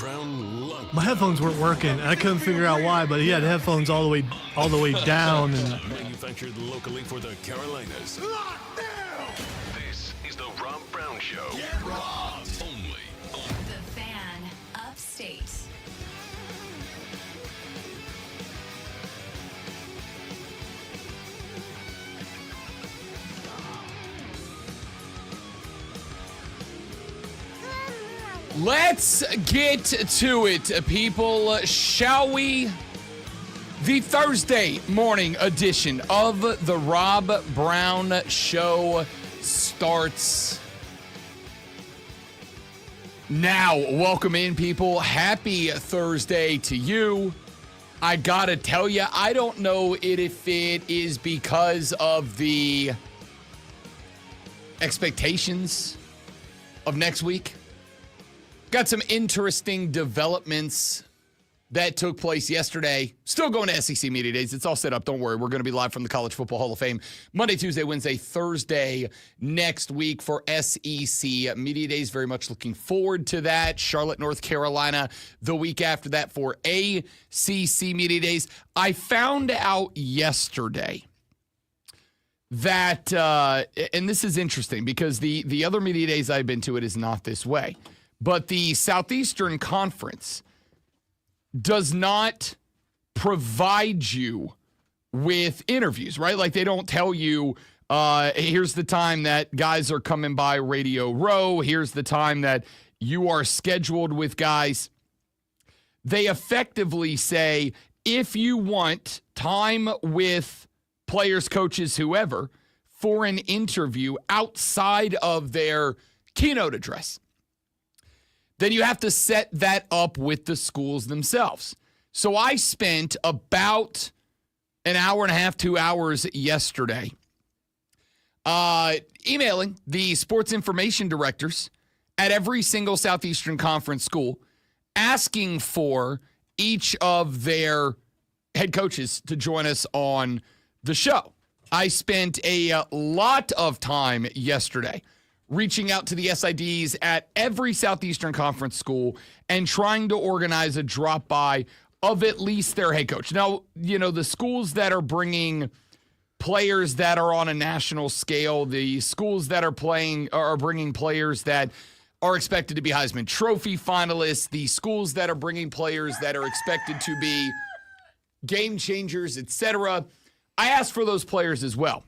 Brown Lug. My headphones weren't working. I couldn't figure out why, but he had headphones all the way down. And Manufactured locally for the Carolinas. This is the Rob Brown Show. Get robbed. Only on The Fan Upstate. Let's get to it, people, shall we? The Thursday morning edition of the Rob Brown Show starts now. Welcome in, people. Happy Thursday to you. I gotta tell you, I don't know if it is because of the expectations of next week. Got some interesting developments that took place yesterday. Still going to SEC Media Days. It's all set up. Don't worry. We're going to be live from the College Football Hall of Fame Monday, Tuesday, Wednesday, Thursday next week for SEC Media Days. Very much looking forward to that. Charlotte, North Carolina, the week after that for ACC Media Days. I found out yesterday that, and this is interesting because the other Media Days I've been to, it is not this way. But the Southeastern Conference does not provide you with interviews, right? Like they don't tell you, here's the time that guys are coming by Radio Row. Here's the time that you are scheduled with guys. They effectively say, if you want time with players, coaches, whoever, for an interview outside of their keynote address, then you have to set that up with the schools themselves. So I spent about an hour and a half, 2 hours yesterday emailing the sports information directors at every single Southeastern Conference school, asking for each of their head coaches to join us on the show. I spent a lot of time yesterday reaching out to the SIDs at every Southeastern Conference school and trying to organize a drop-by of at least their head coach. Now, you know, the schools that are bringing players that are on a national scale, the schools that are bringing players that are expected to be Heisman Trophy finalists, the schools that are bringing players that are expected to be game changers, etc. I asked for those players as well.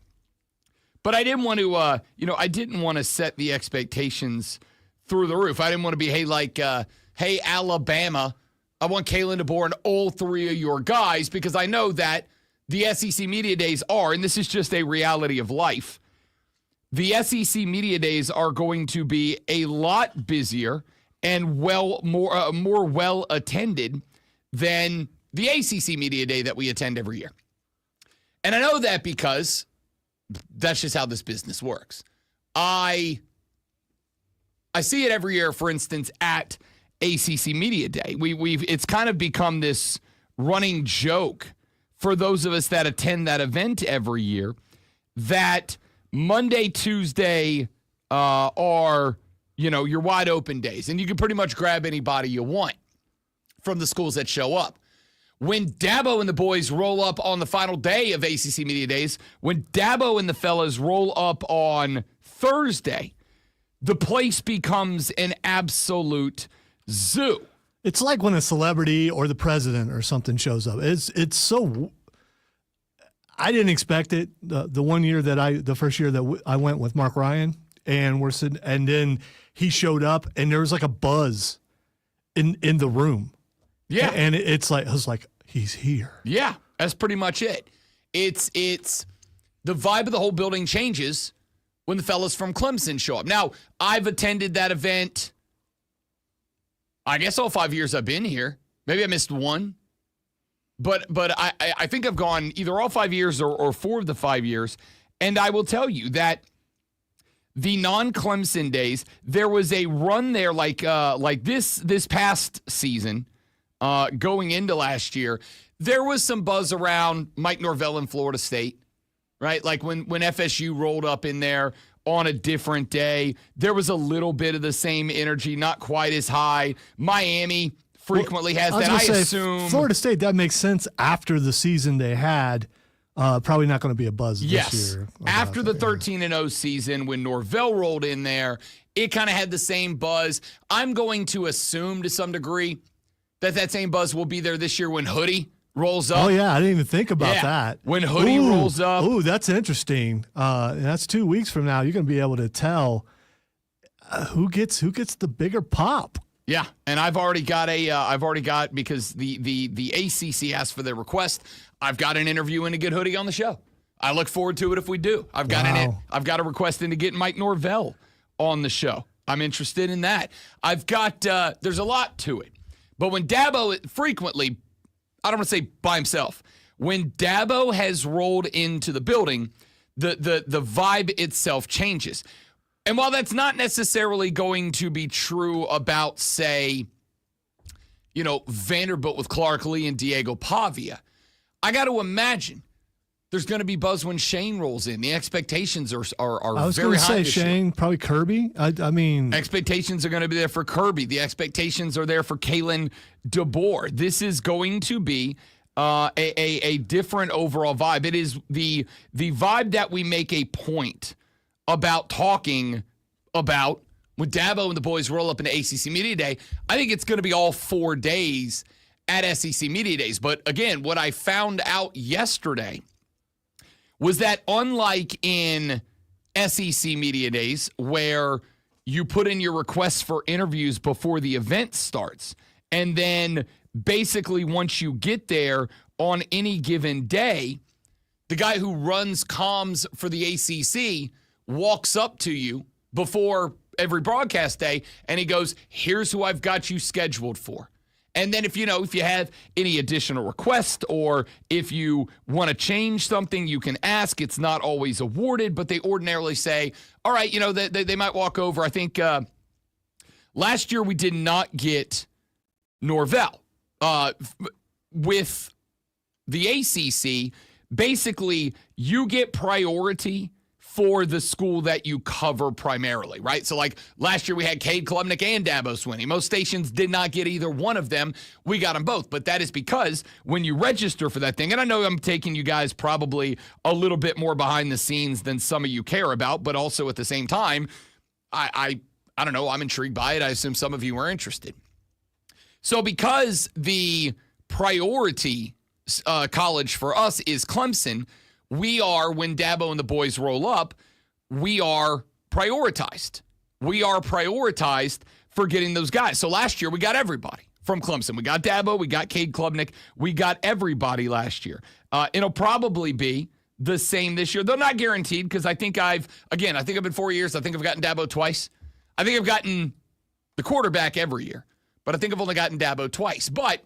But I didn't want to, I didn't want to set the expectations through the roof. I didn't want to be, hey, Alabama, I want Kalen DeBoer and all three of your guys, because I know that the SEC Media Days are, and this is just a reality of life, the SEC Media Days are going to be a lot busier and more well attended than the ACC Media Day that we attend every year. And I know that because that's just how this business works. I see it every year, for instance, at ACC Media Day. It's kind of become this running joke for those of us that attend that event every year that Monday, Tuesday are, your wide open days. And you can pretty much grab anybody you want from the schools that show up. When Dabo and the boys roll up on the final day of ACC Media Days, when Dabo and the fellas roll up on Thursday, the place becomes an absolute zoo. it's like when a celebrity or the president or something shows up. It's so. I didn't expect it. The first year that I went with Mark Ryan, and we're sitting, and then he showed up, and there was like a buzz in the room. Yeah, and it's like I was like, he's here. Yeah, that's pretty much it. It's the vibe of the whole building changes when the fellas from Clemson show up. Now, I've attended that event, I guess all 5 years I've been here. Maybe I missed one. But I think I've gone either all 5 years or 4 of the 5 years. And I will tell you that the non-Clemson days, there was a run there like this past season, going into last year. There was some buzz around Mike Norvell in Florida State, right? Like when FSU rolled up in there on a different day, there was a little bit of the same energy, not quite as high. Miami frequently has that. I I say, assume Florida State, that makes sense after the season they had. Probably not going to be a buzz this year. After the 13-0 season, when Norvell rolled in there, it kind of had the same buzz. I'm going to assume to some degree that same buzz will be there this year when Hoodie rolls up. Oh, yeah. I didn't even think about that. When Hoodie rolls up. Ooh, that's interesting. That's 2 weeks from now. You're going to be able to tell who gets the bigger pop. Yeah, and I've already got because the ACC asked for their request. I've got an interview and to get Hoodie on the show. I look forward to it if we do. I've got a request into getting Mike Norvell on the show. I'm interested in that. I've got there's a lot to it. But when Dabo frequently, I don't want to say by himself, when Dabo has rolled into the building, the vibe itself changes. And while that's not necessarily going to be true about, say, Vanderbilt with Clark Lee and Diego Pavia, I got to imagine there's going to be buzz when Shane rolls in. The expectations are I was very going to high. say Shane, probably Kirby. I mean, expectations are going to be there for Kirby. The expectations are there for Kalen DeBoer. This is going to be a different overall vibe. It is the vibe that we make a point about talking about when Dabo and the boys roll up into ACC Media Day. I think it's going to be all 4 days at SEC Media Days. But again, what I found out yesterday was that unlike in SEC Media Days, where you put in your requests for interviews before the event starts, and then basically once you get there on any given day, the guy who runs comms for the ACC walks up to you before every broadcast day and he goes, here's who I've got you scheduled for. And then if you have any additional requests or if you want to change something, you can ask. It's not always awarded, but they ordinarily say, all right, they might walk over. I think last year we did not get Norvell. With the ACC, basically you get priority for the school that you cover primarily, right? So like last year we had Cade Klubnik and Dabo Swinney. Most stations did not get either one of them. We got them both, but that is because when you register for that thing, and I know I'm taking you guys probably a little bit more behind the scenes than some of you care about, but also at the same time, I don't know, I'm intrigued by it. I assume some of you are interested. So because the priority college for us is Clemson, we are, when Dabo and the boys roll up, we are prioritized. We are prioritized for getting those guys. So last year, we got everybody from Clemson. We got Dabo, we got Cade Klubnik, we got everybody last year. It'll probably be the same this year. They're not guaranteed because I think I've been 4 years. I think I've gotten Dabo twice. I think I've gotten the quarterback every year, but I think I've only gotten Dabo twice. But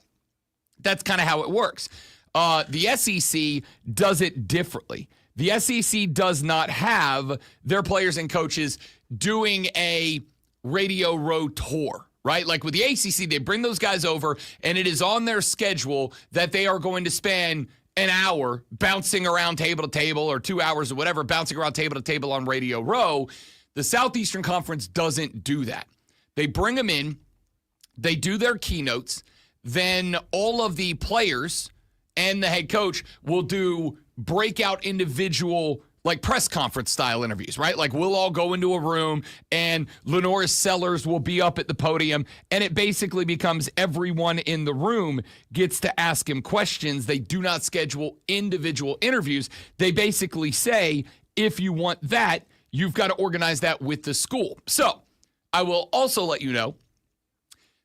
that's kind of how it works. The SEC does it differently. The SEC does not have their players and coaches doing a Radio Row tour, right? Like with the ACC, they bring those guys over, and it is on their schedule that they are going to spend an hour bouncing around table to table or 2 hours or whatever, bouncing around table to table on Radio Row. The Southeastern Conference doesn't do that. They bring them in, they do their keynotes, then all of the players and the head coach will do breakout individual like press conference style interviews, right? Like we'll all go into a room and Lenora Sellers will be up at the podium and it basically becomes everyone in the room gets to ask him questions. They do not schedule individual interviews. They basically say, if you want that, you've got to organize that with the school. So I will also let you know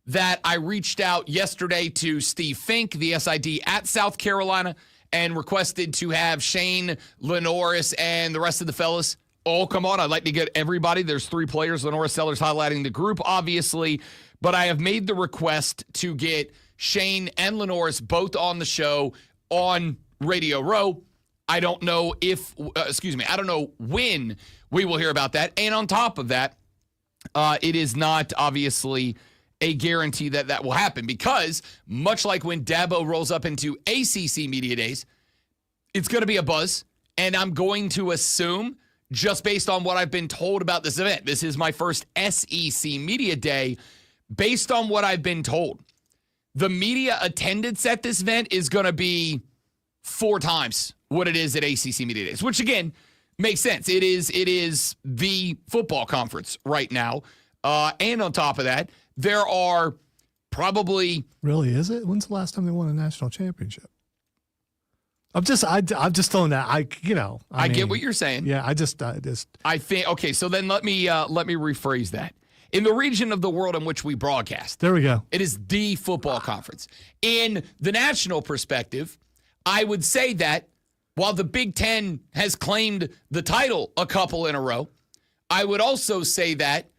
that I reached out yesterday to Steve Fink, the SID at South Carolina, and requested to have Shane, Lenoris, and the rest of the fellas all come on. I'd like to get everybody. There's 3 players, Lenora Sellers highlighting the group, obviously, but I have made the request to get Shane and Lenoris both on the show on Radio Row. I don't know I don't know when we will hear about that. And on top of that, it is not obviously a guarantee that that will happen because much like when Dabo rolls up into ACC Media Days, it's going to be a buzz. And I'm going to assume, just based on what I've been told about this event, this is my first SEC Media Day, based on what I've been told, the media attendance at this event is going to be 4 times what it is at ACC Media Days, which again makes sense. It is the football conference right now. And on top of that, there are probably... Really, is it? When's the last time they won a national championship? I'm just throwing that. I mean, get what you're saying. Yeah, I think, okay, so then let me rephrase that. In the region of the world in which we broadcast, there we go. it is the football conference. In the national perspective, I would say that while the Big Ten has claimed the title a couple in a row, I would also say that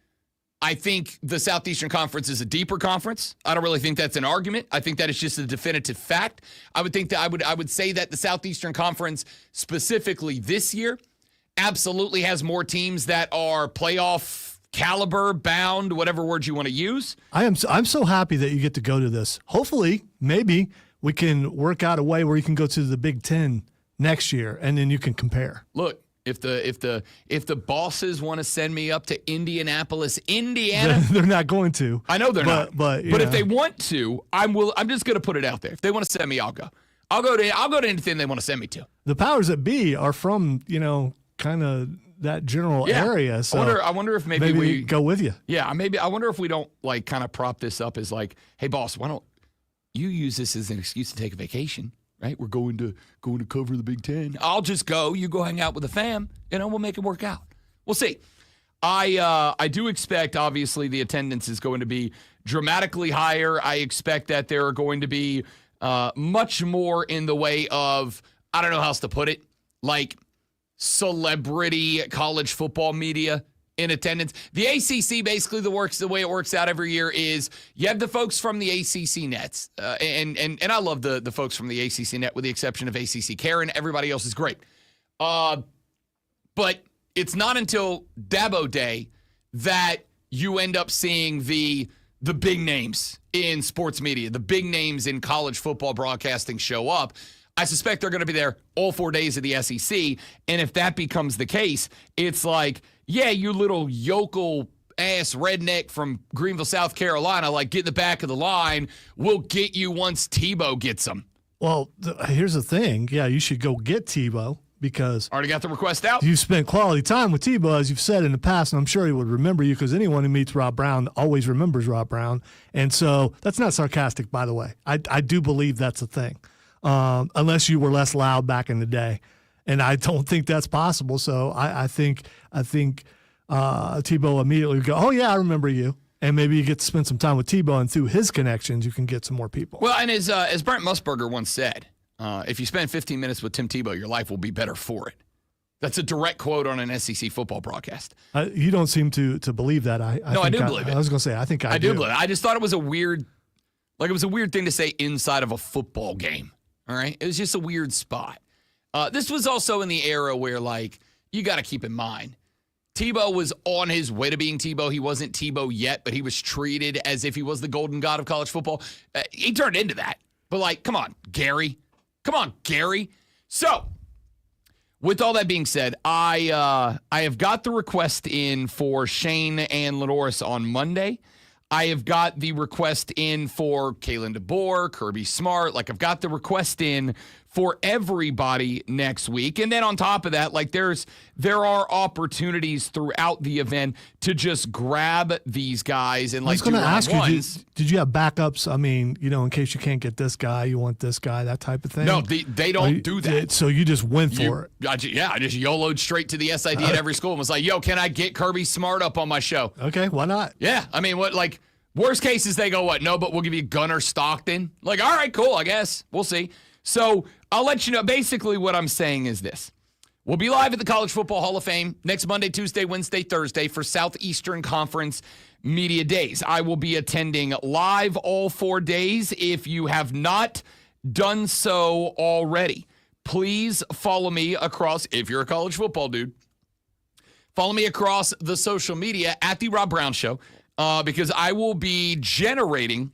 I think the Southeastern Conference is a deeper conference. I don't really think that's an argument. I think that is just a definitive fact. I would think that I would say that the Southeastern Conference specifically this year absolutely has more teams that are playoff caliber, bound, whatever word you want to use. I'm so happy that you get to go to this. Hopefully, maybe we can work out a way where you can go to the Big Ten next year and then you can compare. Look, if the bosses want to send me up to Indianapolis, Indiana, they're not going to. I know they're not. But if they want to, I'm just going to put it out there. If they want to send me, I'll go. I'll go to anything they want to send me to. The powers that be are from, kind of that general area. So I wonder if maybe we go with you. Yeah, maybe I wonder if we don't like kind of prop this up as like, hey boss, why don't you use this as an excuse to take a vacation? Right? We're going to cover the Big Ten. I'll just go. You go hang out with the fam. We'll make it work out. We'll see. I do expect, obviously, the attendance is going to be dramatically higher. I expect that there are going to be much more in the way of, I don't know how else to put it, like celebrity college football media in attendance. The ACC, basically, the way it works out every year is you have the folks from the ACC nets, and I love the folks from the ACC net with the exception of ACC Karen. Everybody else is great. But it's not until Dabo Day that you end up seeing the big names in sports media, the big names in college football broadcasting show up. I suspect they're going to be there all 4 days of the SEC, and if that becomes the case, it's like, yeah, you little yokel ass redneck from Greenville, South Carolina, like get in the back of the line. We'll get you once Tebow gets them. Well, here's the thing. Yeah, you should go get Tebow because already got the request out. You spent quality time with Tebow, as you've said in the past, and I'm sure he would remember you because anyone who meets Rob Brown always remembers Rob Brown. And so that's not sarcastic, by the way. I do believe that's a thing, unless you were less loud back in the day. And I don't think that's possible. So I think Tebow immediately would go, oh, yeah, I remember you. And maybe you get to spend some time with Tebow, and through his connections, you can get some more people. Well, and as Brent Musburger once said, if you spend 15 minutes with Tim Tebow, your life will be better for it. That's a direct quote on an SEC football broadcast. You don't seem to believe that. I do believe it. I was going to say, I think I do. I do believe it. I just thought it was a weird thing to say inside of a football game. All right? It was just a weird spot. This was also in the era where, like, you got to keep in mind, Tebow was on his way to being Tebow. He wasn't Tebow yet, but he was treated as if he was the golden god of college football. He turned into that. But, like, come on, Gary. Come on, Gary. So, with all that being said, I have got the request in for Shane and Lenoris on Monday. I have got the request in for Kalen DeBoer, Kirby Smart. Like, I've got the request in for everybody next week. And then on top of that, like there are opportunities throughout the event to just grab these guys and like I was going to ask you, did you have backups? I mean, in case you can't get this guy, you want this guy, that type of thing? No, they don't do that. So you just went for it. I just YOLO'd straight to the SID at every school and was like, yo, can I get Kirby Smart up on my show? Okay, why not? Yeah, I mean, worst case is they go, what? No, but we'll give you Gunnar Stockton. Like, all right, cool, I guess. We'll see. So I'll let you know. Basically, what I'm saying is this. We'll be live at the College Football Hall of Fame next Monday, Tuesday, Wednesday, Thursday for Southeastern Conference Media Days. I will be attending live all 4 days. If you have not done so already, please follow me across, if you're a college football dude, follow me across the social media at The Rob Brown Show because I will be generating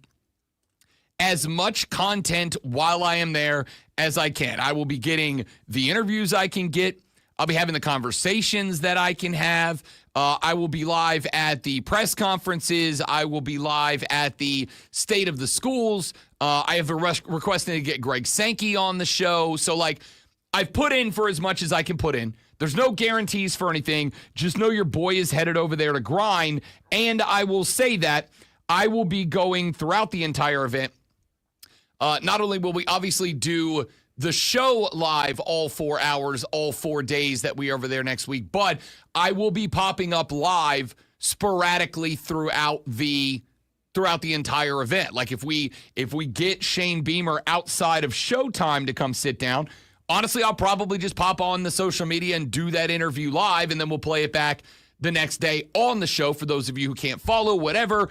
as much content while I am there as I can. I will be getting the interviews I can get. I'll be having the conversations that I can have. I will be live at the press conferences. I will be live at the State of the Schools. I have requested to get Greg Sankey on the show. So, like, I've put in for as much as I can put in. There's no guarantees for anything. Just know your boy is headed over there to grind. And I will say that I will be going throughout the entire event. Not only will we obviously do the show live all 4 hours, all 4 days that we are over there next week, but I will be popping up live sporadically throughout the entire event. Like if we get Shane Beamer outside of showtime to come sit down, honestly, I'll probably just pop on the social media and do that interview live, and then we'll play it back the next day on the show for those of you who can't follow, whatever.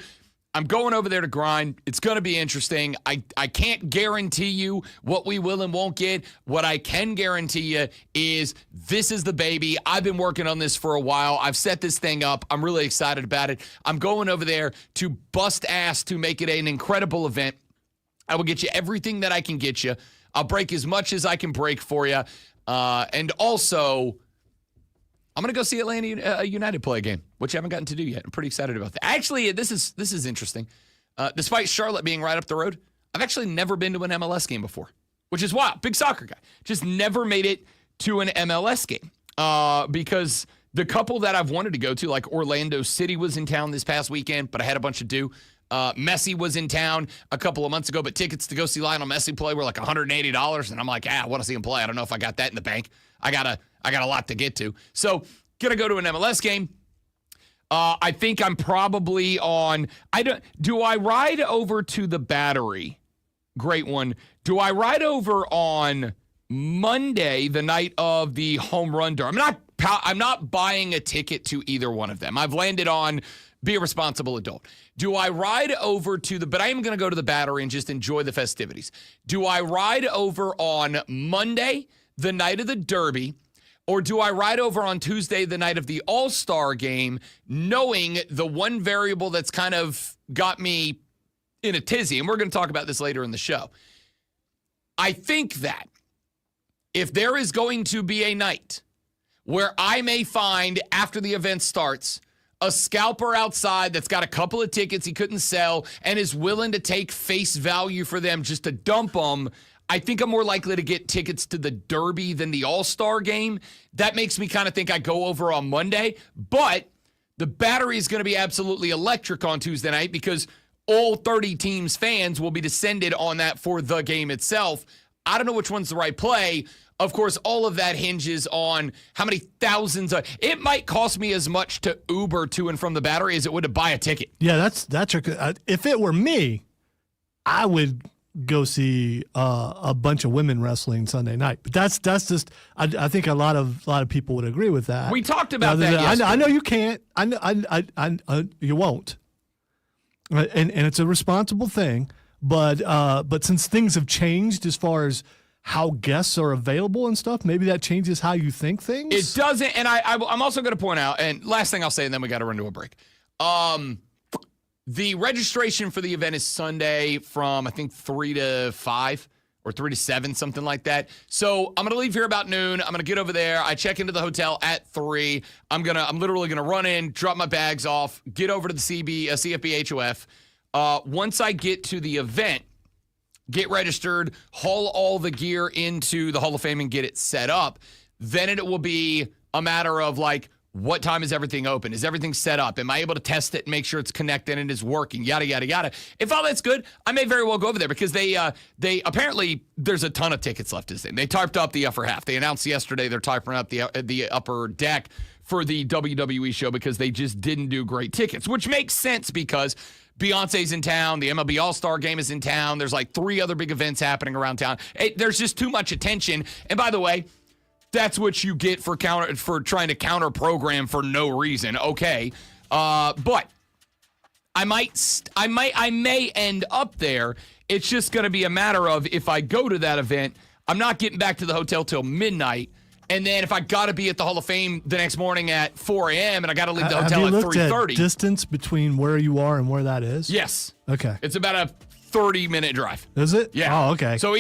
I'm going over there to grind. It's going to be interesting. I can't guarantee you what we will and won't get. What I can guarantee you is this is the baby. I've been working on this for a while. I've set this thing up. I'm really excited about it. I'm going over there to bust ass to make it an incredible event. I will get you everything that I can get you. I'll break as much as I can break for you. And also, I'm going to go see Atlanta United play a game, which I haven't gotten to do yet. I'm pretty excited about that. Actually, this is interesting. Despite Charlotte being right up the road, I've actually never been to an MLS game before, which is wild. Big soccer guy. Just never made it to an MLS game because the couple that I've wanted to go to, like Orlando City was in town this past weekend, but I had a bunch to do. Messi was in town a couple of months ago, but tickets to go see Lionel Messi play were like $180, and I'm like, I want to see him play. I don't know if I got that in the bank. I got a lot to get to. So, gonna go to an MLS game. I think I'm probably on. Do I ride over to the Battery? Great one. Do I ride over on Monday, the night of the home run derby? I'm not buying a ticket to either one of them. I've landed on be a responsible adult. Do I ride over but I am going to go to the Battery and just enjoy the festivities. Do I ride over on Monday, the night of the Derby, or do I ride over on Tuesday, the night of the All-Star game, knowing the one variable that's kind of got me in a tizzy? And we're going to talk about this later in the show. I think that if there is going to be a night where I may find, after the event starts, a scalper outside that's got a couple of tickets he couldn't sell and is willing to take face value for them just to dump them, I think I'm more likely to get tickets to the Derby than the All-Star game. That makes me kind of think I go over on Monday. But the Battery is going to be absolutely electric on Tuesday night because all 30 teams' fans will be descended on that for the game itself. I don't know which one's the right play. Of course, all of that hinges on how many thousands of. It might cost me as much to Uber to and from the Battery as it would to buy a ticket. Yeah, that's if it were me, I would go see a bunch of women wrestling Sunday night. But that's just. I think a lot of people would agree with that. We talked about that yesterday. I know you can't. You won't. And it's a responsible thing. But since things have changed as far as how guests are available and stuff, maybe that changes how you think things. It doesn't, and I'm also going to point out, and last thing I'll say, and then we got to run to a break. The registration for the event is Sunday from, I think, 3 to 5 or 3 to 7, something like that. So I'm going to leave here about noon. I'm going to get over there. I check into the hotel at 3. I'm literally going to run in, drop my bags off, get over to the CFB HOF. Once I get to the event, get registered, haul all the gear into the Hall of Fame and get it set up. Then it will be a matter of like, what time is everything open? Is everything set up? Am I able to test it and make sure it's connected and is working? Yada, yada, yada. If all that's good, I may very well go over there because they apparently there's a ton of tickets left this thing. They tarped up the upper half. They announced yesterday they're tarping up the upper deck for the WWE show because they just didn't do great tickets, which makes sense because Beyonce's in town. The MLB All-Star Game is in town. There's like 3 other big events happening around town. There's just too much attention. And by the way, that's what you get for trying to counter program for no reason. Okay. But I may end up there. It's just going to be a matter of if I go to that event, I'm not getting back to the hotel till midnight. And then if I got to be at the Hall of Fame the next morning at 4 a.m. and I got to leave the hotel at 3:30. Distance between where you are and where that is? Yes. Okay. It's about a 30-minute drive. Is it? Yeah. Oh, okay. So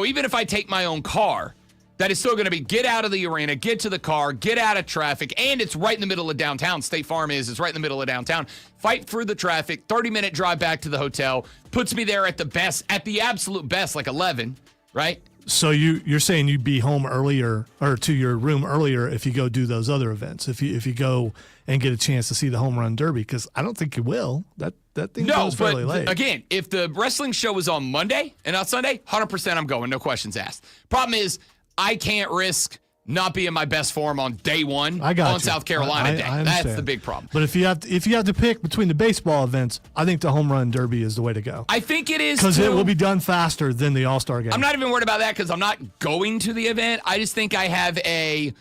even if I take my own car that is still going to be get out of the arena, get to the car, get out of traffic, and it's right in the middle of downtown. State Farm is right in the middle of downtown. Fight through the traffic, 30-minute drive back to the hotel, puts me there at the absolute best, like 11, right? So you're saying you'd be home earlier or to your room earlier if you go do those other events, if you go and get a chance to see the home run derby, because I don't think you will. That thing goes fairly late. Again, if the wrestling show was on Monday and not Sunday, 100% I'm going, no questions asked. Problem is, I can't risk not being my best form on day one on South Carolina Day. I That's the big problem. But if you have to pick between the baseball events, I think the home run derby is the way to go. I think it is because it will be done faster than the All-Star game. I'm not even worried about that because I'm not going to the event. I just think I have a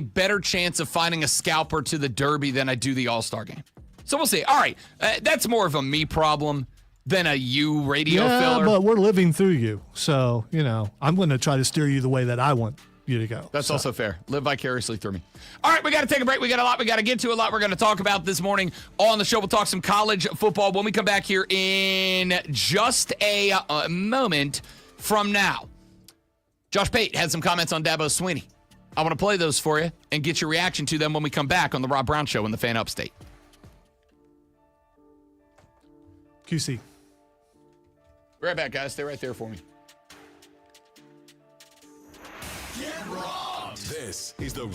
better chance of finding a scalper to the derby than I do the All-Star game. So we'll see. All right, that's more of a me problem than a you radio filler. But we're living through you, so I'm going to try to steer you the way that I want you to go. That's also fair. Live vicariously through me. All right, we got to take a break. We got a lot we got to get to, a lot we're going to talk about this morning on the show. We'll talk some college football when we come back here in just a moment from now. Josh Pate had some comments on Dabo Swinney. I want to play those for you and get your reaction to them when we come back on the Rob Brown Show in the Fan Upstate. QC. Be right back, guys. Stay right there for me. Get robbed. This is the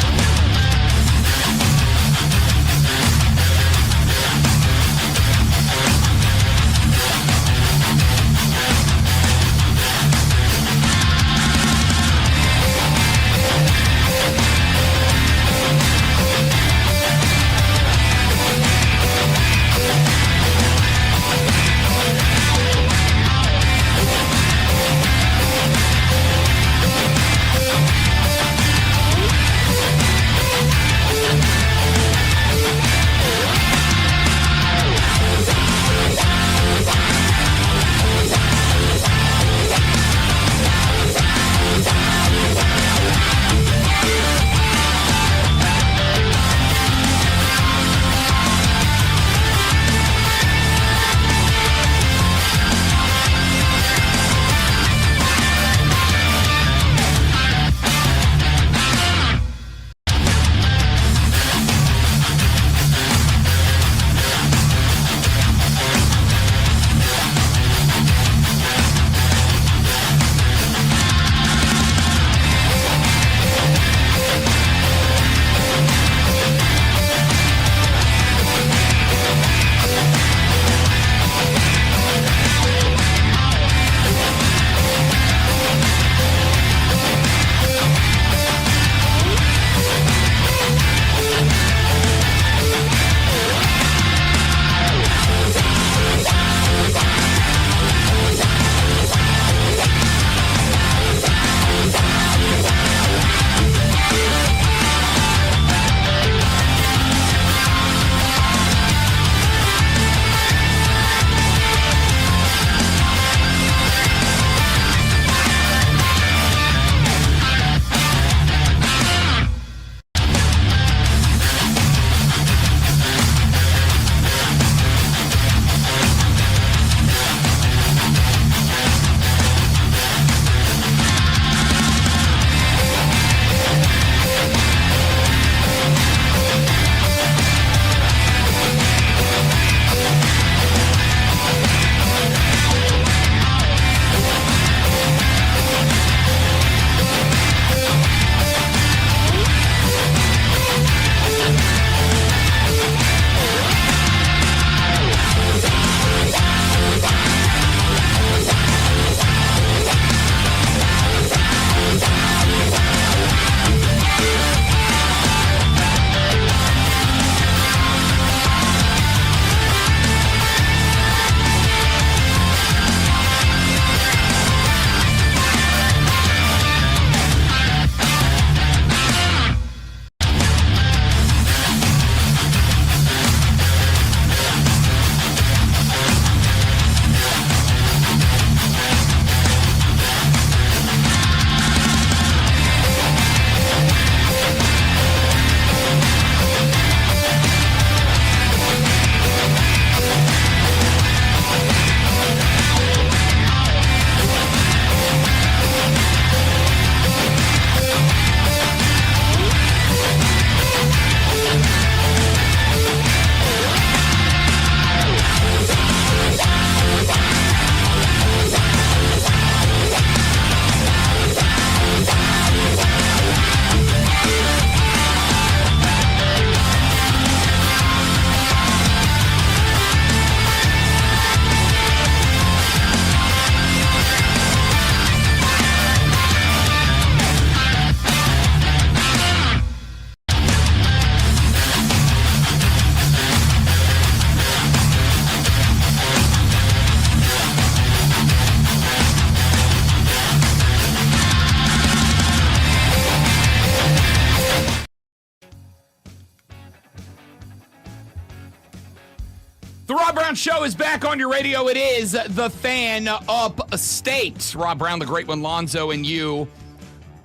Brown Show is back on your radio. It is The Fan Upstate. Rob Brown, the great one, Lonzo, and you.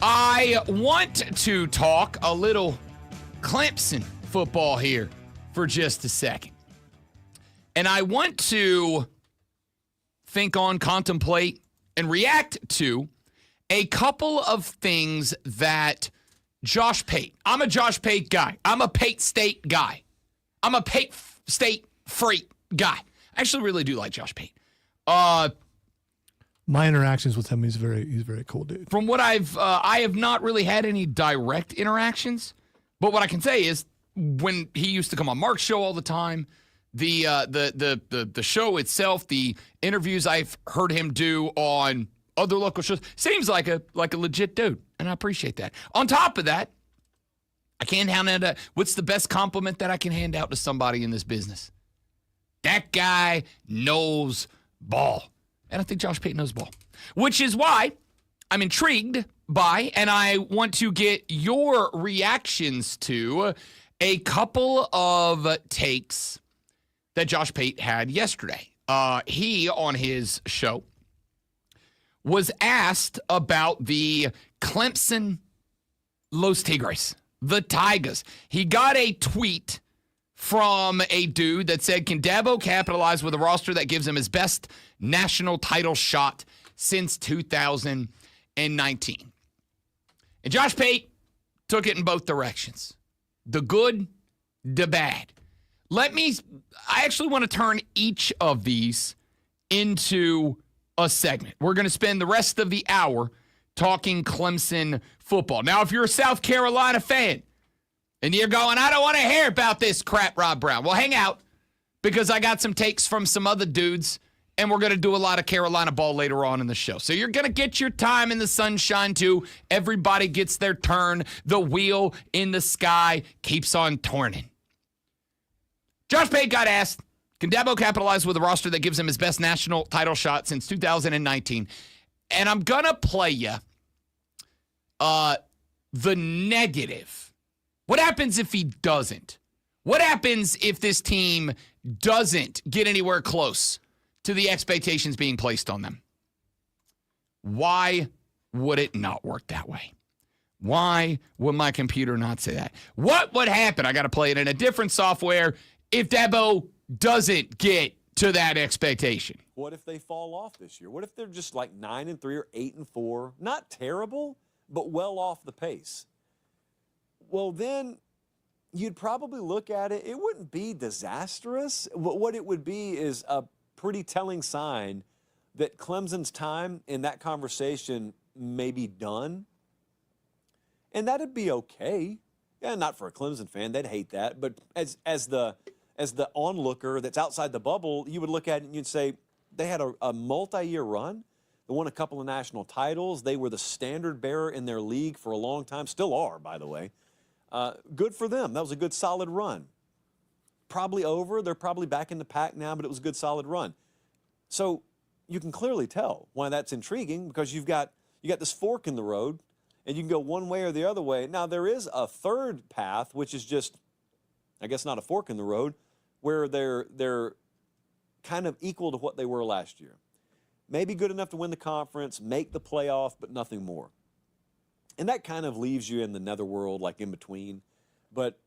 I want to talk a little Clemson football here for just a second. And I want to think on, contemplate, and react to a couple of things that Josh Pate. I'm a Josh Pate guy. I'm a Pate State guy. I'm a Pate State freak guy. I actually really do like Josh Pate. My interactions with him, he's a very cool dude. From what I have not really had any direct interactions, but what I can say is when he used to come on Mark's show all the time, the show itself, the interviews I've heard him do on other local shows, seems like a legit dude, and I appreciate that. On top of that, I can't hand out what's the best compliment that I can hand out to somebody in this business? That guy knows ball. And I think Josh Pate knows ball, which is why I'm intrigued by, and I want to get your reactions to a couple of takes that Josh Pate had yesterday. He, on his show, was asked about the Clemson Los Tigres, the Tigers. He got a tweet from a dude that said, can Dabo capitalize with a roster that gives him his best national title shot since 2019? And Josh Pate took it in both directions. The good, the bad. I actually want to turn each of these into a segment. We're going to spend the rest of the hour talking Clemson football. Now, if you're a South Carolina fan and you're going, I don't want to hear about this crap, Rob Brown. Well, hang out, because I got some takes from some other dudes, and we're going to do a lot of Carolina ball later on in the show. So you're going to get your time in the sunshine, too. Everybody gets their turn. The wheel in the sky keeps on turning. Josh Pate got asked, can Dabo capitalize with a roster that gives him his best national title shot since 2019? And I'm going to play you the negative. What happens if he doesn't? What happens if this team doesn't get anywhere close to the expectations being placed on them? Why would it not work that way? Why would my computer not say that? What would happen? I got to play it in a different software if Dabo doesn't get to that expectation. What if they fall off this year? What if they're just like 9-3 or 8-4? Not terrible, but well off the pace. Well, then you'd probably look at it. It wouldn't be disastrous. What it would be is a pretty telling sign that Clemson's time in that conversation may be done. And that'd be okay. Yeah, not for a Clemson fan. They'd hate that. But as the onlooker that's outside the bubble, you would look at it and you'd say, they had a multi-year run. They won a couple of national titles. They were the standard bearer in their league for a long time. Still are, by the way. Good for them. That was a good, solid run. Probably over. They're probably back in the pack now, but it was a good, solid run. So you can clearly tell why that's intriguing, because you got this fork in the road, and you can go one way or the other way. Now, there is a third path, which is just, I guess, not a fork in the road, where they're kind of equal to what they were last year. Maybe good enough to win the conference, make the playoff, but nothing more. And that kind of leaves you in the netherworld, like in between. But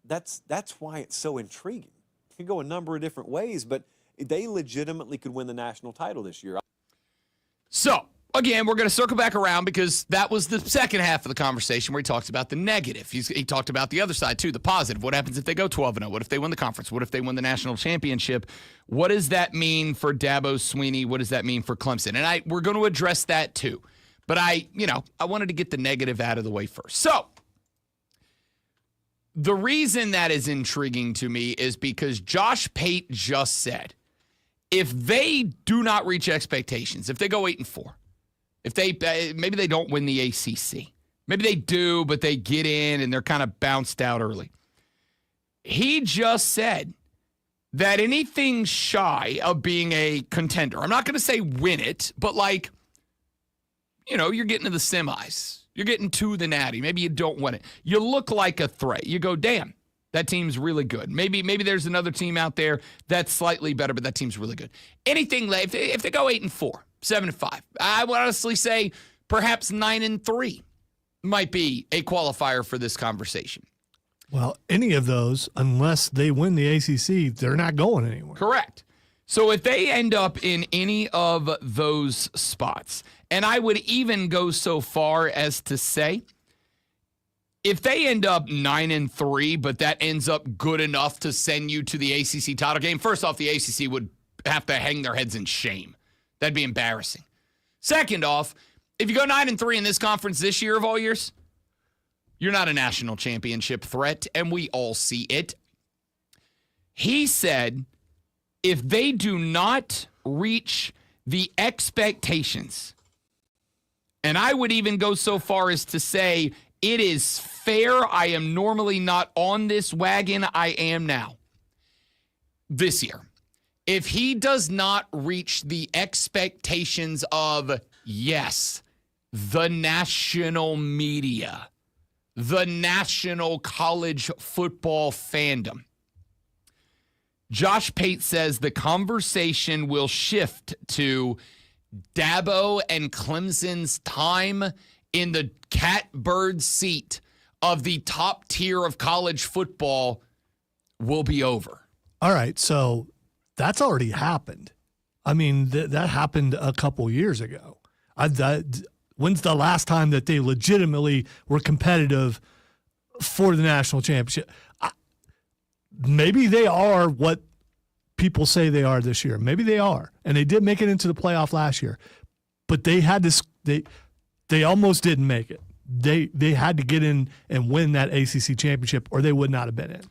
that's why it's so intriguing. It could go a number of different ways, but they legitimately could win the national title this year. So, again, we're going to circle back around, because that was the second half of the conversation where he talks about the negative. He talked about the other side, too, the positive. What happens if they go 12-0? What if they win the conference? What if they win the national championship? What does that mean for Dabo Swinney? What does that mean for Clemson? And we're going to address that, too. But I wanted to get the negative out of the way first. So, the reason that is intriguing to me is because Josh Pate just said, if they do not reach expectations, if they go 8-4, if maybe they don't win the ACC, maybe they do, but they get in and they're kind of bounced out early. He just said that anything shy of being a contender, I'm not going to say win it, but like, you're getting to the semis. You're getting to the Natty. Maybe you don't win it. You look like a threat. You go, damn, That team's really good. Maybe there's another team out there that's slightly better, but that team's really good. Anything if they go 8-4, 7-5, I would honestly say perhaps 9-3 might be a qualifier for this conversation. Well, any of those, unless they win the ACC, they're not going anywhere. Correct. So if they end up in any of those spots, and I would even go so far as to say, if they end up 9-3, but that ends up good enough to send you to the ACC title game, first off, the ACC would have to hang their heads in shame. That'd be embarrassing. Second off, if you go 9-3 in this conference this year of all years, you're not a national championship threat, and we all see it. He said, if they do not reach the expectations, and I would even go so far as to say it is fair. I am normally not on this wagon. I am now. This year, if he does not reach the expectations of, yes, the national media, the national college football fandom, Josh Pate says the conversation will shift to Dabo and Clemson's time in the catbird seat of the top tier of college football will be over. All right, so that's already happened. I mean, that happened a couple years ago. When's the last time that they legitimately were competitive for the national championship? Maybe they are what people say they are this year. Maybe they are. And they did make it into the playoff last year. But they had this they almost didn't make it. They had to get in and win that ACC championship or they would not have been in.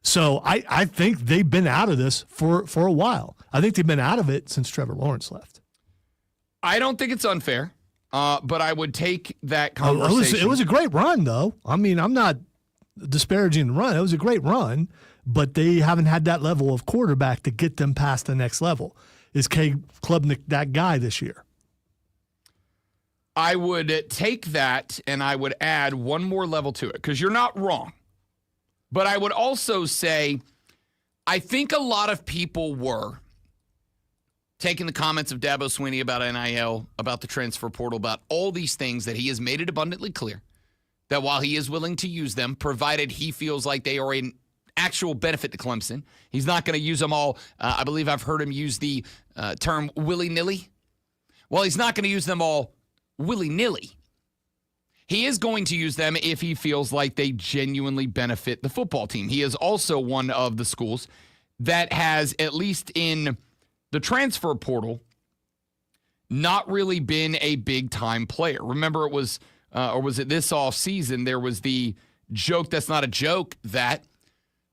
So I think they've been out of this for a while. I think they've been out of it since Trevor Lawrence left. I don't think it's unfair, but I would take that conversation. It was a great run, though. I mean, I'm not disparaging the run. It was a great run, but they haven't had that level of quarterback to get them past the next level. Is Caleb Klubnik that guy this year? I would take that and I would add one more level to it because you're not wrong. But I would also say I think a lot of people were taking the comments of Dabo Swinney about NIL, about the transfer portal, about all these things that he has made it abundantly clear that while he is willing to use them, provided he feels like they are an actual benefit to Clemson, he's not going to use them all. I believe I've heard him use the term willy-nilly. Well, he's not going to use them all willy-nilly. He is going to use them if he feels like they genuinely benefit the football team. He is also one of the schools that has, at least in the transfer portal, not really been a big-time player. Remember, it was, or was it this offseason, there was the joke that's not a joke that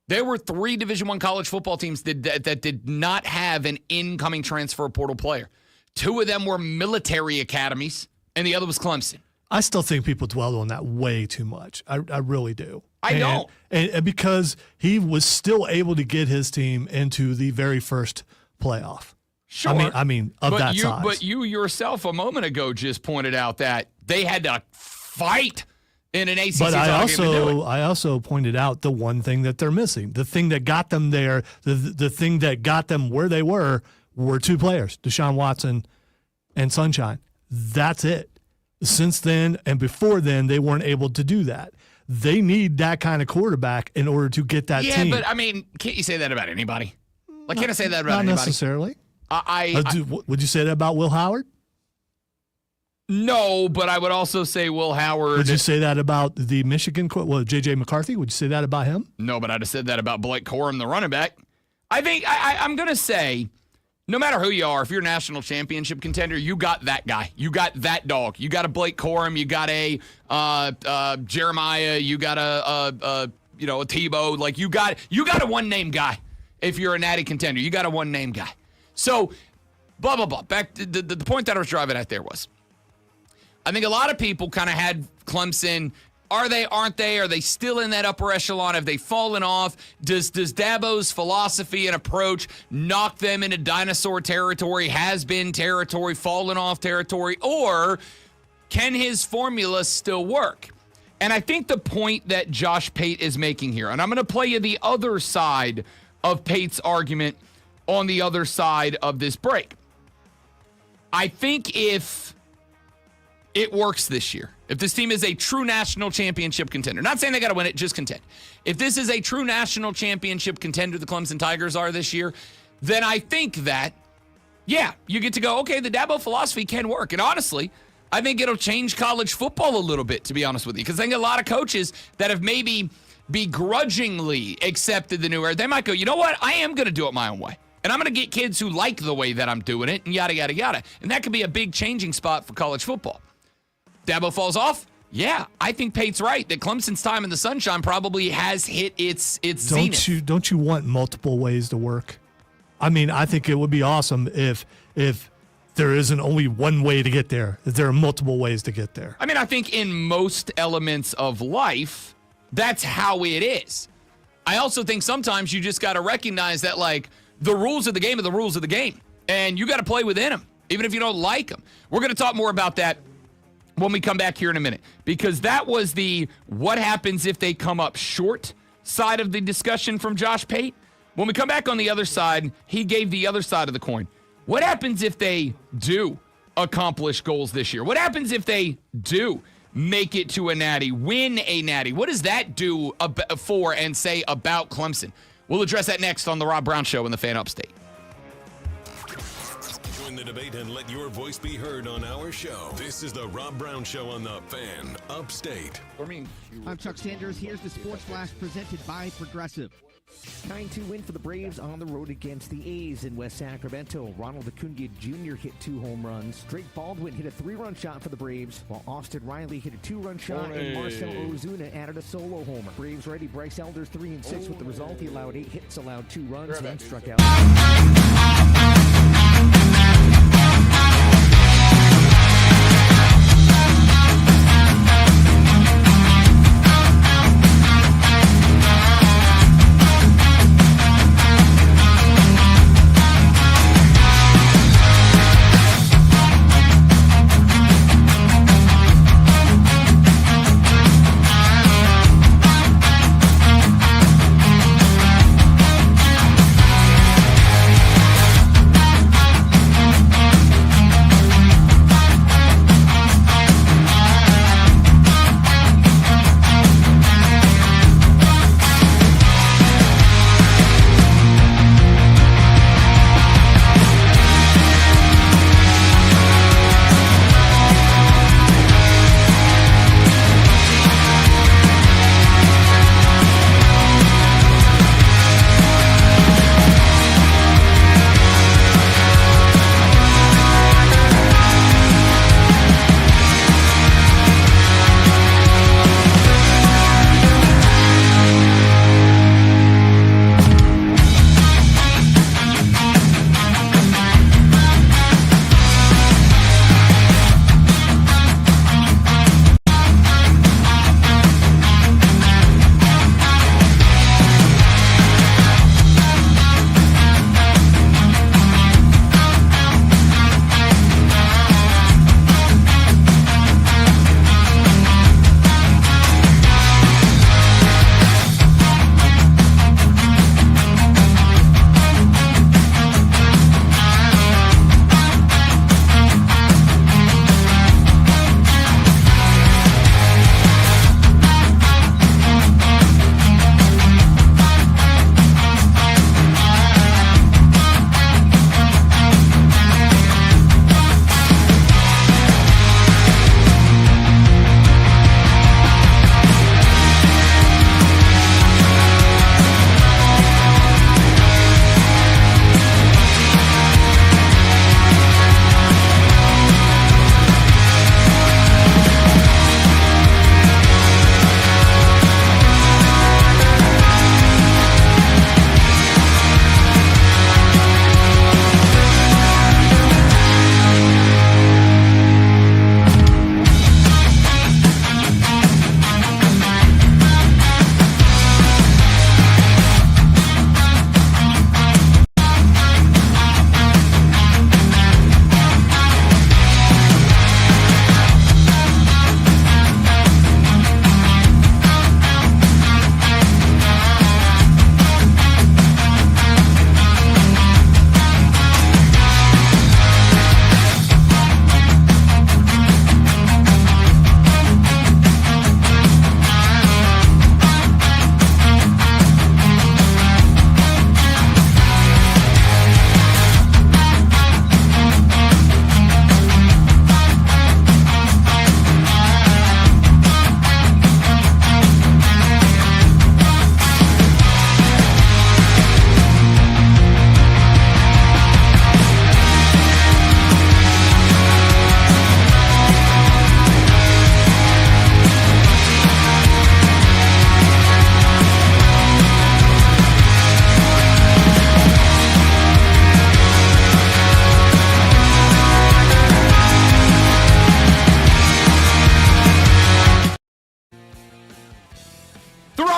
there were 3 Division I college football teams that did not have an incoming transfer portal player. 2 of them were military academies, and the other was Clemson. I still think people dwell on that way too much. I really do. I don't. And because he was still able to get his team into the very first playoff. Sure. I mean, that size. But you yourself a moment ago just pointed out that they had to fight in an ACC But game to do it. I also pointed out the one thing that they're missing. The thing that got them there, the thing that got them where they were 2 players, Deshaun Watson and Sunshine. That's it. Since then and before then, they weren't able to do that. They need that kind of quarterback in order to get that team. Yeah, but I mean, can't you say that about anybody? Like, can't I say that about Not anybody? necessarily. I would you say that about Will Howard? No, but I would also say Will Howard. Would you say that about the Michigan, J.J. McCarthy? Would you say that about him? No, but I'd have said that about Blake Corum, the running back. I think I'm going to say, no matter who you are, if you're a national championship contender, you got that guy. You got that dog. You got a Blake Corum. You got a Jeremiah. You got a Tebow. Like you got a one-name guy. If you're a Natty Contender, you got a one-name guy. So, blah blah blah. Back to the point that I was driving at there was, I think a lot of people kind of had Clemson. Are they? Aren't they? Are they still in that upper echelon? Have they fallen off? Does Dabo's philosophy and approach knock them into dinosaur territory, has-been territory, fallen off territory? Or can his formula still work? And I think the point that Josh Pate is making here, and I'm going to play you the other side of Pate's argument on the other side of this break. I think if it works this year, if this team is a true national championship contender, not saying they got to win it, just contend. If this is a true national championship contender, the Clemson Tigers are this year, then I think that, yeah, you get to go, okay, the Dabo philosophy can work. And honestly, I think it'll change college football a little bit, to be honest with you, because I think a lot of coaches that have maybe begrudgingly accepted the new era, they might go, you know what, I am going to do it my own way. And I'm going to get kids who like the way that I'm doing it, and yada, yada, yada. And that could be a big changing spot for college football. Dabo falls off? Yeah, I think Pate's right that Clemson's time in the sunshine probably has hit its zenith. Don't you want multiple ways to work? I mean, I think it would be awesome if there isn't only one way to get there. If there are multiple ways to get there. I mean, I think in most elements of life, that's how it is. I also think sometimes you just got to recognize that, like, the rules of the game are the rules of the game, and you got to play within them, even if you don't like them. We're going to talk more about that when we come back here in a minute, because that was the what happens if they come up short side of the discussion from Josh Pate. When we come back on the other side, he gave the other side of the coin. What happens if they do accomplish goals this year? What happens if they do make it to a Natty, win a Natty? What does that do for and say about Clemson? We'll address that next on The Rob Brown Show in the Fan Upstate. Join the debate and let your voice be heard on our show. This is The Rob Brown Show on the Fan Upstate. I'm Chuck Sanders. Here's the Sports Flash presented by Progressive. 9-2 win for the Braves on the road against the A's in West Sacramento. Ronald Acuna Jr. hit 2 home runs. Drake Baldwin hit a 3-run shot for the Braves, while Austin Riley hit a 2-run shot, and Marcell Ozuna added a solo homer. Braves righty Bryce Elder's 3-6 with the result. He allowed 8 hits, allowed 2 runs, and struck out.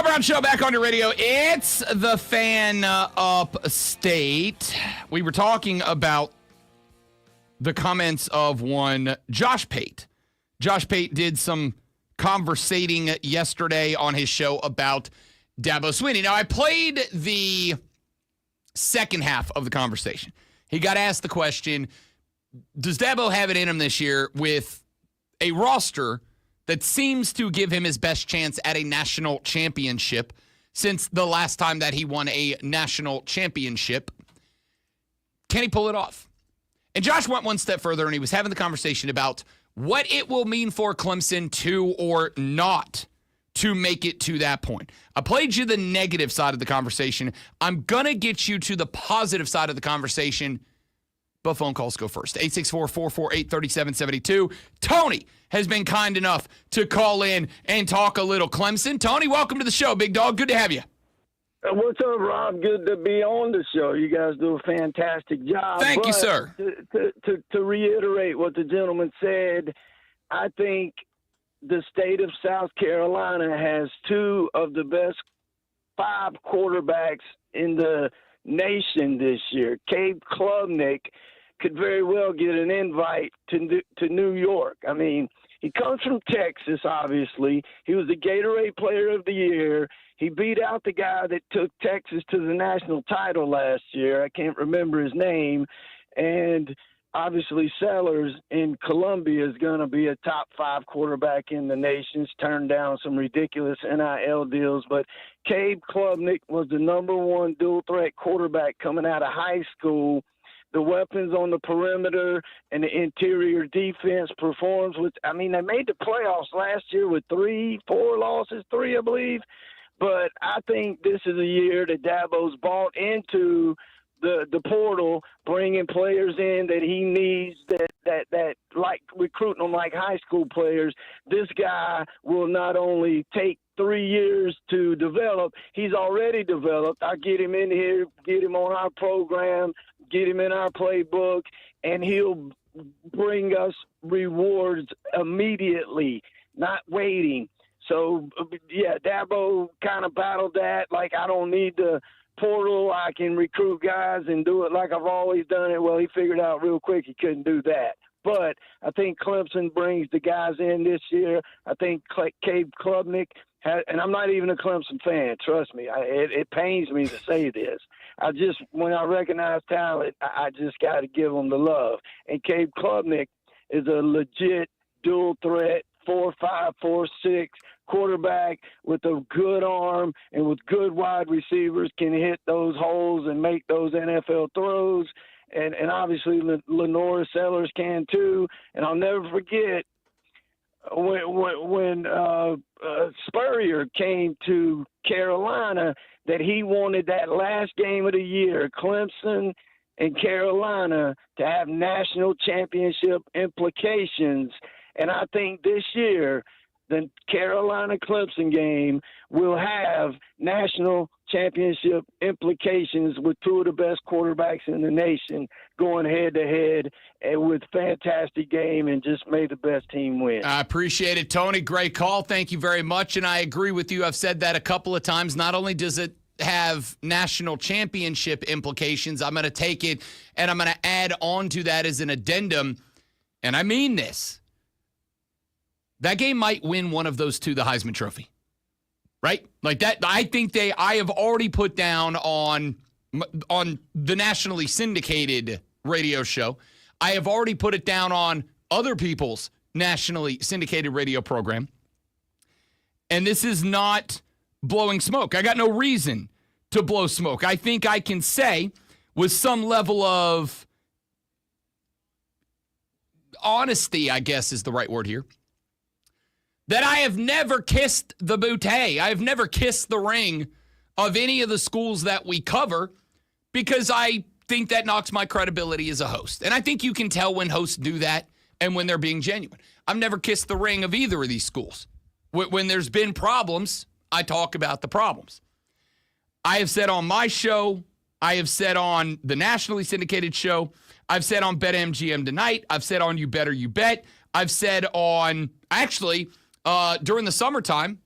Rob Brown Show back on your radio. It's the Fan Upstate. We were talking about the comments of one Josh Pate. Josh Pate did some conversating yesterday on his show about Dabo Swinney. Now, I played the second half of the conversation. He got asked the question, does Dabo have it in him this year with a roster that seems to give him his best chance at a national championship since the last time that he won a national championship? Can he pull it off? And Josh went one step further, and he was having the conversation about what it will mean for Clemson to or not to make it to that point. I played you the negative side of the conversation. I'm going to get you to the positive side of the conversation, but phone calls go first. 864-448-3772. Tony has been kind enough to call in and talk a little Clemson. Tony, welcome to the show, big dog. Good to have you. What's up, Rob? Good to be on the show. You guys do a fantastic job. Thank you, sir. To reiterate what the gentleman said, I think the state of South Carolina has two of the best 5 quarterbacks in the nation this year. Cade Klubnik could very well get an invite to New York. I mean, he comes from Texas, obviously. He was the Gatorade Player of the Year. He beat out the guy that took Texas to the national title last year. I can't remember his name. And obviously Sellers in Columbia is going to be a top 5 quarterback in the nation. He's turned down some ridiculous NIL deals. But Cade Klubnik was the number 1 dual-threat quarterback coming out of high school. The weapons on the perimeter and the interior defense performs with, I mean, they made the playoffs last year with 4 losses, I believe. But I think this is a year that Dabo's bought into the portal, bringing players in that he needs, that like recruiting them like high school players. This guy will not only take 3 years to develop, he's already developed. I get him in here, get him on our program, get him in our playbook, and he'll bring us rewards immediately, not waiting. So, yeah, Dabo kind of battled that. Like, I don't need the portal. I can recruit guys and do it like I've always done it. Well, he figured out real quick he couldn't do that. But I think Clemson brings the guys in this year. I think Cade Klubnik has, and I'm not even a Clemson fan, trust me. It pains me to say this. When I recognize talent, I just got to give them the love. And Cade Klubnik is a legit dual threat, 4.5, 4.6 quarterback with a good arm and with good wide receivers, can hit those holes and make those NFL throws. And obviously Lenore Sellers can too. And I'll never forget when Spurrier came to Carolina that he wanted that last game of the year, Clemson and Carolina, to have national championship implications. And I think this year the Carolina-Clemson game will have national championship implications with 2 of the best quarterbacks in the nation going head-to-head and with fantastic game, and just may the best team win. I appreciate it, Tony. Great call. Thank you very much, and I agree with you. I've said that a couple of times. Not only does it have national championship implications, I'm going to take it and I'm going to add on to that as an addendum, and I mean this. That game might win one of those 2 the Heisman Trophy, right? Like that. I think I have already put down on the nationally syndicated radio show. I have already put it down on other people's nationally syndicated radio program. And this is not blowing smoke. I got no reason to blow smoke. I think I can say with some level of honesty, I guess is the right word here, that I have never kissed the bouquet. I have never kissed the ring of any of the schools that we cover because I think that knocks my credibility as a host. And I think you can tell when hosts do that and when they're being genuine. I've never kissed the ring of either of these schools. When there's been problems, I talk about the problems. I have said on my show, I have said on the nationally syndicated show, I've said on BetMGM Tonight, I've said on You Better You Bet, I've said on, actually, during the summertime,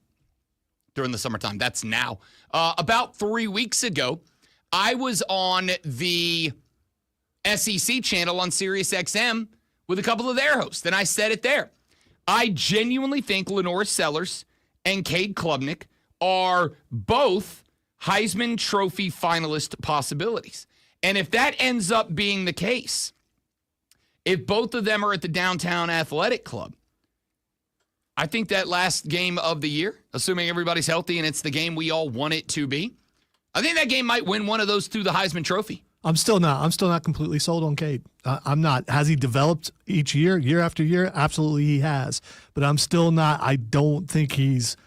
during the summertime. That's now. About 3 weeks ago, I was on the SEC channel on Sirius XM with a couple of their hosts, and I said it there. I genuinely think Lenore Sellers and Cade Klubnik are both Heisman Trophy finalist possibilities. And if that ends up being the case, if both of them are at the Downtown Athletic Club, I think that last game of the year, assuming everybody's healthy and it's the game we all want it to be, I think that game might win one of those two the Heisman Trophy. I'm still not completely sold on Cade. I'm not. Has he developed each year after year? Absolutely he has. But I'm still not. I don't think he's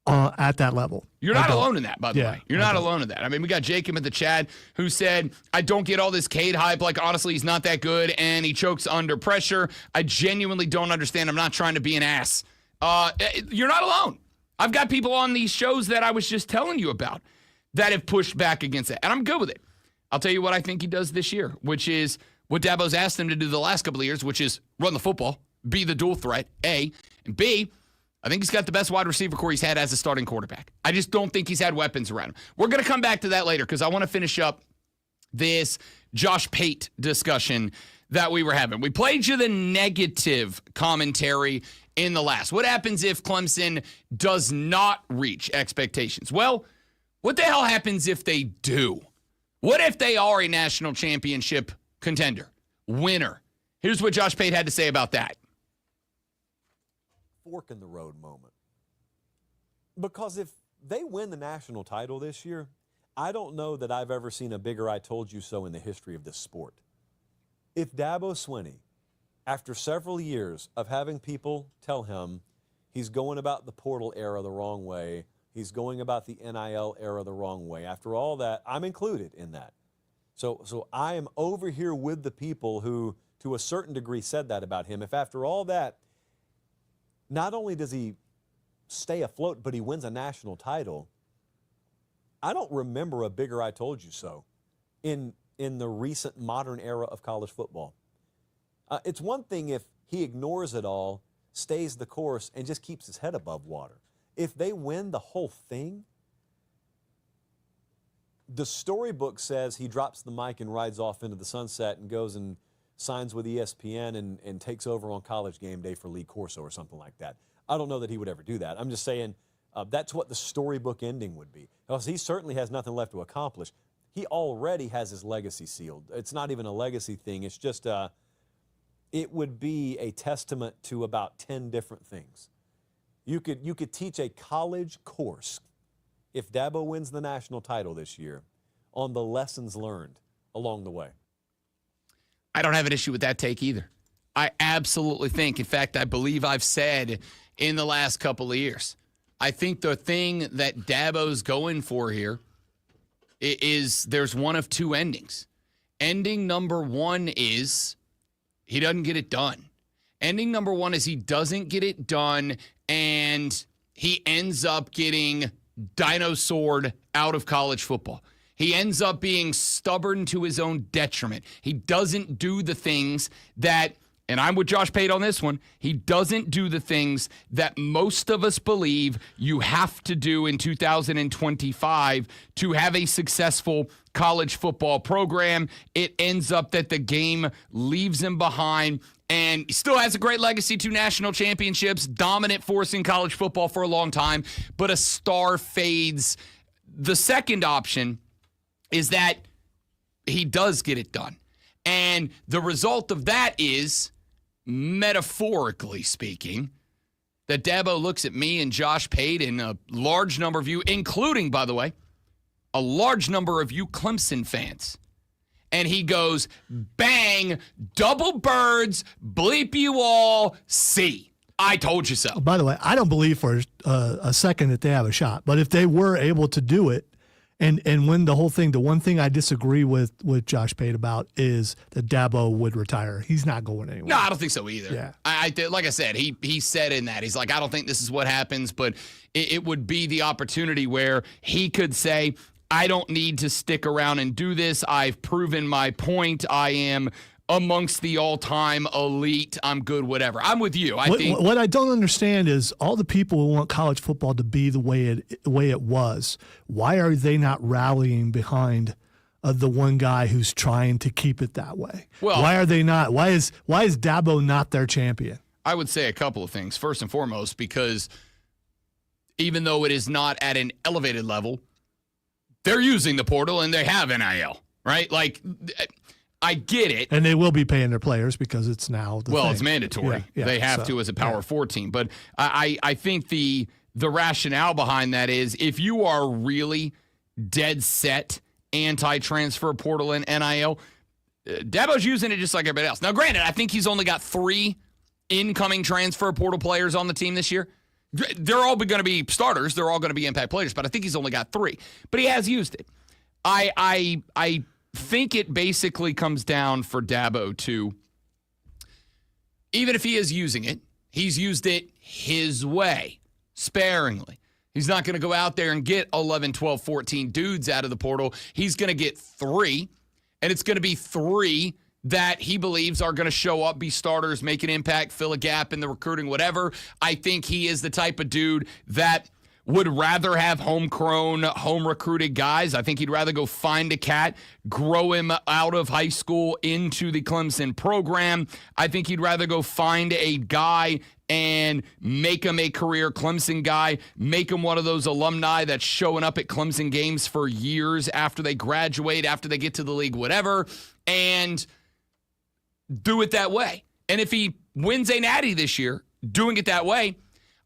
at that level. You're not alone in that, by the way. You're not alone in that. I mean, we got Jacob in the chat who said, I don't get all this Cade hype. Like, honestly, he's not that good, and he chokes under pressure. I genuinely don't understand. I'm not trying to be an ass. You're not alone. I've got people on these shows that I was just telling you about that have pushed back against it, and I'm good with it. I'll tell you what I think he does this year, which is what Dabo's asked him to do the last couple of years, which is run the football, be the dual threat, A. And B, I think he's got the best wide receiver core he's had as a starting quarterback. I just don't think he's had weapons around him. We're going to come back to that later because I want to finish up this Josh Pate discussion that we were having. We played you the negative commentary in the last. What happens if Clemson does not reach expectations? Well, what the hell happens if they do? What if they are a national championship contender, winner? Here's what Josh Pate had to say about that. Fork in the road moment. Because if they win the national title this year, I don't know that I've ever seen a bigger I told you so in the history of this sport. If Dabo Swinney, after several years of having people tell him he's going about the portal era the wrong way, he's going about the NIL era the wrong way. After all that, I'm included in that. So I am over here with the people who, to a certain degree, said that about him. If after all that, not only does he stay afloat, but he wins a national title, I don't remember a bigger I told you so in the recent modern era of college football. It's one thing if he ignores it all, stays the course, and just keeps his head above water. If they win the whole thing, the storybook says he drops the mic and rides off into the sunset and goes and signs with ESPN and takes over on College Game Day for Lee Corso or something like that. I don't know that he would ever do that. I'm just saying that's what the storybook ending would be. Because he certainly has nothing left to accomplish. He already has his legacy sealed. It's not even a legacy thing. It's just it would be a testament to about 10 different things. You could teach a college course if Dabo wins the national title this year on the lessons learned along the way. I don't have an issue with that take either. I absolutely think, in fact, I believe I've said in the last couple of years, I think the thing that Dabo's going for here is there's one of two endings. Ending number one is he doesn't get it done. Ending number one is he doesn't get it done and he ends up getting dinosaured out of college football. He ends up being stubborn to his own detriment. He doesn't do the things that, and I'm with Josh Pate on this one, he doesn't do the things that most of us believe you have to do in 2025 to have a successful college football program. It ends up that the game leaves him behind, and he still has a great legacy, 2 national championships, dominant force in college football for a long time, but a star fades. The second option is that he does get it done. And the result of that is, metaphorically speaking, that Dabo looks at me and Josh Pate and a large number of you, including, by the way, a large number of you Clemson fans, and he goes, bang, double birds, bleep you all, see. I told you so. By the way, I don't believe for a second that they have a shot. But if they were able to do it and win the whole thing, the one thing I disagree with Josh Pate about is that Dabo would retire. He's not going anywhere. No, I don't think so either. Yeah. I like I said, he said in that, he's like, I don't think this is what happens, but it would be the opportunity where he could say, I don't need to stick around and do this. I've proven my point. I am amongst the all-time elite, I'm good, whatever. I'm with you. I think What I don't understand is all the people who want college football to be the way it was. Why are they not rallying behind the one guy who's trying to keep it that way? Well, why are they not? Why is Dabo not their champion? I would say a couple of things. First and foremost, because even though it is not at an elevated level, they're using the portal and they have NIL, right? Like, I get it. And they will be paying their players because it's now the thing. It's mandatory. Yeah, they have to as a Power 4 team. But I think the rationale behind that is if you are really dead set anti-transfer portal and NIL, Dabo's using it just like everybody else. Now, granted, I think he's only got 3 incoming transfer portal players on the team this year. They're all going to be starters. They're all going to be impact players, but I think he's only got 3. But he has used it. I think it basically comes down for Dabo to, even if he is using it, he's used it his way, sparingly. He's not going to go out there and get 11, 12, 14 dudes out of the portal. He's going to get 3, and it's going to be 3 that he believes are going to show up, be starters, make an impact, fill a gap in the recruiting, whatever. I think he is the type of dude that would rather have homegrown, home-recruited guys. I think he'd rather go find a cat, grow him out of high school into the Clemson program. I think he'd rather go find a guy and make him a career Clemson guy, make him one of those alumni that's showing up at Clemson games for years after they graduate, after they get to the league, whatever, and do it that way. And if he wins a Natty this year, doing it that way,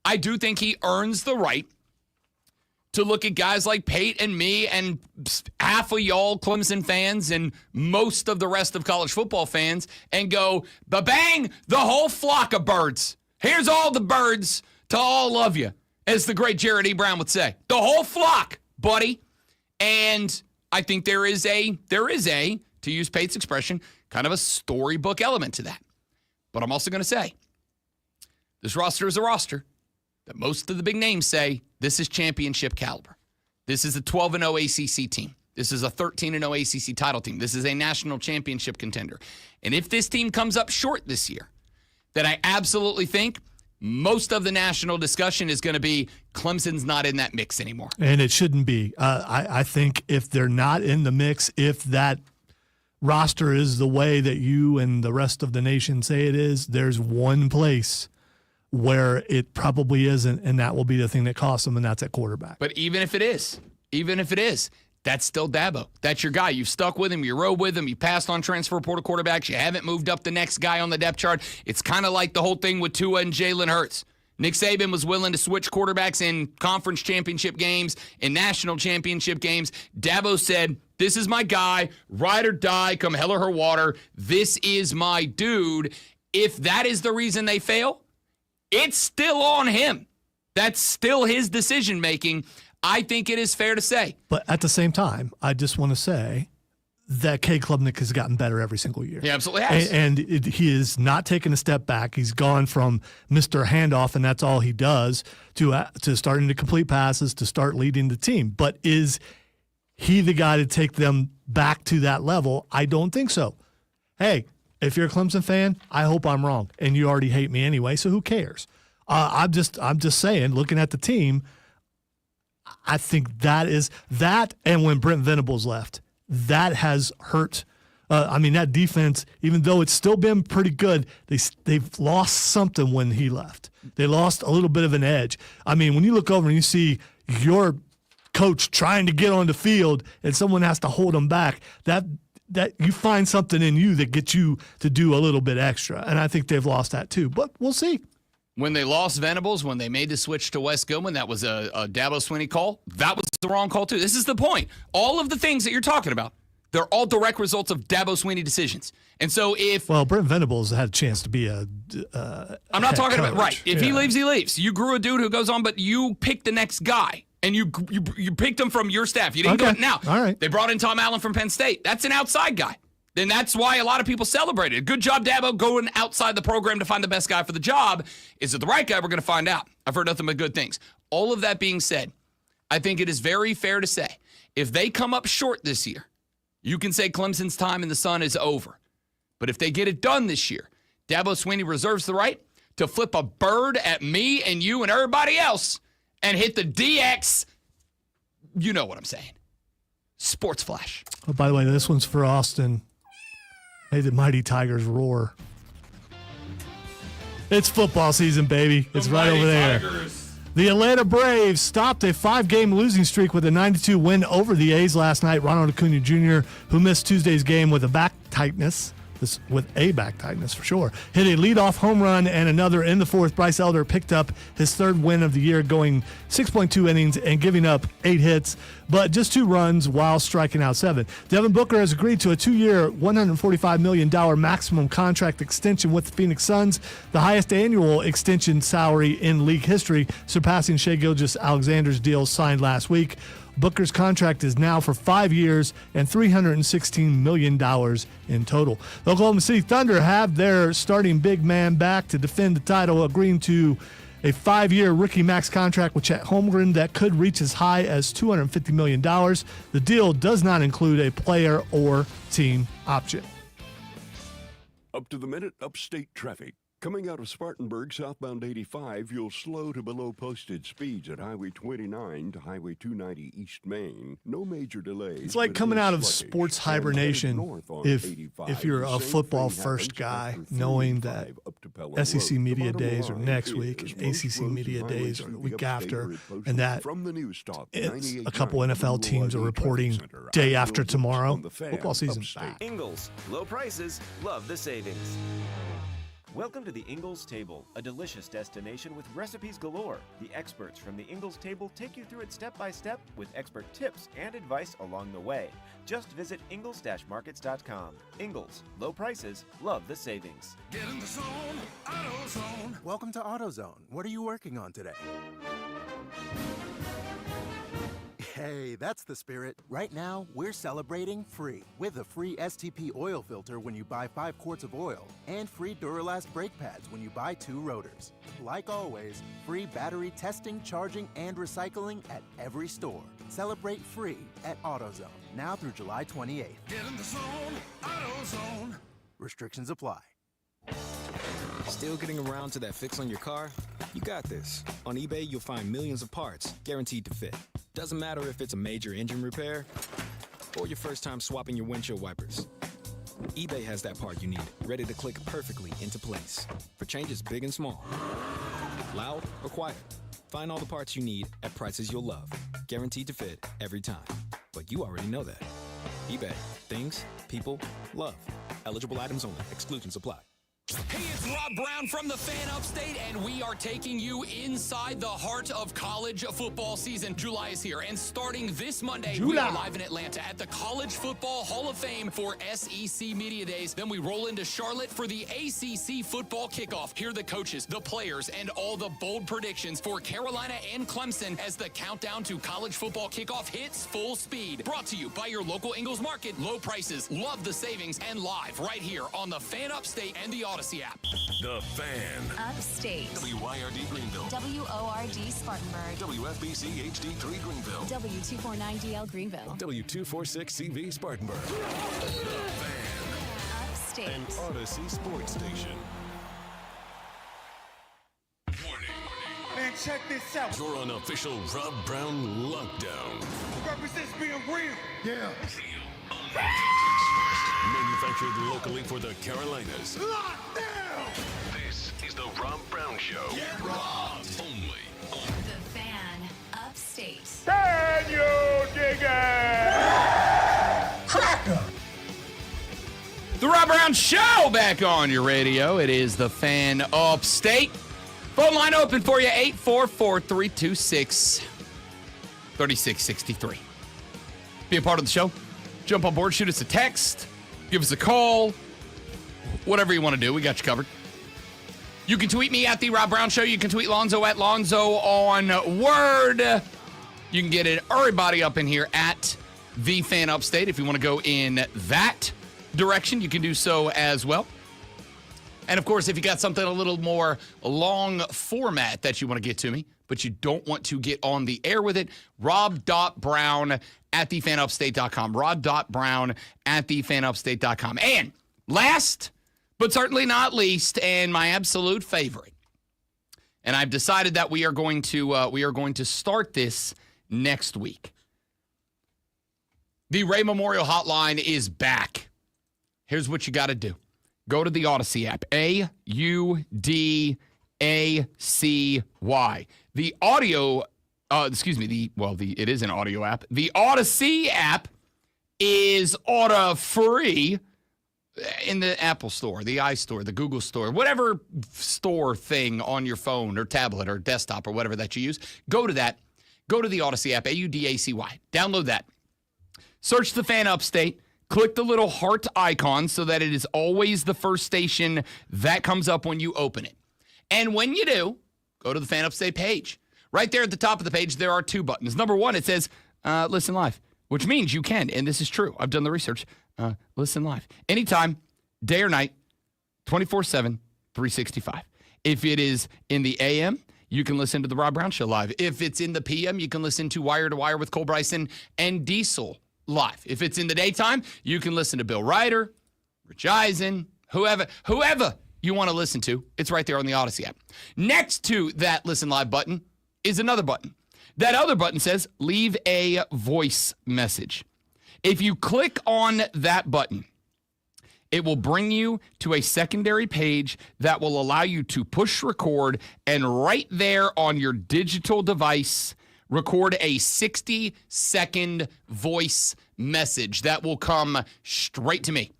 I do think he earns the right to look at guys like Pate and me and half of y'all Clemson fans and most of the rest of college football fans and go, ba-bang, the whole flock of birds. Here's all the birds to all of you, as the great Jared E. Brown would say. The whole flock, buddy. And I think there is a, to use Pate's expression, kind of a storybook element to that. But I'm also going to say, this roster is a roster that most of the big names say this is championship caliber. This is a 12-0 ACC team. This is a 13-0 ACC title team. This is a national championship contender. And if this team comes up short this year, then I absolutely think most of the national discussion is going to be Clemson's not in that mix anymore. And it shouldn't be. I think if they're not in the mix, if that roster is the way that you and the rest of the nation say it is, there's one place where it probably isn't, and that will be the thing that costs them, and that's at quarterback. But even if it is, that's still Dabo. That's your guy. You've stuck with him. You rode with him. You passed on transfer portal quarterbacks. You haven't moved up the next guy on the depth chart. It's kind of like the whole thing with Tua and Jalen Hurts. Nick Saban was willing to switch quarterbacks in conference championship games, in national championship games. Dabo said, this is my guy, ride or die, come hell or her water. This is my dude. If that is the reason they fail, it's still on him. That's still his decision-making. I think it is fair to say. But at the same time, I just want to say that Cade Klubnik has gotten better every single year. He absolutely has. And he is not taking a step back. He's gone from Mr. Handoff, and that's all he does, to starting to complete passes, to start leading the team. But is he the guy to take them back to that level? I don't think so. Hey, if you're a Clemson fan, I hope I'm wrong, and you already hate me anyway, so who cares? I'm just saying, looking at the team, I think that is that, and when Brent Venables left, that has hurt. That defense, even though it's still been pretty good, they've lost something when he left. They lost a little bit of an edge. I mean, when you look over and you see your coach trying to get on the field and someone has to hold him back, that you find something in you that gets you to do a little bit extra. And I think they've lost that too, but we'll see. When they lost Venables, when they made the switch to Wes Goodwin, that was a Dabo Swinney call. That was the wrong call too. This is the point. All of the things that you're talking about, they're all direct results of Dabo Swinney decisions. And so Brent Venables had a chance to be I'm not talking about, right. If he leaves, he leaves. You grew a dude who goes on, but you picked the next guy. And you picked him from your staff. You didn't go now. All right. They brought in Tom Allen from Penn State. That's an outside guy. Then that's why a lot of people celebrated. Good job, Dabo, going outside the program to find the best guy for the job. Is it the right guy? We're going to find out. I've heard nothing but good things. All of that being said, I think it is very fair to say, if they come up short this year, you can say Clemson's time in the sun is over. But if they get it done this year, Dabo Swinney reserves the right to flip a bird at me and you and everybody else and hit the DX. You know what I'm saying. Sports Flash. Oh, by the way, this one's for Austin. Hey, the Mighty Tigers roar. It's football season, baby. It's right over there. The Atlanta Braves stopped a 5-game losing streak with a 9-2 win over the A's last night. Ronald Acuna Jr., who missed Tuesday's game with a back tightness, for sure, hit a leadoff home run and another in the fourth. Bryce Elder picked up his third win of the year, going 6.2 innings and giving up 8 hits, but just 2 runs while striking out 7. Devin Booker has agreed to a 2-year, $145 million maximum contract extension with the Phoenix Suns, the highest annual extension salary in league history, surpassing Shai Gilgeous-Alexander's deal signed last week. Booker's contract is now for 5 years and $316 million in total. The Oklahoma City Thunder have their starting big man back to defend the title, agreeing to a 5-year rookie max contract with Chet Holmgren that could reach as high as $250 million. The deal does not include a player or team option. Up to the minute upstate traffic. Coming out of Spartanburg, southbound 85, you'll slow to below posted speeds at Highway 29 to Highway 290 East Main. No major delays. It's like coming out of sports hibernation if you're a football first guy, knowing that SEC Media Days are next week, and ACC Media Days are the week after, and that it's a couple NFL teams are reporting day after tomorrow. Football season's back. Ingles, low prices, love the savings. Welcome to the Ingles Table, a delicious destination with recipes galore. The experts from the Ingles Table take you through it step by step with expert tips and advice along the way. Just visit ingles-markets.com. Ingles, low prices, love the savings. Get in the zone, AutoZone. Welcome to AutoZone. What are you working on today? Hey, that's the spirit. Right now, we're celebrating free with a free STP oil filter when you buy 5 quarts of oil and free Duralast brake pads when you buy 2 rotors. Like always, free battery testing, charging, and recycling at every store. Celebrate free at AutoZone, now through July 28th. Get in the zone, AutoZone. Restrictions apply. Still getting around to that fix on your car? You got this. On eBay, you'll find millions of parts, guaranteed to fit. Doesn't matter if it's a major engine repair or your first time swapping your windshield wipers. eBay has that part you need, ready to click perfectly into place for changes big and small. Loud or quiet, find all the parts you need at prices you'll love, guaranteed to fit every time. But you already know that. eBay, things, people, love. Eligible items only. Exclusions apply. Hey, it's Rob Brown from the Fan Upstate, and we are taking you inside the heart of college football season. July is here, and starting this Monday, we are live in Atlanta at the College Football Hall of Fame for SEC Media Days. Then we roll into Charlotte for the ACC football kickoff. Hear the coaches, the players, and all the bold predictions for Carolina and Clemson as the countdown to college football kickoff hits full speed. Brought to you by your local Ingles Market. Low prices, love the savings, and live right here on the Fan Upstate and the Odyssey app. The Fan. Upstate. WYRD Greenville. WORD Spartanburg. WFBC HD3 Greenville. W249DL Greenville. W246CV Spartanburg. The Fan. Upstate. An Odyssey sports station. Warning. Man, check this out. You're on official Rob Brown lockdown. Represents being real. Yeah. Manufactured locally for the Carolinas. Lockdown! This is the Rob Brown Show. Get robbed! Only on The Fan. Upstate. Can you dig it? Cracker! The Rob Brown Show back on your radio. It is the Fan Upstate. Phone line open for you, 844-326-3663. Be a part of the show. Jump on board, shoot us a text, give us a call, whatever you want to do. We got you covered. You can tweet me at The Rob Brown Show. You can tweet Lonzo at Lonzo on Word. You can get everybody up in here at The Fan Upstate. If you want to go in that direction, you can do so as well. And, of course, if you got something a little more long format that you want to get to me, but you don't want to get on the air with it, rob.brown at thefanupstate.com. Rob.brown at thefanupstate.com. And Last, but certainly not least, and my absolute favorite. And I've decided that we are going to start this next week. The Ray Memorial Hotline is back. Here's what you got to do. Go to the Odyssey app. AUDACY. The audio, it is an audio app. The Odyssey app is free in the Apple Store, the iStore, the Google Store, whatever store thing on your phone or tablet or desktop or whatever that you use. Go to that. Go to the Odyssey app, AUDACY. Download that. Search the Fan Upstate. Click the little heart icon so that it is always the first station that comes up when you open it. And when you do, go to the Fan Upstate page. Right there at the top of the page, there are two buttons. Number one, it says Listen Live, which means you can, and this is true. I've done the research. Listen live. Anytime, day or night, 24/7, 365. If it is in the AM, you can listen to the Rob Brown Show live. If it's in the PM, you can listen to Wire to Wire with Cole Bryson and Diesel live. If it's in the daytime, you can listen to Bill Ryder, Rich Eisen, whoever you want to listen to. It's right there on the Odyssey app. Next to that Listen Live button is another button. That other button says leave a voice message. If you click on that button, it will bring you to a secondary page that will allow you to push record and right there on your digital device, record a 60-second voice message that will come straight to me.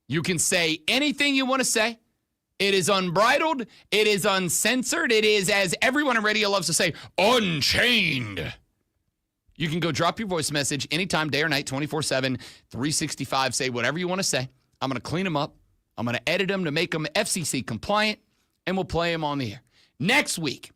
You can say anything you want to say. It is unbridled. It is uncensored. It is, as everyone on radio loves to say, unchained. You can go drop your voice message anytime, day or night, 24/7, 365. Say whatever you want to say. I'm going to clean them up. I'm going to edit them to make them FCC compliant, and we'll play them on the air. Next week,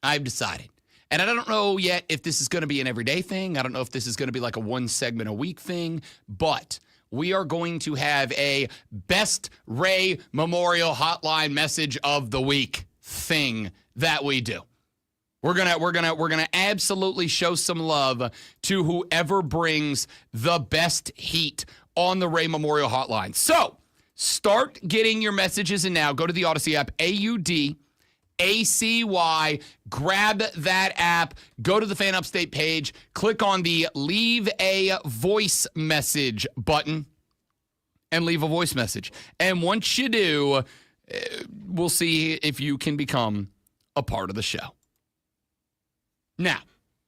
I've decided, and I don't know yet if this is going to be an everyday thing. I don't know if this is going to be like a one segment a week thing, but we are going to have a Best Ray Memorial Hotline Message of the Week thing that we do. We're gonna absolutely show some love to whoever brings the best heat on the Ray Memorial Hotline. So start getting your messages in now. Go to the Odyssey app, AUDACY. Grab that app. Go to the Fan Upstate page. Click on the Leave a Voice Message button and leave a voice message. And once you do, we'll see if you can become a part of the show. Now,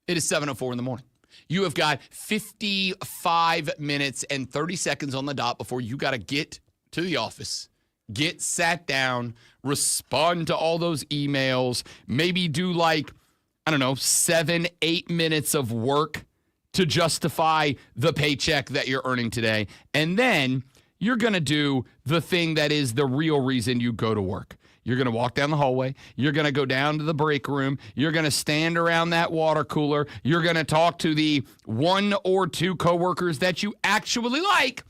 it is 7:04 in the morning. You have got 55 minutes and 30 seconds on the dot before you got to get to the office, get sat down, respond to all those emails, maybe do 7-8 minutes of work to justify the paycheck that you're earning today. And then you're going to do the thing that is the real reason you go to work. You're going to walk down the hallway. You're going to go down to the break room. You're going to stand around that water cooler. You're going to talk to the one or two coworkers that you actually like.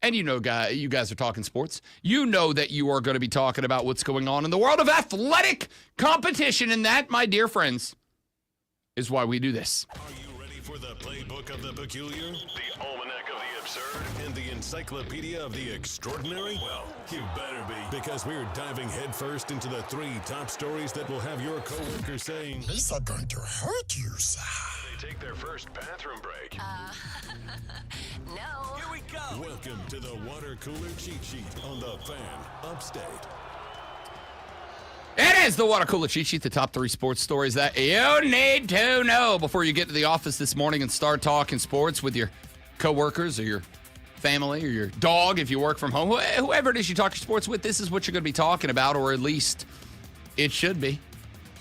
And you guys are talking sports. You know that you are going to be talking about what's going on in the world of athletic competition. And that, my dear friends, is why we do this. Are you ready for the playbook of the peculiar, the almanac of the absurd, and the encyclopedia of the extraordinary? Well, you better be, because we're diving headfirst into the 3 top stories that will have your coworkers saying, "These are going to hurt you, sir." They take their first bathroom break. No. Here we go. Welcome to the water cooler cheat sheet on the Fan Upstate. It is the Water Cooler Cheat Sheet, the top 3 sports stories that you need to know before you get to the office this morning and start talking sports with your coworkers or your family or your dog if you work from home. Whoever it is you talk sports with, this is what you're going to be talking about, or at least it should be.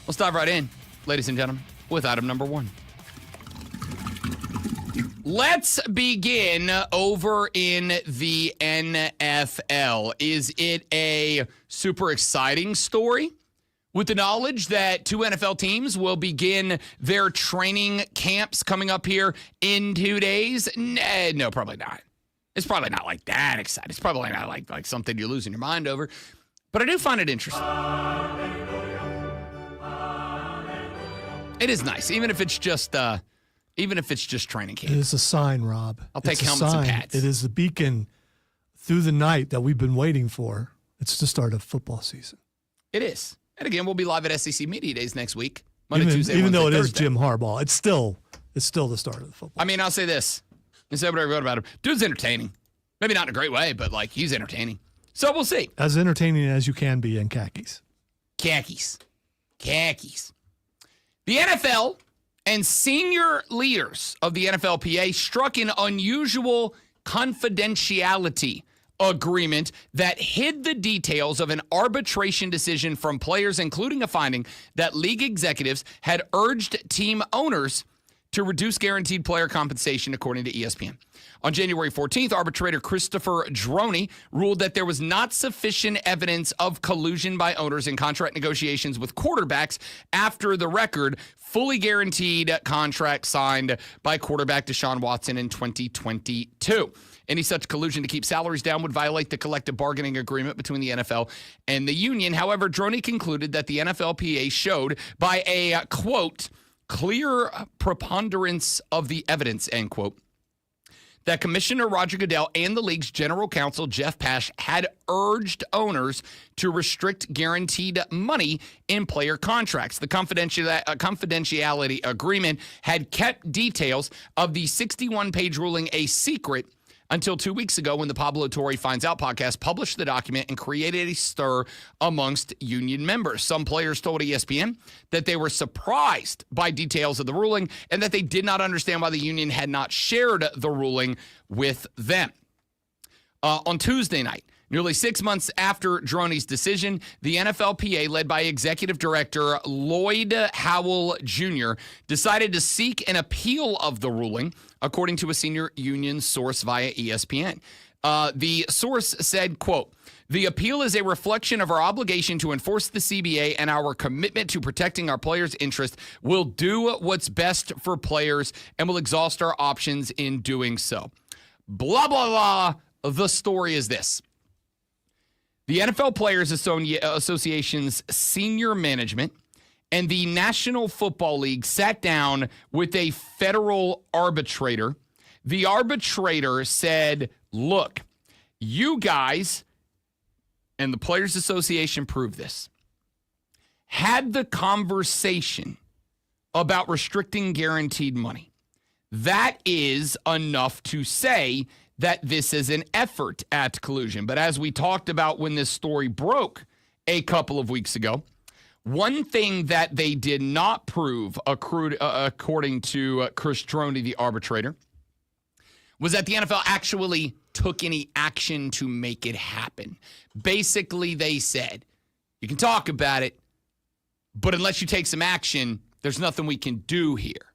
Let's dive right in, ladies and gentlemen, with item number 1. Let's begin over in the NFL. Is it a super exciting story? With the knowledge that 2 NFL teams will begin their training camps coming up here in 2 days? No, probably not. It's probably not like that exciting. It's probably not like something you're losing your mind over. But I do find it interesting. It is nice, even if it's just training camp. It is a sign, Rob. I'll take It's a helmets and sign. pads. It is a beacon through the night that we've been waiting for. It's the start of football season. It is. And again, we'll be live at SEC Media Days next week. Monday, Even, Tuesday, even Wednesday, though it is Thursday. Jim Harbaugh, it's still the start of the football. I mean, I'll say this. And say whatever I wrote about him. Dude's entertaining. Maybe not in a great way, but like he's entertaining. So we'll see. As entertaining as you can be in khakis. Khakis. The NFL and senior leaders of the NFLPA struck an unusual confidentiality agreement that hid the details of an arbitration decision from players, including a finding that league executives had urged team owners to reduce guaranteed player compensation, according to ESPN. On January 14th, arbitrator Christopher Droney ruled that there was not sufficient evidence of collusion by owners in contract negotiations with quarterbacks after the record fully guaranteed contract signed by quarterback Deshaun Watson in 2022. Any such collusion to keep salaries down would violate the collective bargaining agreement between the NFL and the union. However, Droney concluded that the NFLPA showed by a, quote, clear preponderance of the evidence, end quote, that Commissioner Roger Goodell and the league's general counsel, Jeff Pash, had urged owners to restrict guaranteed money in player contracts. The confidentiality agreement had kept details of the 61-page ruling a secret until 2 weeks ago when the Pablo Torre Finds Out podcast published the document and created a stir amongst union members. Some players told ESPN that they were surprised by details of the ruling and that they did not understand why the union had not shared the ruling with them. On Tuesday night, nearly 6 months after Droney's decision, the NFLPA, led by Executive Director Lloyd Howell Jr., decided to seek an appeal of the ruling, according to a senior union source via ESPN. The source said, quote, "The appeal is a reflection of our obligation to enforce the CBA and our commitment to protecting our players' interests. We'll do what's best for players and will exhaust our options in doing so." Blah, blah, blah. The story is this. The NFL Players Association's senior management and the National Football League sat down with a federal arbitrator. The arbitrator said, look, you guys, and the Players Association proved this, had the conversation about restricting guaranteed money. That is enough to say that this is an effort at collusion. But as we talked about when this story broke a couple of weeks ago, one thing that they did not prove, according to Chris Droney, the arbitrator, was that the NFL actually took any action to make it happen. Basically, they said, you can talk about it, but unless you take some action, there's nothing we can do here.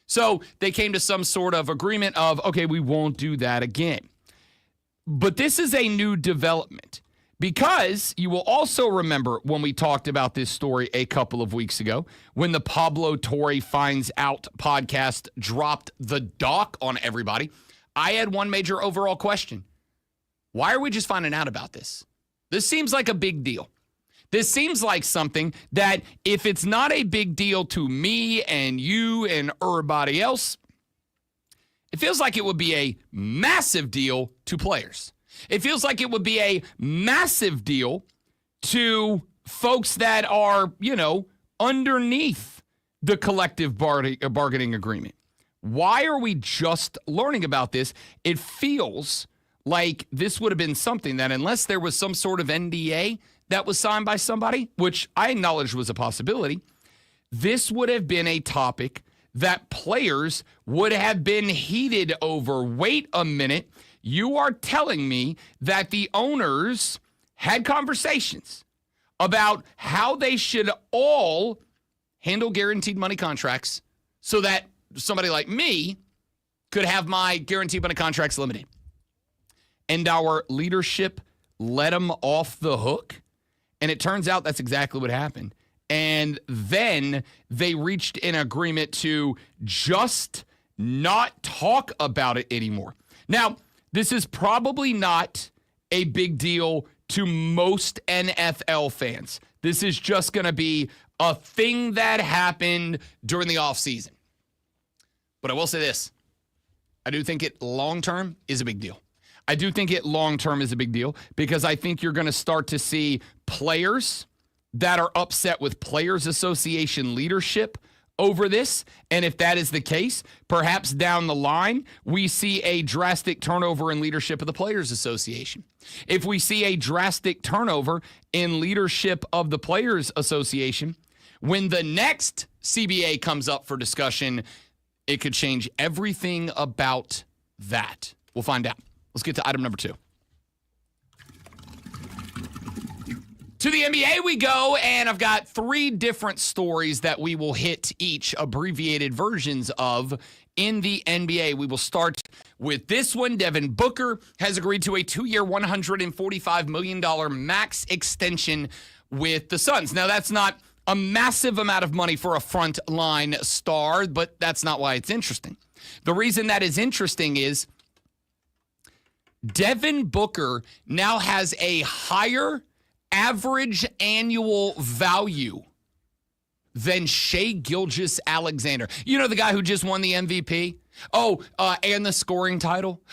So they came to some sort of agreement of, okay, we won't do that again. But this is a new development because you will also remember when we talked about this story a couple of weeks ago, when the Pablo Torre Finds Out podcast dropped the dock on everybody, I had one major overall question. Why are we just finding out about this? This seems like a big deal. This seems like something that if it's not a big deal to me and you and everybody else, it feels like it would be a massive deal to players. It feels like it would be a massive deal to folks that are, underneath the collective bargaining agreement. Why are we just learning about this? It feels like this would have been something that unless there was some sort of NDA that was signed by somebody, which I acknowledge was a possibility, this would have been a topic that players would have been heated over. Wait a minute. You are telling me that the owners had conversations about how they should all handle guaranteed money contracts so that somebody like me could have my guaranteed money contracts limited. And our leadership let them off the hook. And it turns out that's exactly what happened. And then they reached an agreement to just not talk about it anymore. Now, this is probably not a big deal to most NFL fans. This is just going to be a thing that happened during the offseason. But I will say this. I do think it long-term is a big deal. I do think it long-term is a big deal because I think you're going to start to see players that are upset with Players Association leadership over this. And if that is the case, perhaps down the line, we see a drastic turnover in leadership of the Players Association. If we see a drastic turnover in leadership of the Players Association, when the next CBA comes up for discussion, it could change everything about that. We'll find out. Let's get to item number 2. To the NBA we go, and I've got 3 different stories that we will hit each, abbreviated versions of, in the NBA. We will start with this one. Devin Booker has agreed to a 2-year, $145 million max extension with the Suns. Now, that's not a massive amount of money for a frontline star, but that's not why it's interesting. The reason that is interesting is Devin Booker now has a higher average annual value than Shai Gilgeous-Alexander. You know, the guy who just won the MVP? And the scoring title?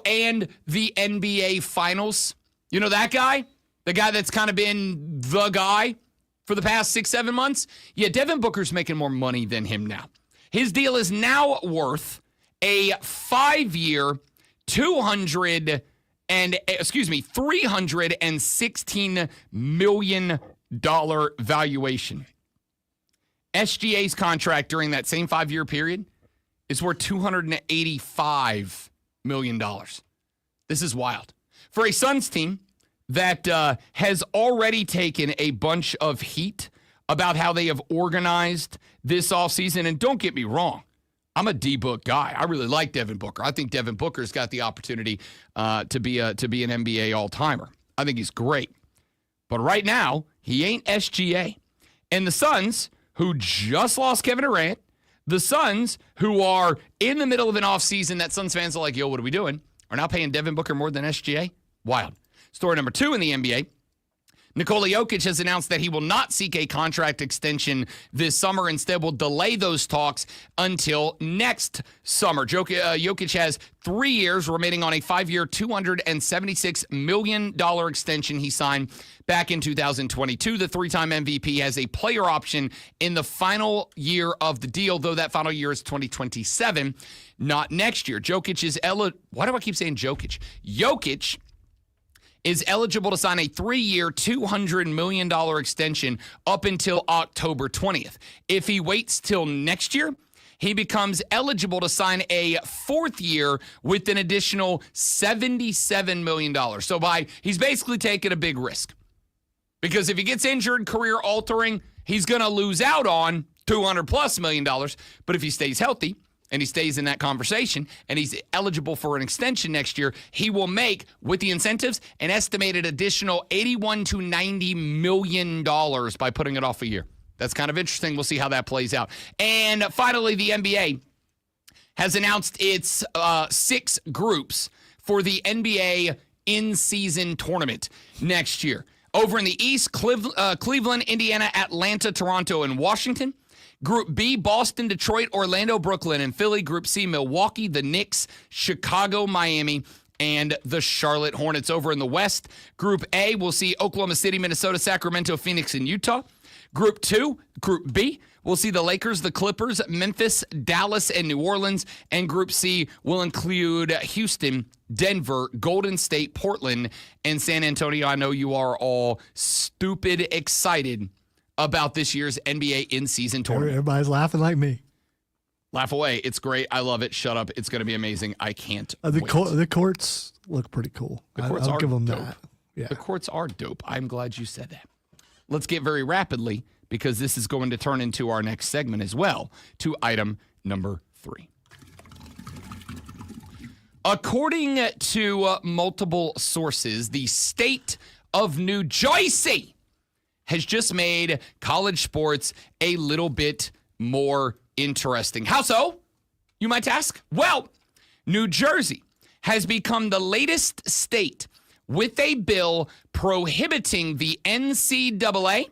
And the NBA Finals? You know that guy? The guy that's kind of been the guy for the past 6-7 months? Yeah, Devin Booker's making more money than him now. His deal is now worth a 5-year, $316 million valuation. SGA's contract during that same 5-year period is worth $285 million. This is wild. For a Suns team that has already taken a bunch of heat about how they have organized this offseason, and don't get me wrong, I'm a D-Book guy. I really like Devin Booker. I think Devin Booker's got the opportunity to be an NBA all-timer. I think he's great. But right now, he ain't SGA. And the Suns, who just lost Kevin Durant, the Suns, who are in the middle of an offseason that Suns fans are like, yo, what are we doing? Are now paying Devin Booker more than SGA? Wild. Story number 2 in the NBA. Nikola Jokic has announced that he will not seek a contract extension this summer. Instead, will delay those talks until next summer. Jokic has 3 years remaining on a 5-year, $276 million extension he signed back in 2022. The 3-time MVP has a player option in the final year of the deal, though that final year is 2027, not next year. Jokic is why do I keep saying Jokic? Jokic is eligible to sign a 3-year, $200 million extension up until October 20th. If he waits till next year, he becomes eligible to sign a 4th year with an additional $77 million. So he's basically taking a big risk. Because if he gets injured, career-altering, he's going to lose out on $200+ million. But if he stays healthy, and he stays in that conversation, and he's eligible for an extension next year, he will make, with the incentives, an estimated additional $81 to $90 million by putting it off a year. That's kind of interesting. We'll see how that plays out. And finally, the NBA has announced its 6 groups for the NBA in-season tournament next year. Over in the East, Cleveland, Indiana, Atlanta, Toronto, and Washington. Group B, Boston, Detroit, Orlando, Brooklyn, and Philly. Group C, Milwaukee, the Knicks, Chicago, Miami, and the Charlotte Hornets. Over in the West, Group A, we'll see Oklahoma City, Minnesota, Sacramento, Phoenix, and Utah. Group B, we'll see the Lakers, the Clippers, Memphis, Dallas, and New Orleans. And Group C will include Houston, Denver, Golden State, Portland, and San Antonio. I know you are all stupid excited about this year's NBA in-season tournament. Everybody's laughing like me. Laugh away. It's great. I love it. Shut up. It's going to be amazing. I can't wait. The courts look pretty cool. The courts I'll are give them dope. that. Yeah. The courts are dope. I'm glad you said that. Let's get very rapidly, because this is going to turn into our next segment as well, to item number 3. According to multiple sources, the state of New Jersey has just made college sports a little bit more interesting. How so, you might ask? Well, New Jersey has become the latest state with a bill prohibiting the NCAA,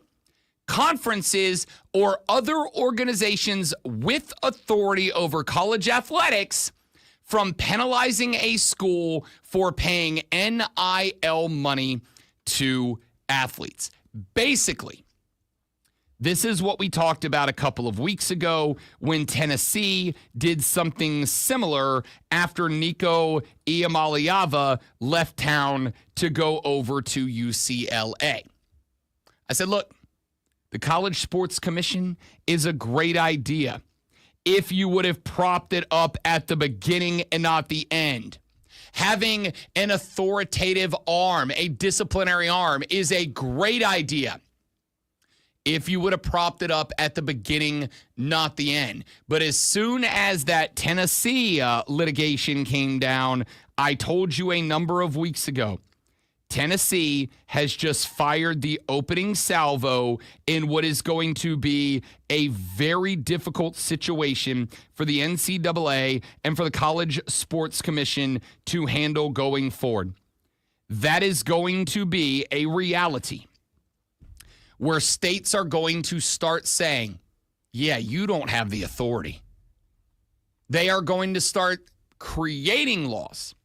conferences, or other organizations with authority over college athletics from penalizing a school for paying NIL money to athletes. Basically, this is what we talked about a couple of weeks ago when Tennessee did something similar after Nico Iamaleava left town to go over to UCLA. I said, look, the College Sports Commission is a great idea if you would have propped it up at the beginning and not the end. Having an authoritative arm, a disciplinary arm, is a great idea if you would have propped it up at the beginning, not the end. But as soon as that Tennessee litigation came down, I told you a number of weeks ago, Tennessee has just fired the opening salvo in what is going to be a very difficult situation for the NCAA and for the College Sports Commission to handle going forward. That is going to be a reality where states are going to start saying, yeah, you don't have the authority. They are going to start creating laws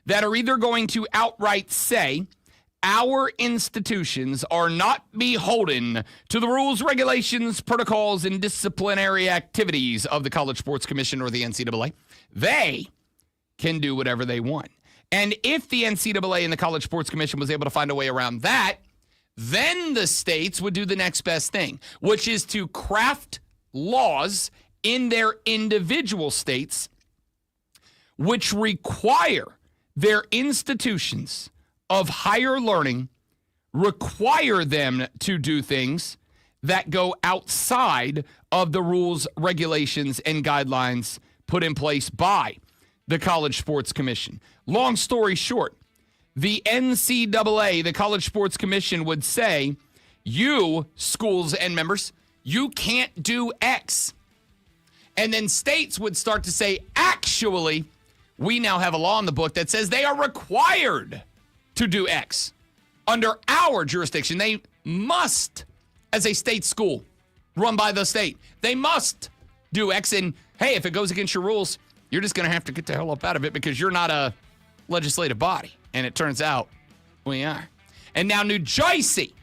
that are either going to outright say, our institutions are not beholden to the rules, regulations, protocols, and disciplinary activities of the College Sports Commission or the NCAA. They can do whatever they want. And if the NCAA and the College Sports Commission was able to find a way around that, then the states would do the next best thing, which is to craft laws in their individual states which require their institutions of higher learning, require them to do things that go outside of the rules, regulations, and guidelines put in place by the College Sports Commission. Long story short, the NCAA, the College Sports Commission, would say, you, schools and members, you can't do X. And then states would start to say, actually, we now have a law in the book that says they are required to do X. Under our jurisdiction, they must, as a state school run by the state, they must do X. And hey, if it goes against your rules, you're just going to have to get the hell up out of it because you're not a legislative body. And it turns out we are. And now New Jersey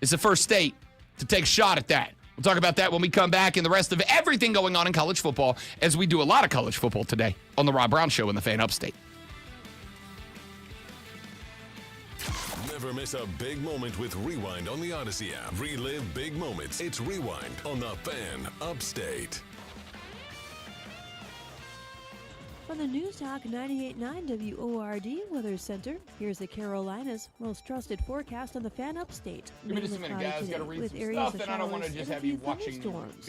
is the first state to take a shot at that. We'll talk about that when we come back and the rest of everything going on in college football, as we do a lot of college football today on The Rob Brown Show in the Fan Upstate. Never miss a big moment with Rewind on the Odyssey app. Relive big moments. It's Rewind on the Fan Upstate. From the News Talk 98.9 WORD Weather Center, here's the Carolinas' most trusted forecast on the Fan Upstate. Give me just a minute, guys. Got to read with some areas stuff, of and I don't want to showers just and have a you few watching. thunderstorms.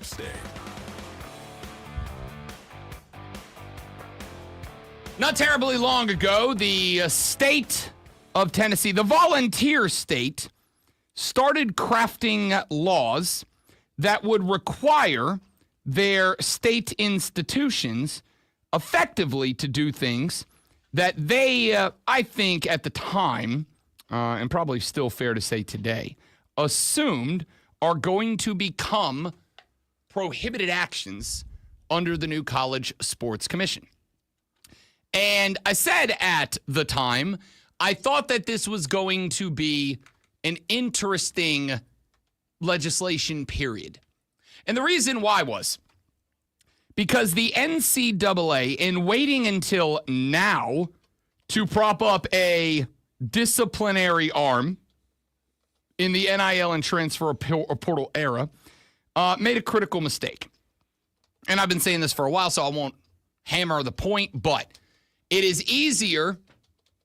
Upstate. Not terribly long ago, the state of Tennessee, the volunteer state, started crafting laws that would require their state institutions effectively to do things that they, I think at the time, and probably still fair to say today, assumed are going to become prohibited actions under the new College Sports Commission. And I said at the time, I thought that this was going to be an interesting legislation period. And the reason why was because the NCAA, in waiting until now to prop up a disciplinary arm in the NIL and transfer portal era, made a critical mistake. And I've been saying this for a while, so I won't hammer the point, but it is easier,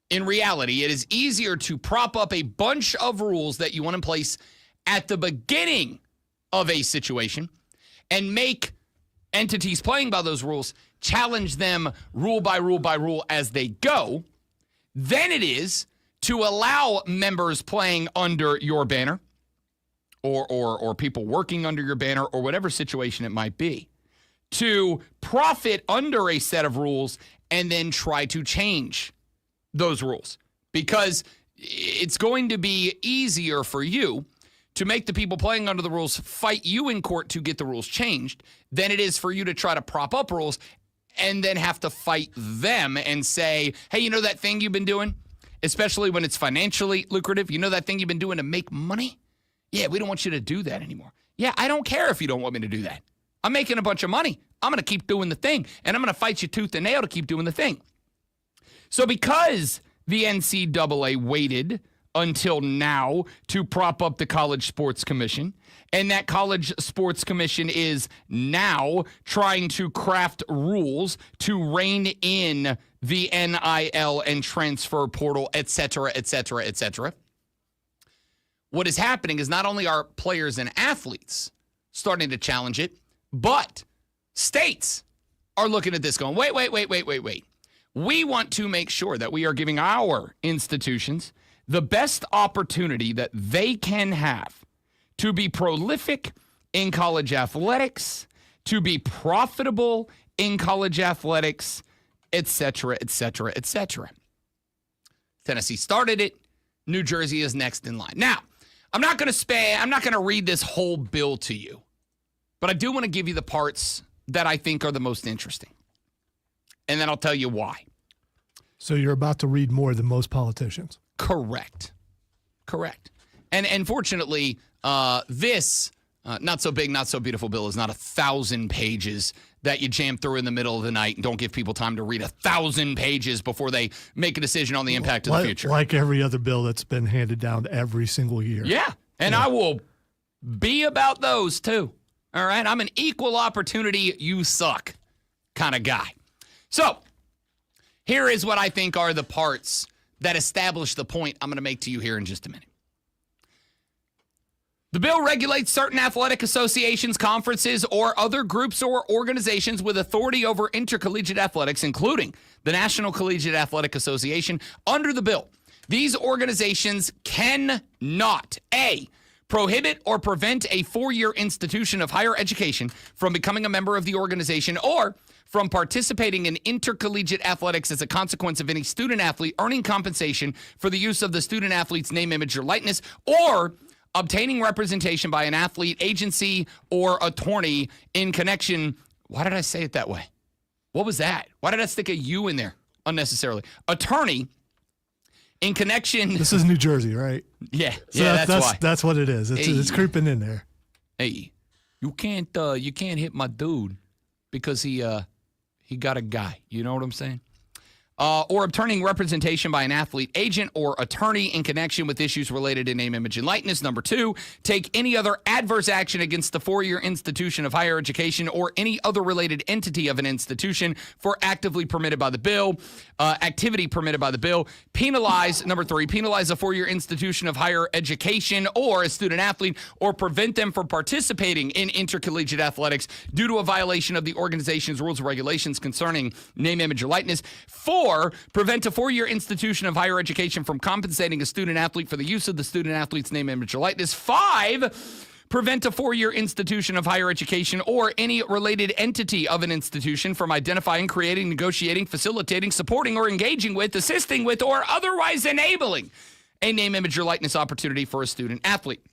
in reality, it is easier to prop up a bunch of rules that you want in place at the beginning of a situation and make entities playing by those rules challenge them rule by rule by rule as they go, than it is to allow members playing under your banner or people working under your banner or whatever situation it might be to profit under a set of rules and then try to change those rules. Because it's going to be easier for you to make the people playing under the rules fight you in court to get the rules changed than it is for you to try to prop up rules and then have to fight them and say, hey, you know that thing you've been doing? Especially when it's financially lucrative. You know that thing you've been doing to make money? Yeah, we don't want you to do that anymore. Yeah, I don't care if you don't want me to do that. I'm making a bunch of money. I'm going to keep doing the thing, and I'm going to fight you tooth and nail to keep doing the thing. So because the NCAA waited until now to prop up the College Sports Commission, and that College Sports Commission is now trying to craft rules to rein in the NIL and transfer portal, et cetera, et cetera, et cetera. What is happening is not only are players and athletes starting to challenge it, but states are looking at this going, wait. We want to make sure that we are giving our institutions the best opportunity that they can have to be prolific in college athletics, to be profitable in college athletics, et cetera, et cetera, et cetera. Tennessee started it. New Jersey is next in line. Now, I'm not going to read this whole bill to you, but I do want to give you the parts that I think are the most interesting. And then I'll tell you why. So you're about to read more than most politicians. Correct. And fortunately, this not so big, not so beautiful bill is not 1,000 pages that you jam through in the middle of the night and don't give people time to read 1,000 pages before they make a decision on the impact of the future. Like every other bill that's been handed down every single year. Yeah, and I will be about those too. All right, I'm an equal opportunity, you suck kind of guy. So here is what I think are the parts that establish the point I'm going to make to you here in just a minute. The bill regulates certain athletic associations, conferences, or other groups or organizations with authority over intercollegiate athletics, including the National Collegiate Athletic Association. Under the bill, these organizations cannot, A, prohibit or prevent a four-year institution of higher education from becoming a member of the organization or from participating in intercollegiate athletics as a consequence of any student-athlete earning compensation for the use of the student-athlete's name, image, or likeness, or obtaining representation by an athlete, agency, or attorney in connection. Why did I say it that way? What was that? Why did I stick a U in there unnecessarily? Attorney in connection. This is New Jersey, right? Yeah. So yeah, that's why. That's what it is. It's creeping in there. Hey, you can't hit my dude because he got a guy. You know what I'm saying? or obtaining representation by an athlete, agent, or attorney in connection with issues related to name, image, and likeness. Number 2, take any other adverse action against the four-year institution of higher education or any other related entity of an institution for actively permitted by the bill, activity permitted by the bill. Penalize, number 3, penalize a four-year institution of higher education or a student athlete or prevent them from participating in intercollegiate athletics due to a violation of the organization's rules and regulations concerning name, image, or likeness. 4, prevent a four-year institution of higher education from compensating a student athlete for the use of the student athlete's name, image, or likeness. 5, prevent a four-year institution of higher education or any related entity of an institution from identifying, creating, negotiating, facilitating, supporting, or engaging with, assisting with, or otherwise enabling a name, image, or likeness opportunity for a student athlete.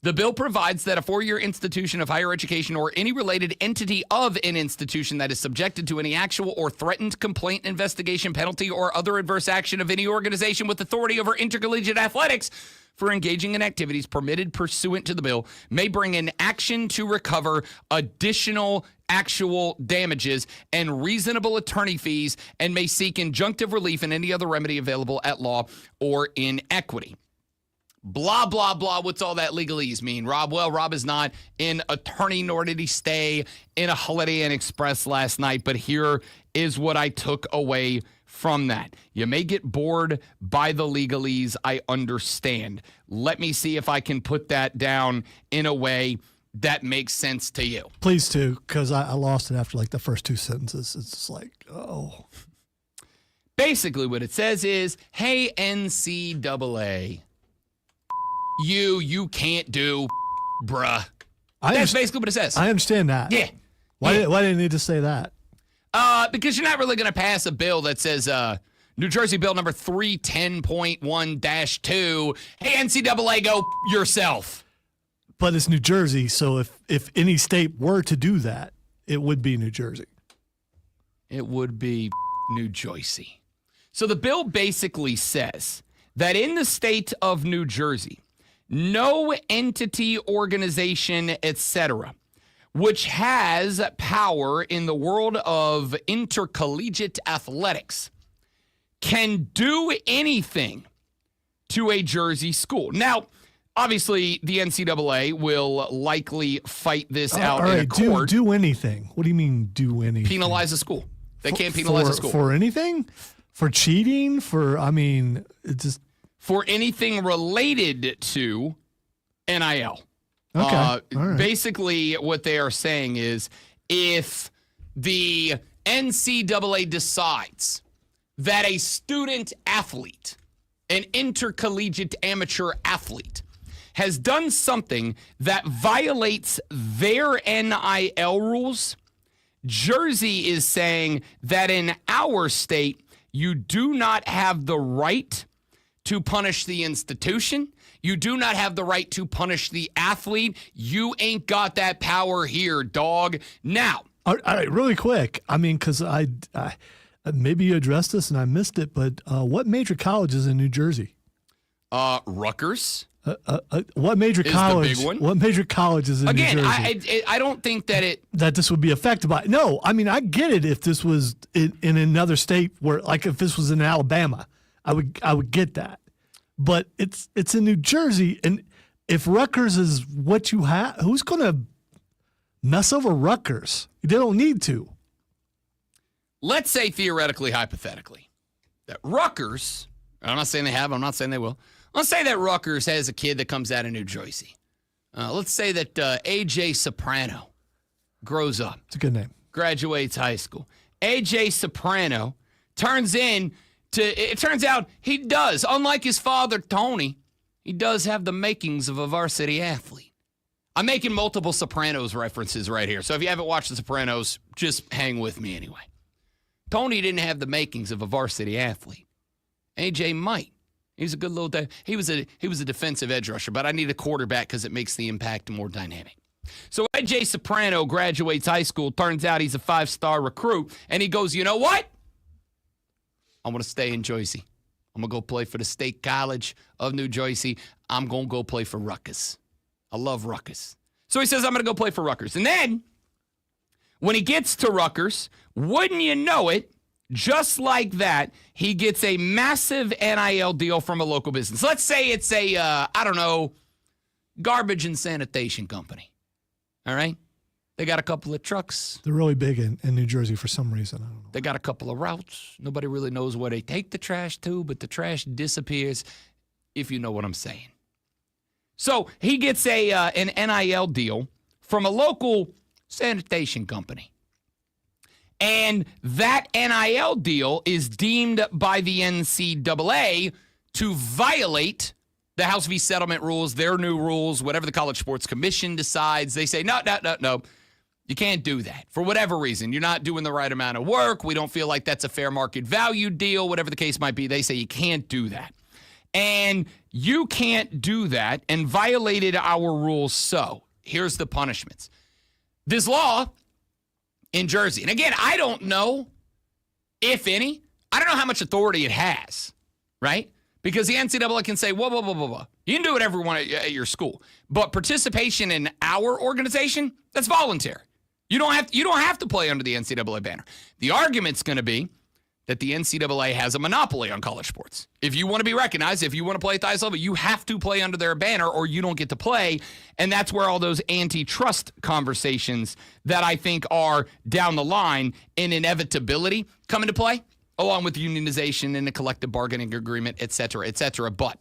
The bill provides that a four-year institution of higher education or any related entity of an institution that is subjected to any actual or threatened complaint, investigation, penalty, or other adverse action of any organization with authority over intercollegiate athletics for engaging in activities permitted pursuant to the bill may bring an action to recover additional actual damages and reasonable attorney fees and may seek injunctive relief and any other remedy available at law or in equity. Blah, blah, blah. What's all that legalese mean, Rob? Well, Rob is not an attorney, nor did he stay in a Holiday Inn Express last night. But here is what I took away from that. You may get bored by the legalese. I understand. Let me see if I can put that down in a way that makes sense to you. Please do, because I lost it after like the first 2 sentences. It's just like, oh. Basically, what it says is, hey, NCAA. You can't do, bruh. That's basically what it says. I understand that. Yeah. Why didn't you need to say that? Because you're not really going to pass a bill that says New Jersey Bill number 310.1-2. Hey, NCAA, go yourself. But it's New Jersey, so if any state were to do that, it would be New Jersey. It would be New Jersey. So the bill basically says that in the state of New Jersey, no entity, organization, etc., which has power in the world of intercollegiate athletics can do anything to a Jersey school. Now, obviously, the NCAA will likely fight this out in a court. Do anything. What do you mean do anything? Penalize a school. They can't penalize a school. For anything? For cheating? It's just... For anything related to NIL. Okay. All right. Basically, what they are saying is if the NCAA decides that a student athlete, an intercollegiate amateur athlete, has done something that violates their NIL rules, Jersey is saying that in our state, you do not have the right to punish the institution. You do not have the right to punish the athlete. You ain't got that power here, dog. Now. All right, really quick. Because I maybe you addressed this and I missed it, but what major college is in New Jersey? Rutgers. What major college? The big one. What major college is in New Jersey? Again, I don't think that this would be affected by. No, I get it if this was in another state where, like, if this was in Alabama, I would get that. But it's in New Jersey, and if Rutgers is what you have, who's going to mess over Rutgers? They don't need to. Let's say theoretically, hypothetically, that Rutgers, I'm not saying they have, I'm not saying they will. Let's say that Rutgers has a kid that comes out of New Jersey. Let's say that A.J. Soprano grows up. It's a good name. Graduates high school. A.J. Soprano it turns out he does, unlike his father, Tony, he does have the makings of a varsity athlete. I'm making multiple Sopranos references right here, so if you haven't watched The Sopranos, just hang with me anyway. Tony didn't have the makings of a varsity athlete. A.J. might. He's a good little he was a defensive edge rusher, but I need a quarterback because it makes the impact more dynamic. So A.J. Soprano graduates high school. Turns out he's a 5-star recruit, and he goes, you know what? I want to stay in Jersey. I'm going to go play for the State College of New Jersey. I'm going to go play for Rutgers. I love Rutgers. So he says, I'm going to go play for Rutgers. And then when he gets to Rutgers, wouldn't you know it, just like that, he gets a massive NIL deal from a local business. Let's say it's a, garbage and sanitation company. All right? They got a couple of trucks. They're really big in New Jersey for some reason. I don't know. They got a couple of routes. Nobody really knows where they take the trash to, but the trash disappears, if you know what I'm saying. So he gets an NIL deal from a local sanitation company. And that NIL deal is deemed by the NCAA to violate the House v. Settlement rules, their new rules, whatever the College Sports Commission decides. They say, no. You can't do that for whatever reason. You're not doing the right amount of work. We don't feel like that's a fair market value deal, whatever the case might be. They say you can't do that. And you can't do that and violated our rules. So here's the punishments. This law in Jersey, and again, I don't know, if any, I don't know how much authority it has, right? Because the NCAA can say, whoa. You can do whatever you want at your school. But participation in our organization, that's voluntary. You don't have to play under the NCAA banner. The argument's going to be that the NCAA has a monopoly on college sports. If you want to be recognized, if you want to play at the highest level, you have to play under their banner or you don't get to play. And that's where all those antitrust conversations that I think are down the line in inevitability come into play, along with unionization and a collective bargaining agreement, et cetera, et cetera. But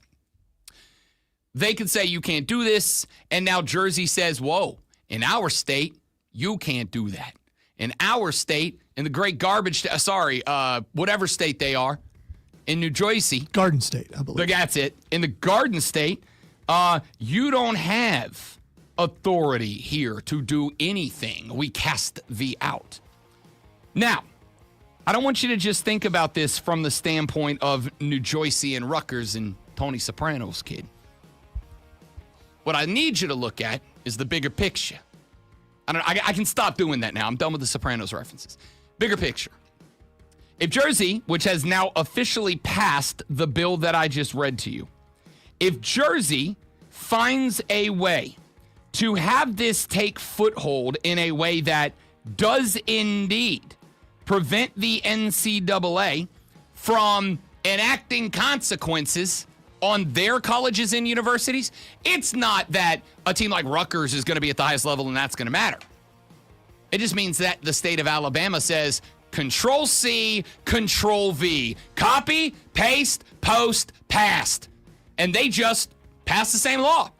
they could say you can't do this, and now Jersey says, whoa, in our state, you can't do that. In our state, in the great whatever state they are, in New Jersey. Garden State, I believe. That's it. In the Garden State, you don't have authority here to do anything. We cast thee out. Now, I don't want you to just think about this from the standpoint of New Jersey and Rutgers and Tony Soprano's kid. What I need you to look at is the bigger picture. I can stop doing that now. I'm done with the Sopranos references. Bigger picture. If Jersey, which has now officially passed the bill that I just read to you, if Jersey finds a way to have this take foothold in a way that does indeed prevent the NCAA from enacting consequences on their colleges and universities, it's not that a team like Rutgers is going to be at the highest level and that's going to matter. It just means that the state of Alabama says, Control-C, Control-V. Copy, paste, post, passed. And they just pass the same law.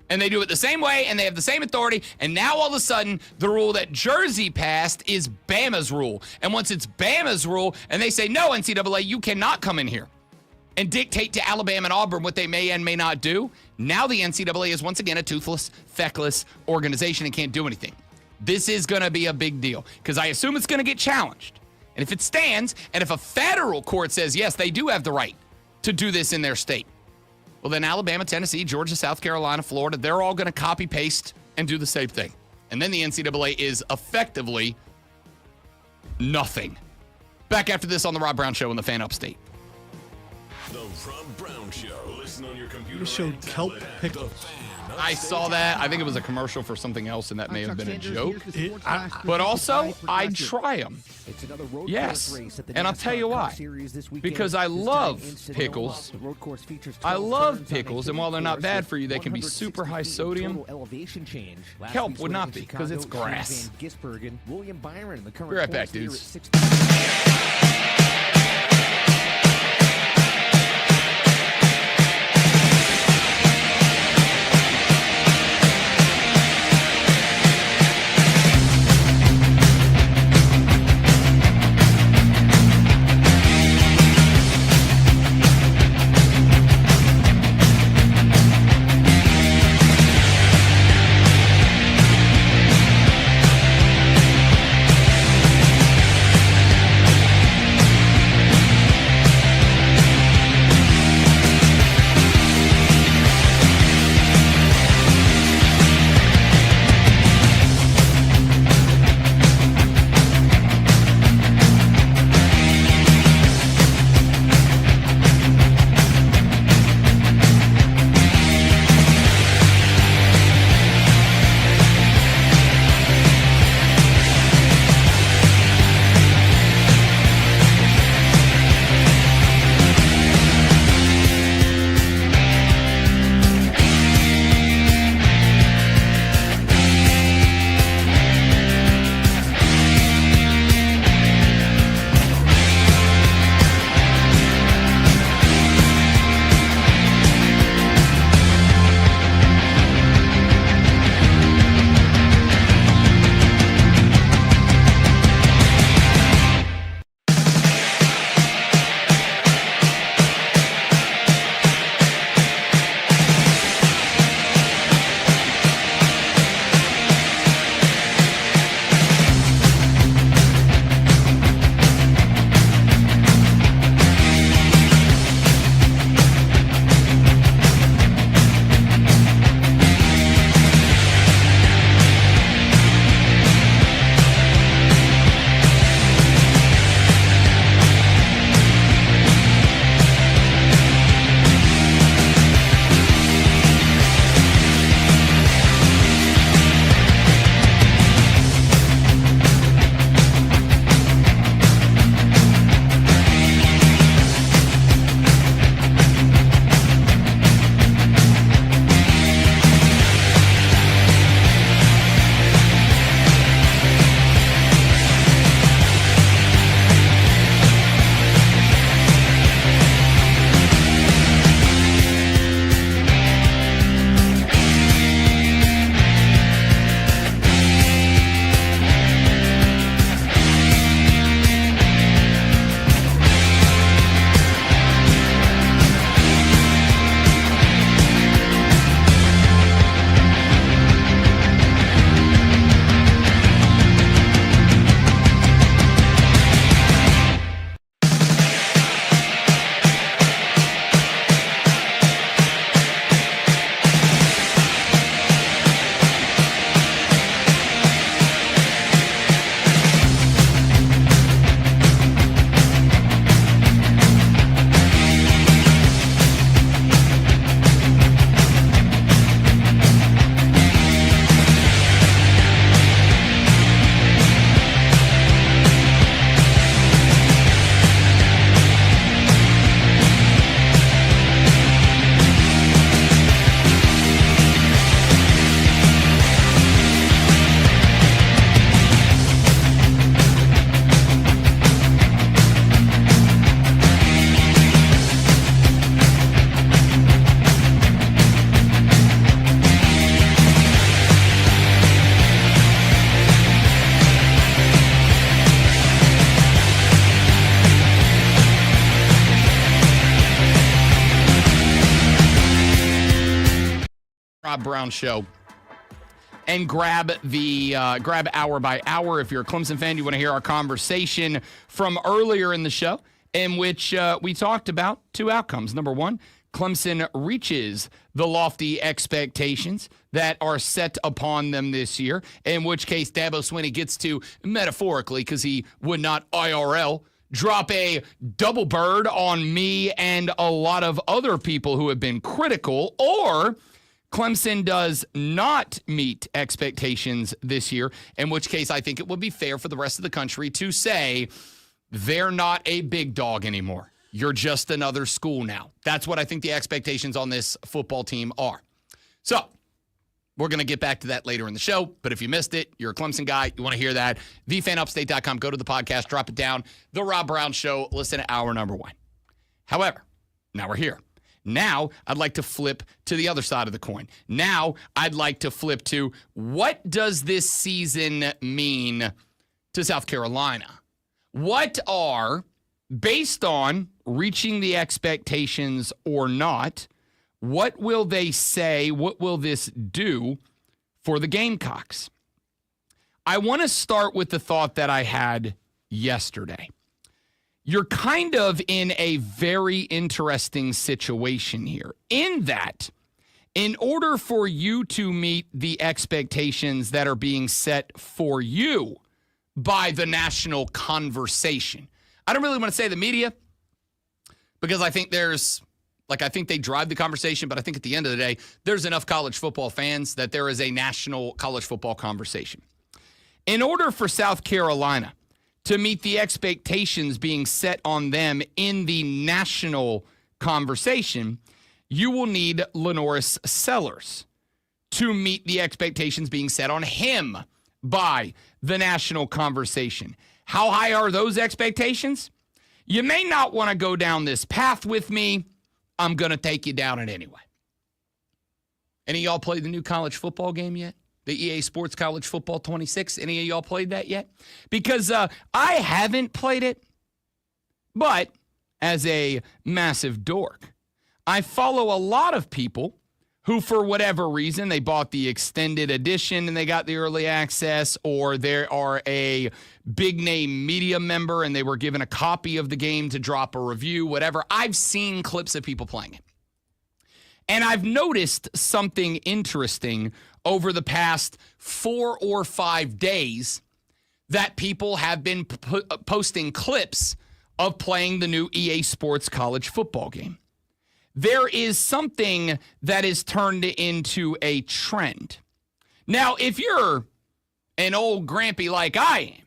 And they do it the same way, and they have the same authority. And now all of a sudden, the rule that Jersey passed is Bama's rule. And once it's Bama's rule, and they say, no, NCAA, you cannot come in here and dictate to Alabama and Auburn what they may and may not do. Now the NCAA is once again a toothless, feckless organization and can't do anything. This is going to be a big deal because I assume it's going to get challenged. And if it stands, and if a federal court says, yes, they do have the right to do this in their state, well, then Alabama, Tennessee, Georgia, South Carolina, Florida, they're all going to copy, paste, and do the same thing. And then the NCAA is effectively nothing. Back after this on The Rob Brown Show in the Fan Upstate. The Rob Brown Show. Listen on your computer. You showed kelp pickles. I saw that. I think it was a commercial for something else, and that may have been a joke. But also, I try them. Yes. And I'll tell you why. Because I love pickles. I love pickles, and while they're not bad for you, they can be super high sodium. Kelp would not be, because it's grass. Be right back, dudes. Rob Brown Show and grab hour by hour. If you're a Clemson fan, you want to hear our conversation from earlier in the show in which we talked about two outcomes. Number one, Clemson reaches the lofty expectations that are set upon them this year, in which case Dabo Swinney gets to, metaphorically, because he would not IRL, drop a double bird on me and a lot of other people who have been critical, or Clemson does not meet expectations this year, in which case I think it would be fair for the rest of the country to say they're not a big dog anymore. You're just another school now. That's what I think the expectations on this football team are. So we're going to get back to that later in the show, but if you missed it, you're a Clemson guy, you want to hear that, thefanupstate.com, go to the podcast, drop it down, The Rob Brown Show, listen to hour number 1. However, now we're here. Now I'd like to flip to the other side of the coin. Now I'd like to flip to, what does this season mean to South Carolina? What are, based on reaching the expectations or not, what will they say? What will this do for the Gamecocks? I want to start with the thought that I had yesterday. You're kind of in a very interesting situation here, in that in order for you to meet the expectations that are being set for you by the national conversation, I don't really want to say the media, because I think I think they drive the conversation, but I think at the end of the day, there's enough college football fans that there is a national college football conversation. In order for South Carolina to meet the expectations being set on them in the national conversation, you will need Lenoris Sellers to meet the expectations being set on him by the national conversation. How high are those expectations? You may not want to go down this path with me. I'm going to take you down it anyway. Any of y'all played the new college football game yet? The EA Sports College Football 26? Any of y'all played that yet? Because I haven't played it, but as a massive dork, I follow a lot of people who, for whatever reason, they bought the extended edition and they got the early access, or they are a big-name media member and they were given a copy of the game to drop a review, whatever. I've seen clips of people playing it. And I've noticed something interesting over the past 4 or 5 days, that people have been posting clips of playing the new EA Sports College football game. There is something that is turned into a trend. Now, if you're an old grampy like I am,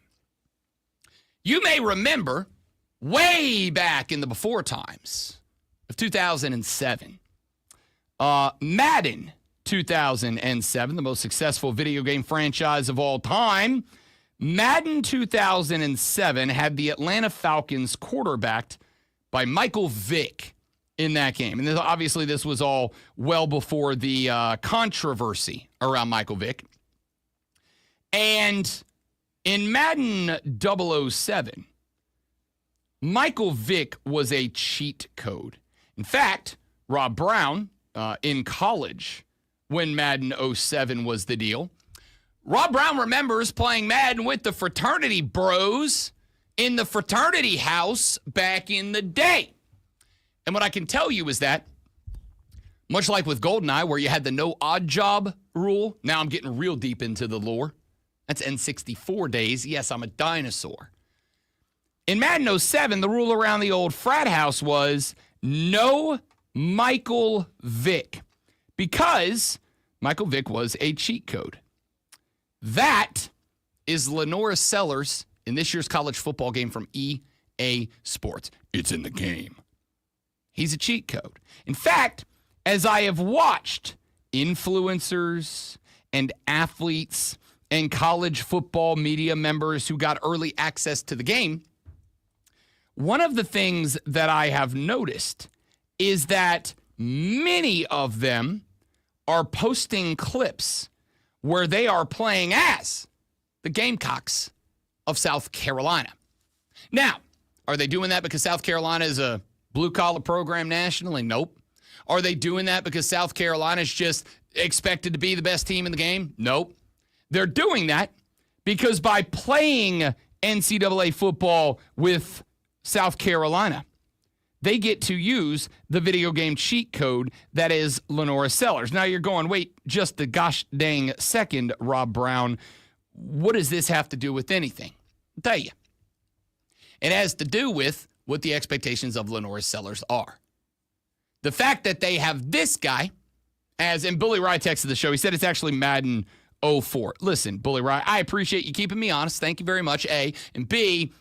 you may remember way back in the before times of 2007, Madden 2007, the most successful video game franchise of all time. Madden 2007 had the Atlanta Falcons quarterbacked by Michael Vick in that game. And obviously this was all well before the controversy around Michael Vick. And in Madden 007, Michael Vick was a cheat code. In fact, Rob Brown, in college, when Madden 07 was the deal, Rob Brown remembers playing Madden with the fraternity bros in the fraternity house back in the day. And what I can tell you is that, much like with GoldenEye, where you had the no odd job rule, now I'm getting real deep into the lore. That's N64 days. Yes, I'm a dinosaur. In Madden 07, the rule around the old frat house was no Michael Vick, because Michael Vick was a cheat code. That is Lenoris Sellers in this year's college football game from EA Sports. It's in the game. He's a cheat code. In fact, as I have watched influencers and athletes and college football media members who got early access to the game, one of the things that I have noticed is that many of them are posting clips where they are playing as the Gamecocks of South Carolina. Now, are they doing that because South Carolina is a blue-collar program nationally? Nope. Are they doing that because South Carolina is just expected to be the best team in the game? Nope. They're doing that because by playing NCAA football with South Carolina, they get to use the video game cheat code that is Lenora Sellers. Now you're going, wait, just the gosh dang second, Rob Brown. What does this have to do with anything? I'll tell you. It has to do with what the expectations of Lenora Sellers are. The fact that they have this guy, and Bully Rye texted the show, he said it's actually Madden 04. Listen, Bully Rye, I appreciate you keeping me honest. Thank you very much, A. And B,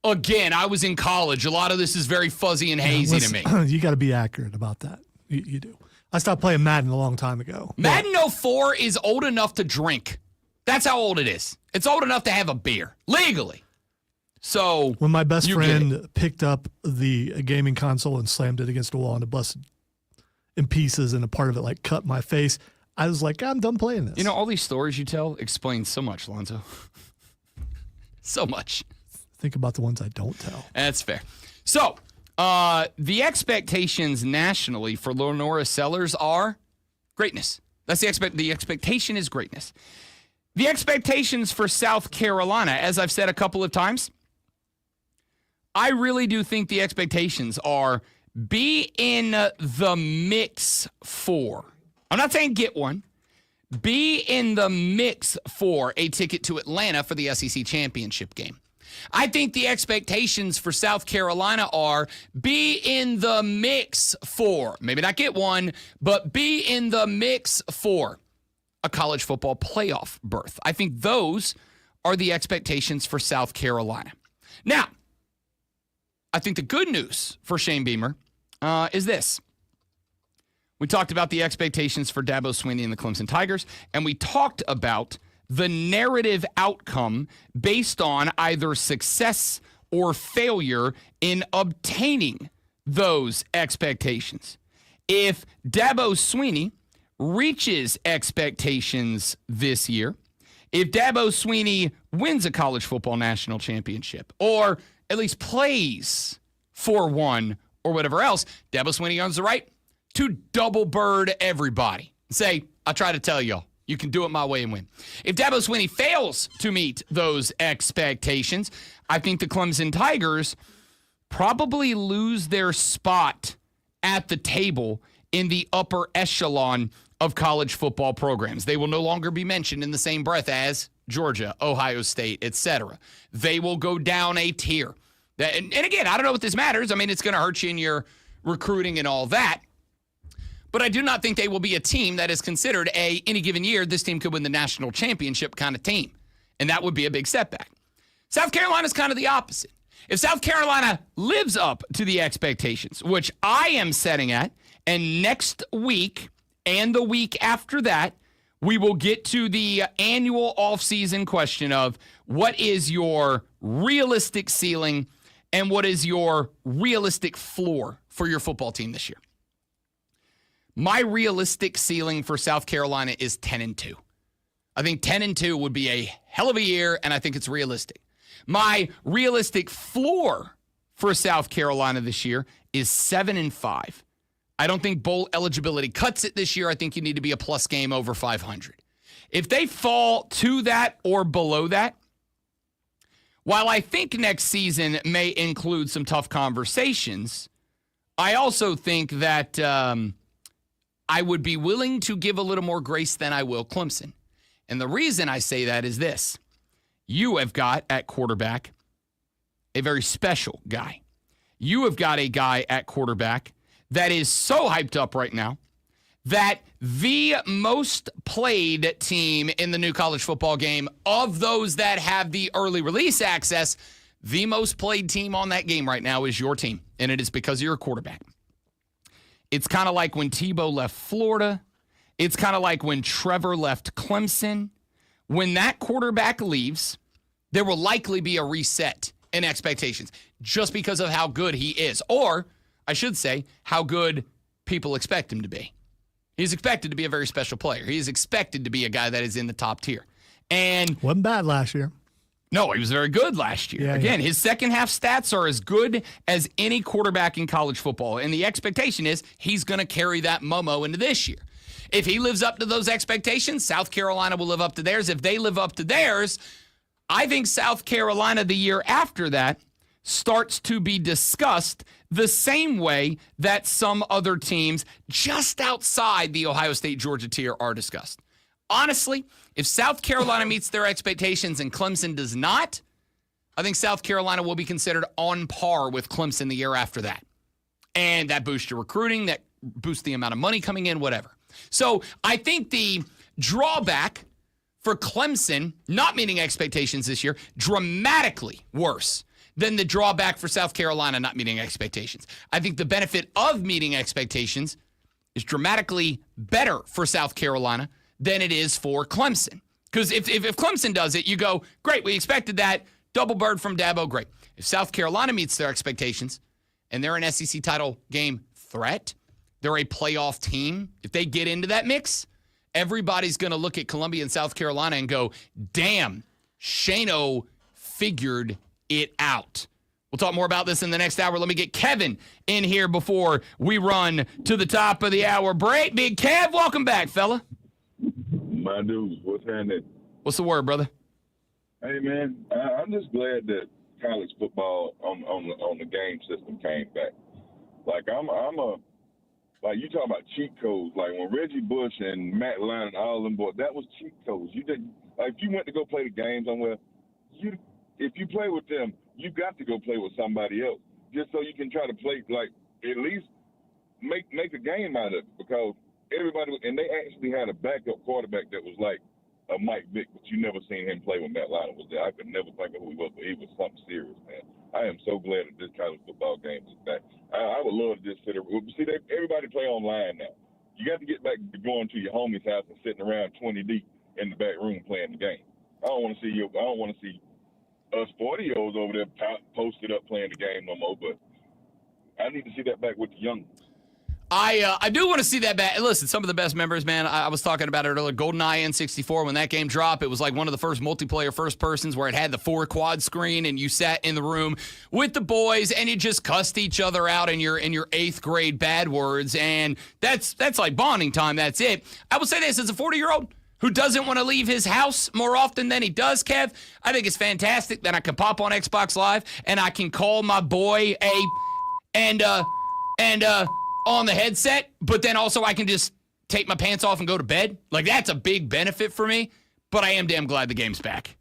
again, I was in college. A lot of this is very fuzzy and hazy to me. You got to be accurate about that. You do. I stopped playing Madden a long time ago. Madden 04 is old enough to drink. That's how old it is. It's old enough to have a beer, legally. So when my best friend picked up the gaming console and slammed it against a wall and it busted in pieces and a part of it like cut my face, I was like, I'm done playing this. You know, all these stories you tell explain so much, Lonzo. So much. Think about the ones I don't tell. That's fair. So the expectations nationally for Lenora Sellers are greatness. That's the expectation is greatness. The expectations for South Carolina, as I've said a couple of times, I really do think the expectations are be in the mix for. I'm not saying get one. Be in the mix for a ticket to Atlanta for the SEC championship game. I think the expectations for South Carolina are be in the mix for, maybe not get one, but be in the mix for a college football playoff berth. I think those are the expectations for South Carolina. Now, I think the good news for Shane Beamer is this. We talked about the expectations for Dabo Swinney and the Clemson Tigers, and we talked about the narrative outcome based on either success or failure in obtaining those expectations. If Dabo Swinney reaches expectations this year, if Dabo Swinney wins a college football national championship, or at least plays for one or whatever else, Dabo Swinney earns the right to double bird everybody and say, I try to tell y'all, you can do it my way and win. If Dabo Swinney fails to meet those expectations, I think the Clemson Tigers probably lose their spot at the table in the upper echelon of college football programs. They will no longer be mentioned in the same breath as Georgia, Ohio State, etc. They will go down a tier. And again, I don't know if this matters. I mean, it's going to hurt you in your recruiting and all that. But I do not think they will be a team that is considered any given year, this team could win the national championship kind of team. And that would be a big setback. South Carolina's kind of the opposite. If South Carolina lives up to the expectations, which I am setting at, and next week and the week after that, we will get to the annual offseason question of what is your realistic ceiling and what is your realistic floor for your football team this year. My realistic ceiling for South Carolina is 10-2. I think 10-2 would be a hell of a year, and I think it's realistic. My realistic floor for South Carolina this year is 7-5. I don't think bowl eligibility cuts it this year. I think you need to be a plus game over 500. If they fall to that or below that, while I think next season may include some tough conversations, I also think that I would be willing to give a little more grace than I will Clemson. And the reason I say that is this. You have got at quarterback a very special guy. You have got a guy at quarterback that is so hyped up right now that the most played team in the new college football game of those that have the early release access, the most played team on that game right now is your team, and it is because you're a quarterback. It's kind of like when Tebow left Florida. It's kind of like when Trevor left Clemson. When that quarterback leaves, there will likely be a reset in expectations just because of how good he is. Or, I should say, how good people expect him to be. He's expected to be a very special player. He is expected to be a guy that is in the top tier. And wasn't bad last year. No, he was very good last year. Again, his second half stats are as good as any quarterback in college football. And the expectation is he's going to carry that Momo into this year. If he lives up to those expectations, South Carolina will live up to theirs. If they live up to theirs, I think South Carolina the year after that starts to be discussed the same way that some other teams just outside the Ohio State-Georgia tier are discussed. Honestly, if South Carolina meets their expectations and Clemson does not, I think South Carolina will be considered on par with Clemson the year after that. And that boosts your recruiting, that boosts the amount of money coming in, whatever. So I think the drawback for Clemson not meeting expectations this year, dramatically worse than the drawback for South Carolina not meeting expectations. I think the benefit of meeting expectations is dramatically better for South Carolina than it is for Clemson. Because if Clemson does it, you go, great, we expected that. Double bird from Dabo, great. If South Carolina meets their expectations and they're an SEC title game threat, they're a playoff team, if they get into that mix, everybody's going to look at Columbia and South Carolina and go, damn, Shano figured it out. We'll talk more about this in the next hour. Let me get Kevin in here before we run to the top of the hour break. Big Kev, welcome back, fella. My dude, what's happening? What's the word, brother? Hey, man, I'm just glad that college football on the game system came back. Like, like you talking about cheat codes. Like when Reggie Bush and Matt Lyon and all them boys, that was cheat codes. You didn't, like, if you went to go play the game somewhere, if you play with them, you got to go play with somebody else just so you can try to play, like, at least make a game out of it, because everybody, and they actually had a backup quarterback that was like a Mike Vick, but you never seen him play when Matt Lyon was there. I could never think of who he was, but he was something serious, man. I am so glad that this college football game is back. I would love to just sit around. See, everybody play online now. You got to get back to going to your homie's house and sitting around 20 deep in the back room playing the game. I don't want to see us 40-year-olds over there posted up playing the game no more, but I need to see that back with the young ones. I do want to see that back. Listen, some of the best members, man, I was talking about it earlier. GoldenEye N64, when that game dropped, it was like one of the first multiplayer first persons where it had the 4-quad screen, and you sat in the room with the boys and you just cussed each other out in your 8th grade bad words, and that's like bonding time. That's it. I will say this, as a 40-year-old who doesn't want to leave his house more often than he does, Kev, I think it's fantastic that I can pop on Xbox Live and I can call my boy on the headset, but then also I can just take my pants off and go to bed. Like, that's a big benefit for me, but I am damn glad the game's back.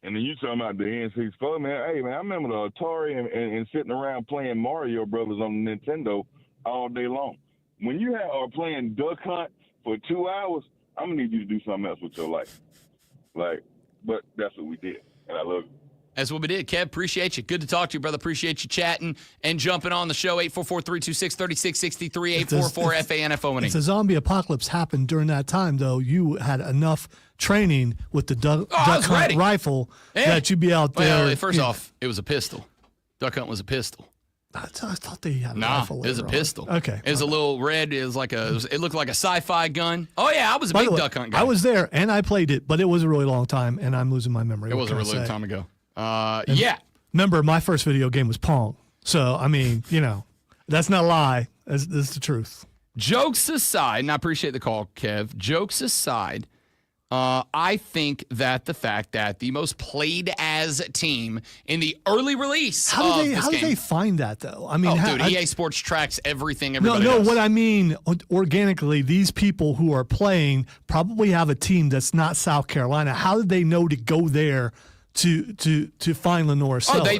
And then you talking about the N64, man. Hey, man, I remember the Atari and sitting around playing Mario Brothers on the Nintendo all day long. When you are playing Duck Hunt for 2 hours, I'm going to need you to do something else with your life. Like, but that's what we did, and I love it. That's what we did. Kev, appreciate you. Good to talk to you, brother. Appreciate you chatting and jumping on the show. 844-326-3663, 844-FANFO. If the zombie apocalypse happened during that time, though, you had enough training with the duck hunt rifle that you'd be out there. Well, first off, it was a pistol. Duck hunt was a pistol. I thought they had a Nah, rifle. it was a pistol. Okay. It was a little red. It looked like a sci-fi gun. Oh, yeah, I was a big duck hunt guy. I was there, and I played it, but it was a really long time, and I'm losing my memory. It was a really long time ago. Yeah. Remember, my first video game was Pong. So, I mean, that's not a lie. That's the truth. Jokes aside, and I appreciate the call, Kev. Jokes aside, I think that the fact that the most played as team in the early release How did they find that, though? I mean, EA Sports tracks everything everybody does. What I mean, organically, these people who are playing probably have a team that's not South Carolina. How did they know to go there to find Lenore Sellers? Oh, they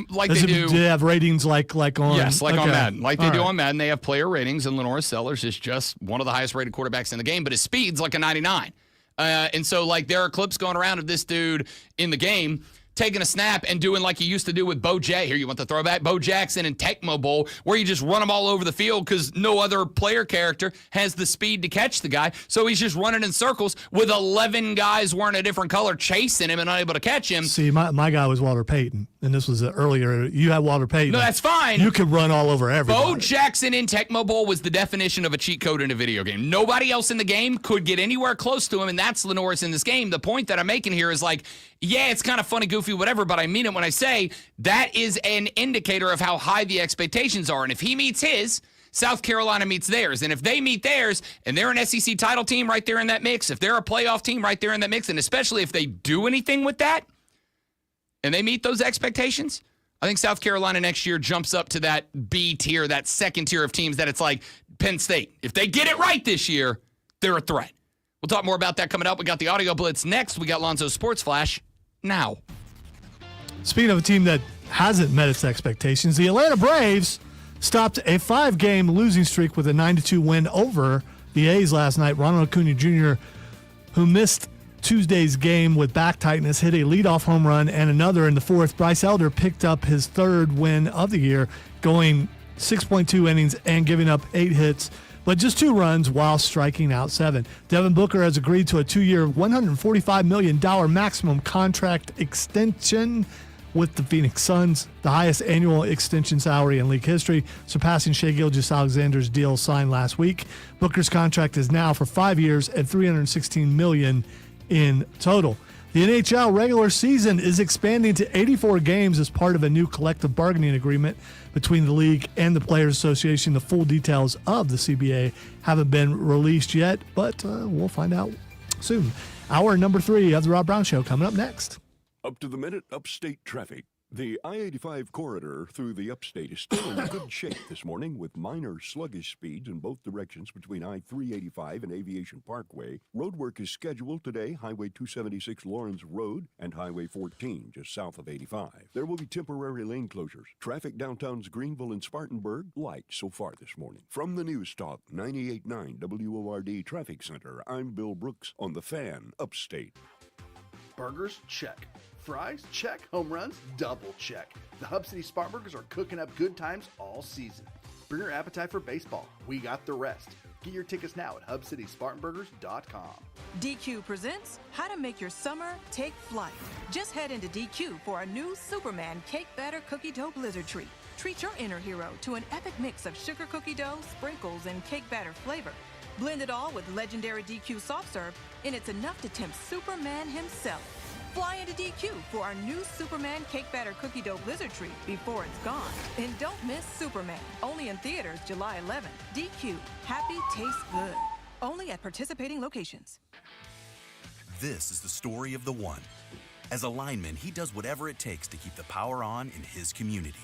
like they do. Do they have ratings like on? Yes, on Madden. Like they do on Madden, they have player ratings, and Lenore Sellers is just one of the highest rated quarterbacks in the game, but his speed's like a 99. And so, like, there are clips going around of this dude in the game taking a snap and doing like he used to do with Bo Jackson. Here, you want the throwback? Bo Jackson and Tecmo Bowl, where you just run him all over the field because no other player character has the speed to catch the guy. So he's just running in circles with 11 guys wearing a different color chasing him and unable to catch him. See, my guy was Walter Payton, and this was earlier. You had Walter Payton. No, that's fine. You could run all over everybody. Bo Jackson in Tecmo Bowl was the definition of a cheat code in a video game. Nobody else in the game could get anywhere close to him, and that's Lenore's in this game. The point that I'm making here is like, yeah, it's kind of funny, goofy, whatever, but I mean it when I say that is an indicator of how high the expectations are. And if he meets his, South Carolina meets theirs. And if they meet theirs and they're an SEC title team right there in that mix, if they're a playoff team right there in that mix, and especially if they do anything with that and they meet those expectations, I think South Carolina next year jumps up to that B tier, that second tier of teams that it's like Penn State. If they get it right this year, they're a threat. We'll talk more about that coming up. We got the Audio Blitz next. We got Lonzo's Sports Flash now. Speaking of a team that hasn't met its expectations, the Atlanta Braves stopped a 5-game losing streak with a 9-2 win over the A's last night. Ronald Acuna Jr., who missed Tuesday's game with back tightness, hit a leadoff home run and another in the fourth. Bryce Elder picked up his third win of the year, going 6.2 innings and giving up 8 hits, but just 2 runs while striking out 7. Devin Booker has agreed to a 2-year, $145 million maximum contract extension with the Phoenix Suns, the highest annual extension salary in league history, surpassing Shai Gilgeous-Alexander's deal signed last week. Booker's contract is now for 5 years at $316 million in total. The NHL regular season is expanding to 84 games as part of a new collective bargaining agreement between the league and the Players Association. The full details of the CBA haven't been released yet, but we'll find out soon. Hour number 3 of the Rob Brown Show coming up next. Up to the minute upstate traffic. The I-85 corridor through the upstate is still in good shape this morning with minor sluggish speeds in both directions between I-385 and Aviation Parkway. Roadwork is scheduled today, Highway 276 Lawrence Road and Highway 14 just south of 85. There will be temporary lane closures. Traffic downtown's Greenville and Spartanburg, light so far this morning. From the News Talk 98.9 WORD Traffic Center, I'm Bill Brooks on The Fan, Upstate. Burgers? Check. Fries? Check. Home runs? Double check. The Hub City Spartanburgers are cooking up good times all season. Bring your appetite for baseball. We got the rest. Get your tickets now at HubCitySpartanburgers.com. DQ presents How to Make Your Summer Take Flight. Just head into DQ for a new Superman Cake Batter Cookie Dough Blizzard Treat. Treat your inner hero to an epic mix of sugar cookie dough, sprinkles, and cake batter flavor. Blend it all with legendary DQ soft serve, and it's enough to tempt Superman himself. Fly into DQ for our new Superman Cake Batter Cookie Dough Blizzard Treat before it's gone. And don't miss Superman, only in theaters July 11th. DQ, happy tastes good. Only at participating locations. This is the story of the one. As a lineman, he does whatever it takes to keep the power on in his community.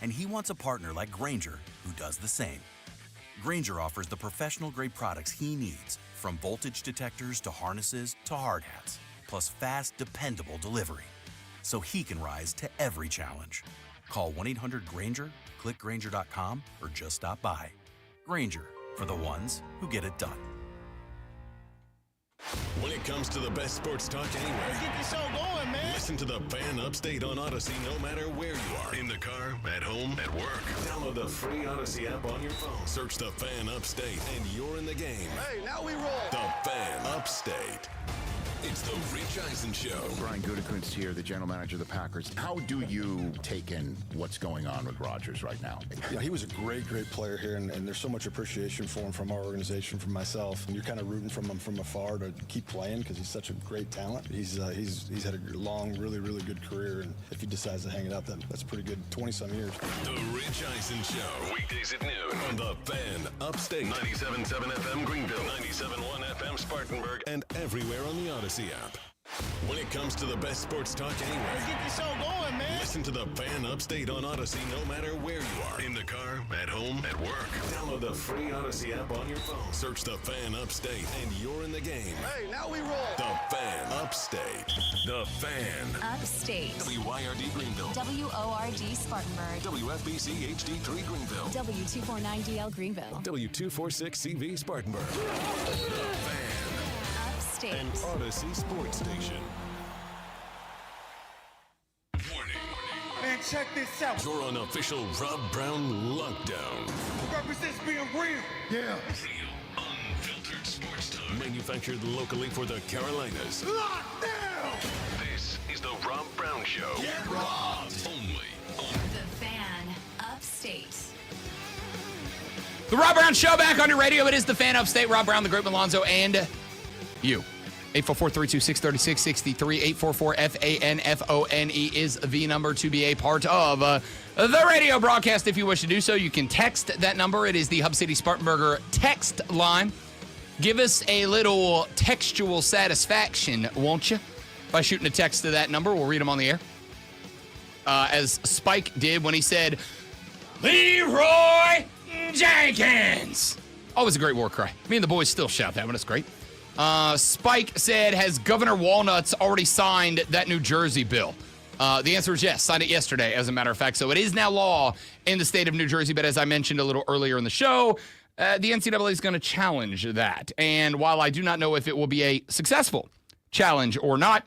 And he wants a partner like Grainger who does the same. Grainger offers the professional-grade products he needs, from voltage detectors to harnesses to hard hats, plus fast, dependable delivery, so he can rise to every challenge. Call 1-800-GRAINGER, click Grainger.com, or just stop by. Grainger, for the ones who get it done. When it comes to the best sports talk anywhere, Let's get this show going, man. Listen to the Fan Upstate on Odyssey no matter where you are. In the car, at home, at work. Download the free Odyssey app on your phone. Search the Fan Upstate, and you're in the game. Hey, now we roll. The Fan Upstate. It's the Rich Eisen Show. Brian Gutekunst here, the general manager of the Packers. How do you take in what's going on with Rodgers right now? Yeah, he was a great player here, and there's so much appreciation for him from our organization, from myself. And you're kind of rooting from him from afar to keep playing because he's such a great talent. He's had a long, really good career, and if he decides to hang it up, that's pretty good. 20-some years. The Rich Eisen Show. Weekdays at noon on the Fan Upstate. 97.7 FM Greenville, 97.1 FM Spartanburg, and everywhere on the Odyssey app. When it comes to the best sports talk anywhere, Let's get this show going, man. Listen to the Fan Upstate on Odyssey no matter where you are. In the car, at home, at work. Download the free Odyssey app on your phone. Search the Fan Upstate, and you're in the game. Hey, now we roll. The Fan Upstate. The Fan Upstate. WYRD Greenville. WORD Spartanburg. WFBC HD3 Greenville. W249DL Greenville. W246CV Spartanburg. The Fan. Upstate. An Odyssey sports station. Man, check this out. You're on official Rob Brown lockdown. Represents being real. Yeah. Real, unfiltered sports talk. Manufactured locally for the Carolinas. Locked down. This is the Rob Brown Show. Get robbed. Only on The Fan Upstate. The Rob Brown Show back on your radio. It is the Fan Upstate. Rob Brown, the Great Alonzo, and you. 844-326-3663. 844-FANFONE is the number to be a part of the radio broadcast. If you wish to do so, you can text that number. It is the Hub City Spartanburger text line. Give us a little textual satisfaction, won't you? By shooting a text to that number. We'll read them on the air. As Spike did when he said, Leroy Jenkins. Always a great war cry. Me and the boys still shout that one. It's great. Spike said, has Governor Walnuts already signed that New Jersey bill? The answer is yes. Signed it yesterday, as a matter of fact. So it is now law in the state of New Jersey. But as I mentioned a little earlier in the show, the NCAA is going to challenge that. And while I do not know if it will be a successful challenge or not,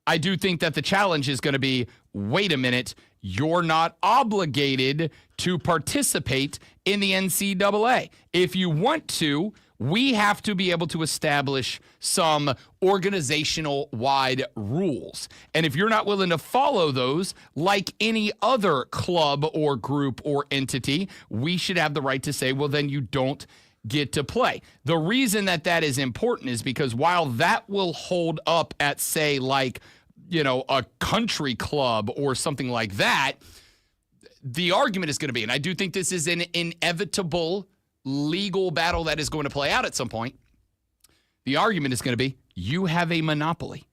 I do think that the challenge is going to be, wait a minute, you're not obligated to participate in the NCAA. If you want to, we have to be able to establish some organizational-wide rules. And if you're not willing to follow those, like any other club or group or entity, we should have the right to say, well, then you don't get to play. The reason that that is important is because while that will hold up at, say, like, you know, a country club or something like that, the argument is going to be, and I do think this is an inevitable legal battle that is going to play out at some point. The argument is going to be, you have a monopoly.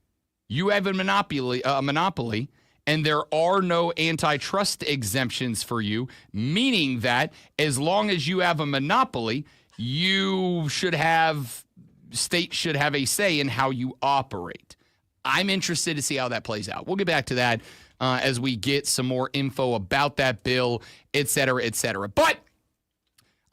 You have a monopoly, and there are no antitrust exemptions for you, meaning that as long as you have a monopoly, states should have a say in how you operate. I'm interested to see how that plays out. We'll get back to that as we get some more info about that bill, et cetera, et cetera. But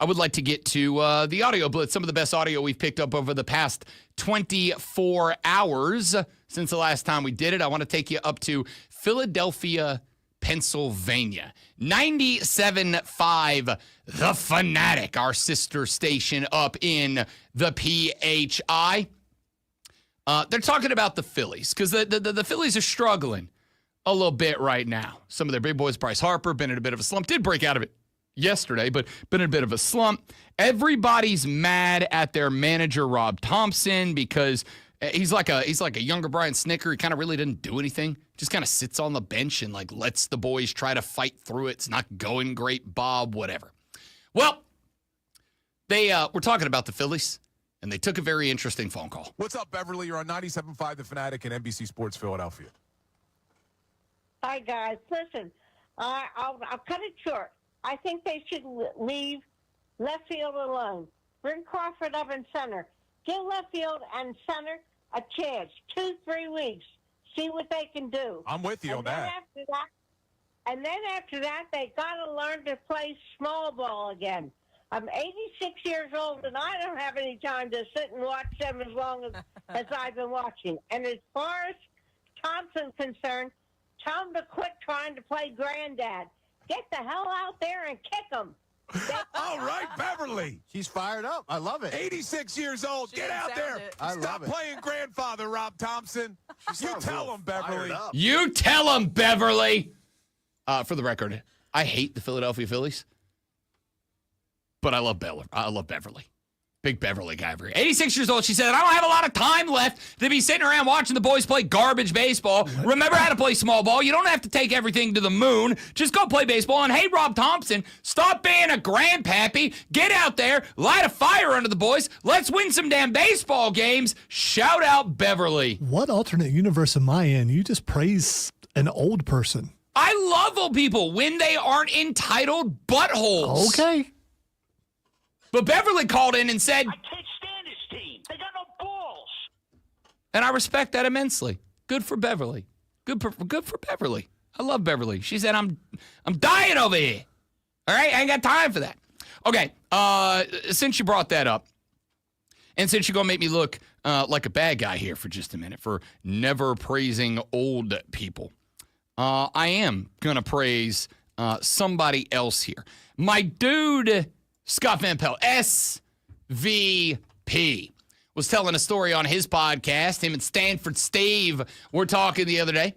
I would like to get to the audio blitz, some of the best audio we've picked up over the past 24 hours since the last time we did it. I want to take you up to Philadelphia, Pennsylvania. 97.5, The Fanatic, our sister station up in the PHI. They're talking about the Phillies because the Phillies are struggling a little bit right now. Some of their big boys, Bryce Harper, been in a bit of a slump. Did break out of it yesterday, but been in a bit of a slump. Everybody's mad at their manager, Rob Thompson, because he's like a younger Brian Snicker. He kind of really didn't do anything. Just kind of sits on the bench and like lets the boys try to fight through it. It's not going great, Bob, whatever. Well, they were talking about the Phillies, and they took a very interesting phone call. What's up, Beverly? You're on 97.5 The Fanatic and NBC Sports Philadelphia. Hi, guys. Listen, I'll cut it short. I think they should leave left field alone. Bring Crawford up in center. Give left field and center a chance. 2-3 weeks. See what they can do. I'm with you on that. After that, they got to learn to play small ball again. I'm 86 years old, and I don't have any time to sit and watch them as long as I've been watching. And as far as Thompson's concerned, tell him to quit trying to play granddad. Get the hell out there and kick him. All right, Beverly. She's fired up. I love it. 86 years old. Get out there. Stop playing grandfather, Rob Thompson. You tell him, Beverly. You tell him, Beverly. For the record, I hate the Philadelphia Phillies, but I love Beverly. Big Beverly guy over here. 86 years old. She said, I don't have a lot of time left to be sitting around watching the boys play garbage baseball. Remember how to play small ball. You don't have to take everything to the moon. Just go play baseball. And hey, Rob Thompson, stop being a grandpappy. Get out there, light a fire under the boys. Let's win some damn baseball games. Shout out Beverly. What alternate universe am I in? You just praise an old person. I love old people when they aren't entitled buttholes. Okay. But Beverly called in and said, I can't stand this team. They got no balls. and I respect that immensely. Good for Beverly. Good for Beverly. I love Beverly. She said, I'm dying over here. All right? I ain't got time for that. Okay. Since you brought that up, and since you're going to make me look like a bad guy here for just a minute for never praising old people, I am going to praise somebody else here. My dude, Scott Van Pelt, SVP, was telling a story on his podcast. Him and Stanford Steve were talking the other day.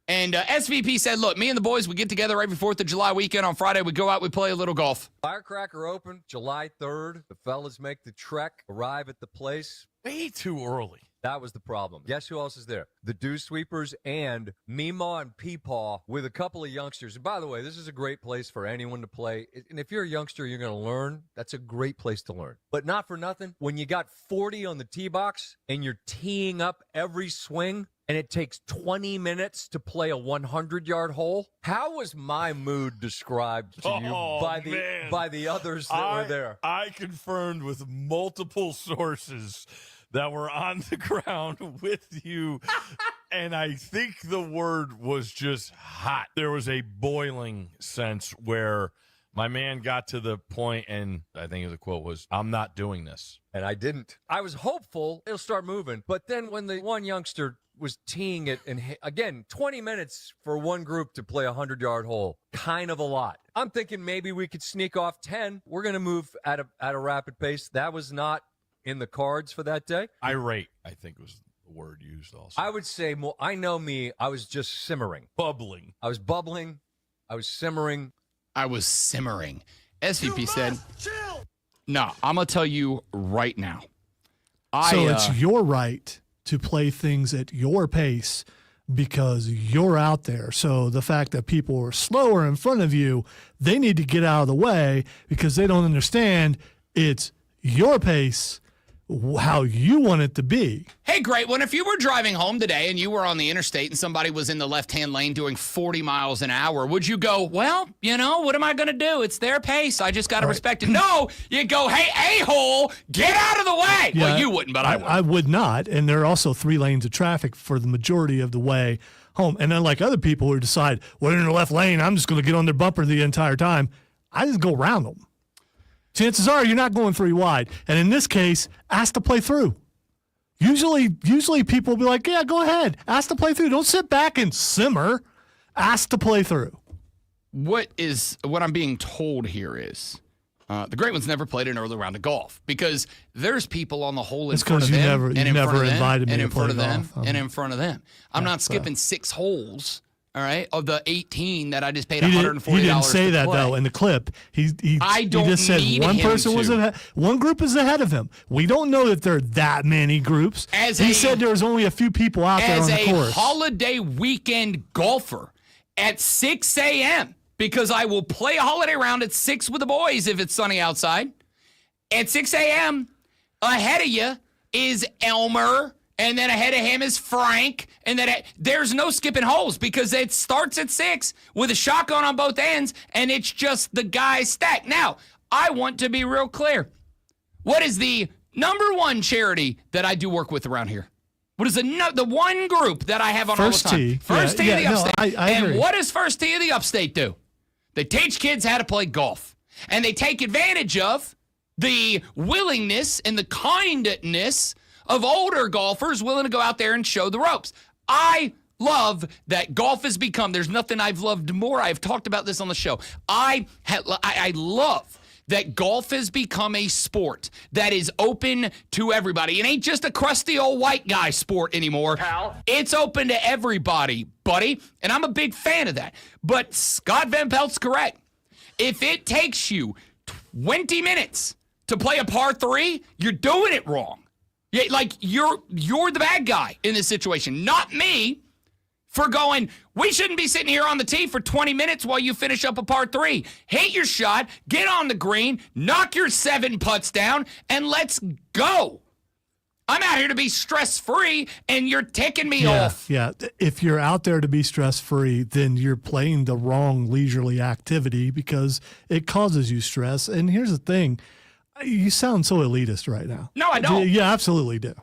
And SVP said, look, me and the boys, we get together every 4th of July weekend. On Friday, we go out, we play a little golf. Firecracker open July 3rd. The fellas make the trek, arrive at the place. Way too early. That was the problem. Guess who else is there? The Dew Sweepers and Meemaw and Peepaw with a couple of youngsters. And by the way, this is a great place for anyone to play. And if you're a youngster, you're going to learn. That's a great place to learn. But not for nothing, when you got 40 on the tee box and you're teeing up every swing and it takes 20 minutes to play a 100-yard hole, how was my mood described to you by the others that were there? I confirmed with multiple sources that were on the ground with you, and I think the word was just hot. There was a boiling sense where my man got to the point, and I think the quote was, "I'm not doing this." And I didn't. I was hopeful it'll start moving, but then when the one youngster was teeing it, and again, 20 minutes for one group to play a 100-yard hole, kind of a lot. I'm thinking maybe we could sneak off 10. We're going to move at a rapid pace. That was not in the cards for that day. Irate, I think was the word used also. I would say more. I know me. I was just simmering. Bubbling. I was bubbling. I was simmering. I was simmering. SVP said, "No, I'm going to tell you right now." So it's your right to play things at your pace because you're out there. So the fact that people are slower in front of you, they need to get out of the way because they don't understand it's your pace, how you want it to be. Hey, great one. If you were driving home today and you were on the interstate and somebody was in the left-hand lane doing 40 miles an hour, would you go, well, what am I going to do? It's their pace. I just got to respect it. No, you go, hey, a-hole, get out of the way. Yeah, well, you wouldn't, but I would. I would not. And there are also 3 lanes of traffic for the majority of the way home. And unlike other people who decide, well, in the left lane, I'm just going to get on their bumper the entire time, I just go around them. Chances are you're not going 3 wide. And in this case, ask to play through. Usually people will be like, yeah, go ahead. Ask to play through. Don't sit back and simmer. Ask to play through. What I'm being told here is the great ones never played an early round of golf because there's people on the hole in front of them and in front of them and in front of them and in front of them. I'm not skipping 6 holes. All right, of the 18 that I just paid $140. He didn't say that though in the clip. He just said one person was ahead, one group is ahead of him. We don't know that there are that many groups. He said there was only a few people out there on the course. As a holiday weekend golfer at 6 a.m. because I will play a holiday round at 6 with the boys if it's sunny outside. At 6 a.m. ahead of you is Elmer. And then ahead of him is Frank. And then there's no skipping holes because it starts at 6 with a shotgun on both ends, and it's just the guys stacked. Now, I want to be real clear. What is the number one charity that I do work with around here? What is the one group that I have on First all the time? Tee. First Tee of the Upstate. I and agree. what does First Tee of the Upstate do? They teach kids how to play golf. And they take advantage of the willingness and the kindness of older golfers willing to go out there and show the ropes. I love that golf has become, there's nothing I've loved more. I've talked about this on the show. I love that golf has become a sport that is open to everybody. It ain't just a crusty old white guy sport anymore. Pal. It's open to everybody, buddy, and I'm a big fan of that. But Scott Van Pelt's correct. If it takes you 20 minutes to play a par 3, you're doing it wrong. Yeah, like you're the bad guy in this situation, not me for going, we shouldn't be sitting here on the tee for 20 minutes while you finish up a par 3. Hit your shot, get on the green, knock your 7 putts down, and let's go. I'm out here to be stress-free, and you're ticking me off. Yeah, if you're out there to be stress-free, then you're playing the wrong leisurely activity because it causes you stress. And here's the thing. You sound so elitist right now. No, I don't. You absolutely do.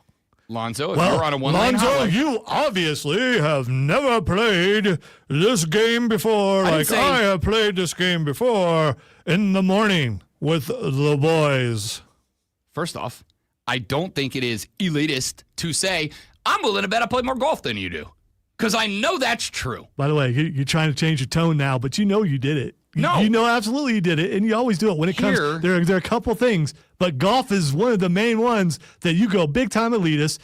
Lonzo, if you're on a one-lane Lonzo, highway. you obviously have never played this game before. I have played this game before in the morning with the boys. First off, I don't think it is elitist to say, I'm willing to bet I play more golf than you do. Because I know that's true. By the way, you're trying to change your tone now, but you know you did it. No. You know absolutely you did it, and you always do it. When it comes, there are a couple things, but golf is one of the main ones that you go big-time elitist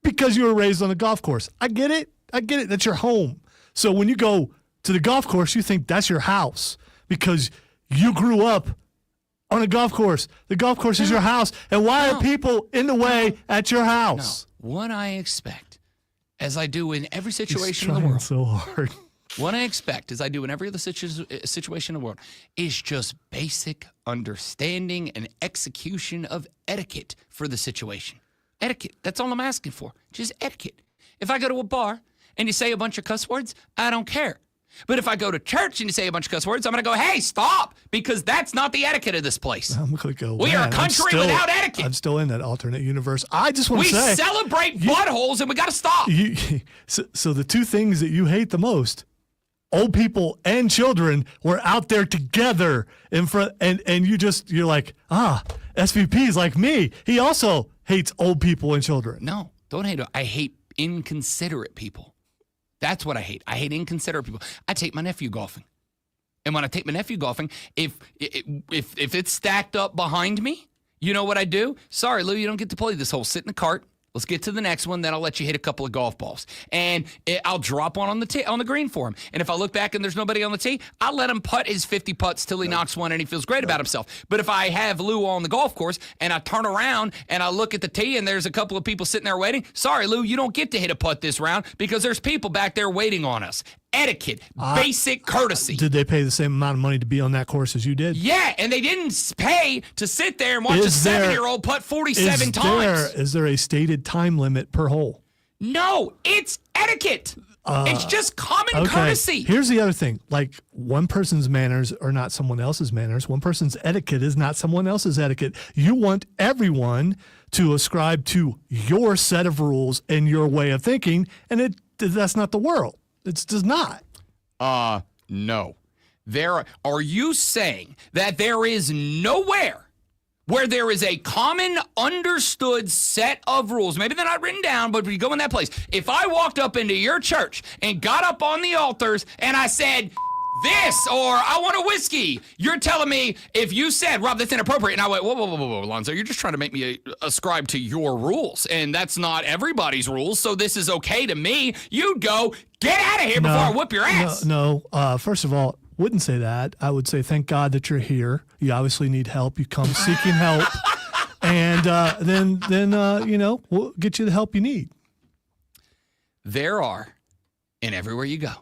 because you were raised on a golf course. I get it. That's your home. So when you go to the golf course, you think that's your house because you grew up on a golf course. The golf course is your house. And why are people in the way at your house? What I expect, as I do in every He's situation in the trying world, so hard. what I expect, as I do in every other situation in the world, is just basic understanding and execution of etiquette for the situation. Etiquette. That's all I'm asking for. Just etiquette. If I go to a bar and you say a bunch of cuss words, I don't care. But if I go to church and you say a bunch of cuss words, I'm going to go, hey, stop, because that's not the etiquette of this place. I'm going to go, We are a country without etiquette. I'm still in that alternate universe. I just want to We say. celebrate buttholes and we got to stop. So the two things that you hate the most, old people and children, were out there together in front, and you're like, SVP is like me. He also hates old people and children. No, don't hate it. I hate inconsiderate people. That's what I hate. I hate inconsiderate people. I take my nephew golfing. And when I take my nephew golfing, if it's stacked up behind me, you know what I do? Sorry, Lou, you don't get to play this hole. Sit in the cart. Let's get to the next one, then I'll let you hit a couple of golf balls. And I'll drop one on the green for him. And if I look back and there's nobody on the tee, I'll let him putt his 50 putts till he knocks one and he feels great about himself. But if I have Lou on the golf course and I turn around and I look at the tee and there's a couple of people sitting there waiting, sorry, Lou, you don't get to hit a putt this round because there's people back there waiting on us. Etiquette, basic courtesy. Did they pay the same amount of money to be on that course as you did? Yeah, and they didn't pay to sit there and watch a 7-year-old putt 47 times. Is there a stated time limit per hole? No, it's etiquette. It's just common courtesy. Here's the other thing. Like, one person's manners are not someone else's manners. One person's etiquette is not someone else's etiquette. You want everyone to ascribe to your set of rules and your way of thinking, and that's not the world. It does not. No. Are you saying that there is nowhere where there is a common understood set of rules? Maybe they're not written down, but if you go in that place, if I walked up into your church and got up on the altars and I said this, or I want a whiskey, you're telling me if you said, Rob, that's inappropriate, and I went, whoa, Alonzo, you're just trying to make me ascribe to your rules, and that's not everybody's rules, so this is okay to me, you'd go, get out of here before I whip your ass. No. First of all, wouldn't say that. I would say, thank God that you're here. You obviously need help. You come seeking help, and then we'll get you the help you need. There are, and everywhere you go,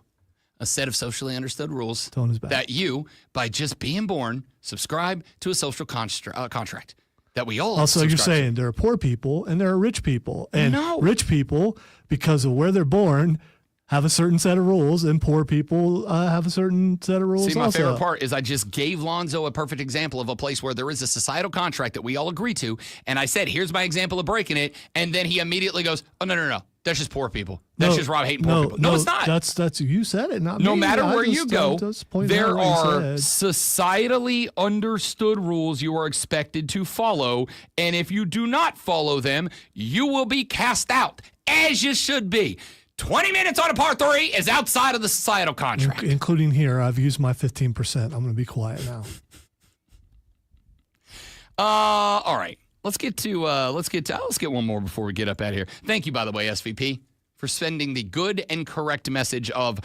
a set of socially understood rules that you, by just being born, subscribe to a social contract that we all Also, you're subscribe saying there are poor people and there are rich people. And rich people, because of where they're born, have a certain set of rules, and poor people have a certain set of rules See, my also. favorite part is I just gave Lonzo a perfect example of a place where there is a societal contract that we all agree to, and I said, here's my example of breaking it, and then he immediately goes, oh, no. That's just poor people. That's just Rob hating poor people. No, it's not. That's you said it, not no me. matter where you go, there are said. societally understood rules you are expected to follow, and if you do not follow them, you will be cast out, as you should be. 20 minutes on a par 3 is outside of the societal contract. Including here, I've used my 15%. I'm going to be quiet now. All right. Let's get one more before we get up out of here. Thank you, by the way, SVP, for sending the good and correct message of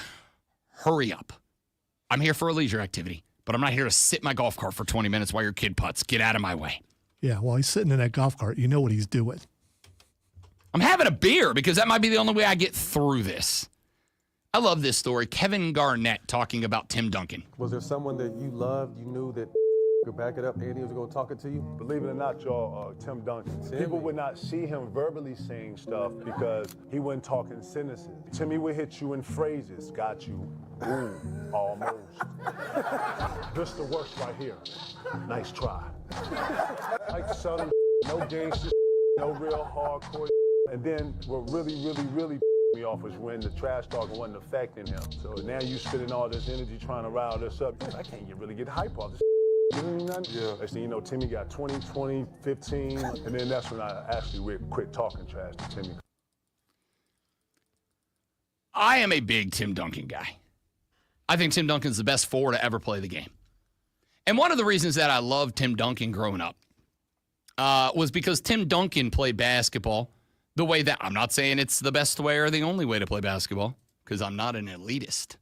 hurry up. I'm here for a leisure activity, but I'm not here to sit in my golf cart for 20 minutes while your kid putts. Get out of my way. Yeah, while he's sitting in that golf cart, you know what he's doing. I'm having a beer because that might be the only way I get through this. I love this story. Kevin Garnett talking about Tim Duncan. Was there someone that you loved, you knew that could back it up, Andy was going to talk it to you? Believe it or not, y'all, Tim Duncan, people would not see him verbally saying stuff because he wasn't talking sentences. Timmy would hit you in phrases. Got you. Ooh, almost. This the worst right here. Nice try. Like Southern, no gangster, no real hardcore. And then what really me off was when the trash talking wasn't affecting him. So now you spending all this energy trying to rile this up. I can't really get hype off this. Yeah. Next thing you know, Timmy got 20, 15, and then that's when I actually quit talking trash to Timmy. I am a big Tim Duncan guy. I think Tim Duncan's the best forward to ever play the game. And one of the reasons that I loved Tim Duncan growing up was because Tim Duncan played basketball the way that, I'm not saying it's the best way or the only way to play basketball, because I'm not an elitist.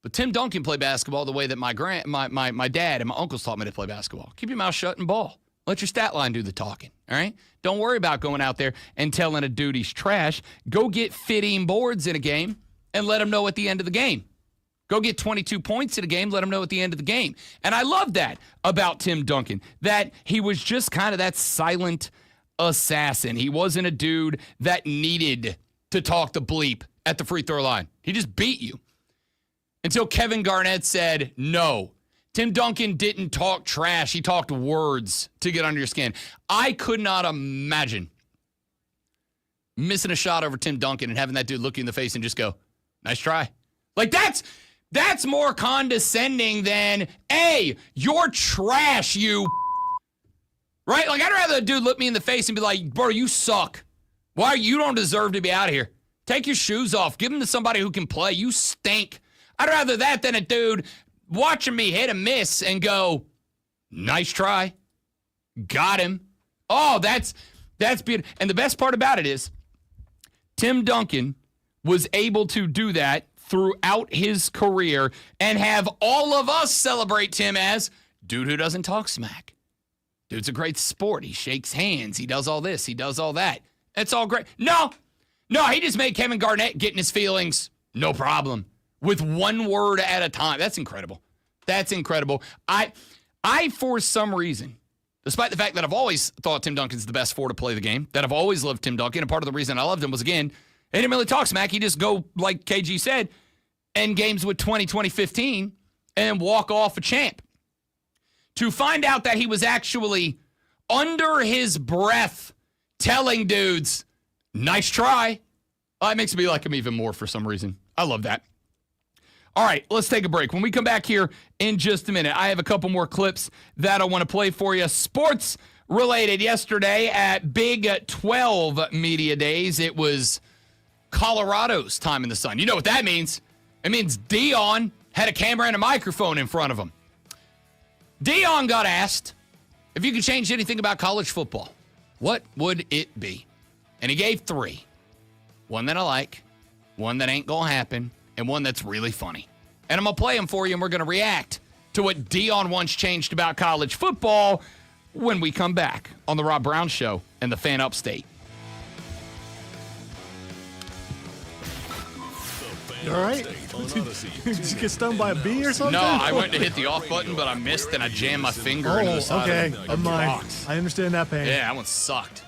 But Tim Duncan played basketball the way that my dad and my uncles taught me to play basketball. Keep your mouth shut and ball. Let your stat line do the talking, all right? Don't worry about going out there and telling a dude he's trash. Go get 15 boards in a game and let him know at the end of the game. Go get 22 points in a game, let him know at the end of the game. And I love that about Tim Duncan, that he was just kind of that silent assassin. He wasn't a dude that needed to talk the bleep at the free throw line. He just beat you. Until Kevin Garnett said, no, Tim Duncan didn't talk trash. He talked words to get under your skin. I could not imagine missing a shot over Tim Duncan and having that dude look you in the face and just go, nice try. Like, that's more condescending than, hey, you're trash, you. Right? Like, I'd rather a dude look me in the face and be like, bro, you suck. Why? You don't deserve to be out of here. Take your shoes off. Give them to somebody who can play. You stink. I'd rather that than a dude watching me hit a miss and go, nice try. Got him. Oh, that's beautiful. And the best part about it is Tim Duncan was able to do that throughout his career and have all of us celebrate Tim as dude who doesn't talk smack. Dude's a great sport. He shakes hands. He does all this. He does all that. It's all great. No, he just made Kevin Garnett get in his feelings. No problem. With one word at a time. That's incredible. That's incredible. I, for some reason, despite the fact that I've always thought Tim Duncan's the best four to play the game, that I've always loved Tim Duncan, and part of the reason I loved him was, again, he didn't really talk smack. He just go, like KG said, end games with 2015 and walk off a champ. To find out that he was actually under his breath telling dudes, nice try, it makes me like him even more for some reason. I love that. All right, let's take a break. When we come back here in just a minute, I have a couple more clips that I want to play for you. Sports related yesterday at Big 12 Media Days. It was Colorado's time in the sun. You know what that means. It means Dion had a camera and a microphone in front of him. Dion got asked if you could change anything about college football, what would it be? And he gave three. One that I like, one that ain't going to happen, and one that's really funny. And I'm going to play them for you, and we're going to react to what Dion once changed about college football when we come back on The Rob Brown Show and the Fan Upstate. You all right? Did you get stung by a bee or something? No, I went to hit the off button, but I missed, and I jammed my finger into the side of the box. I understand that pain. Yeah, that one sucked.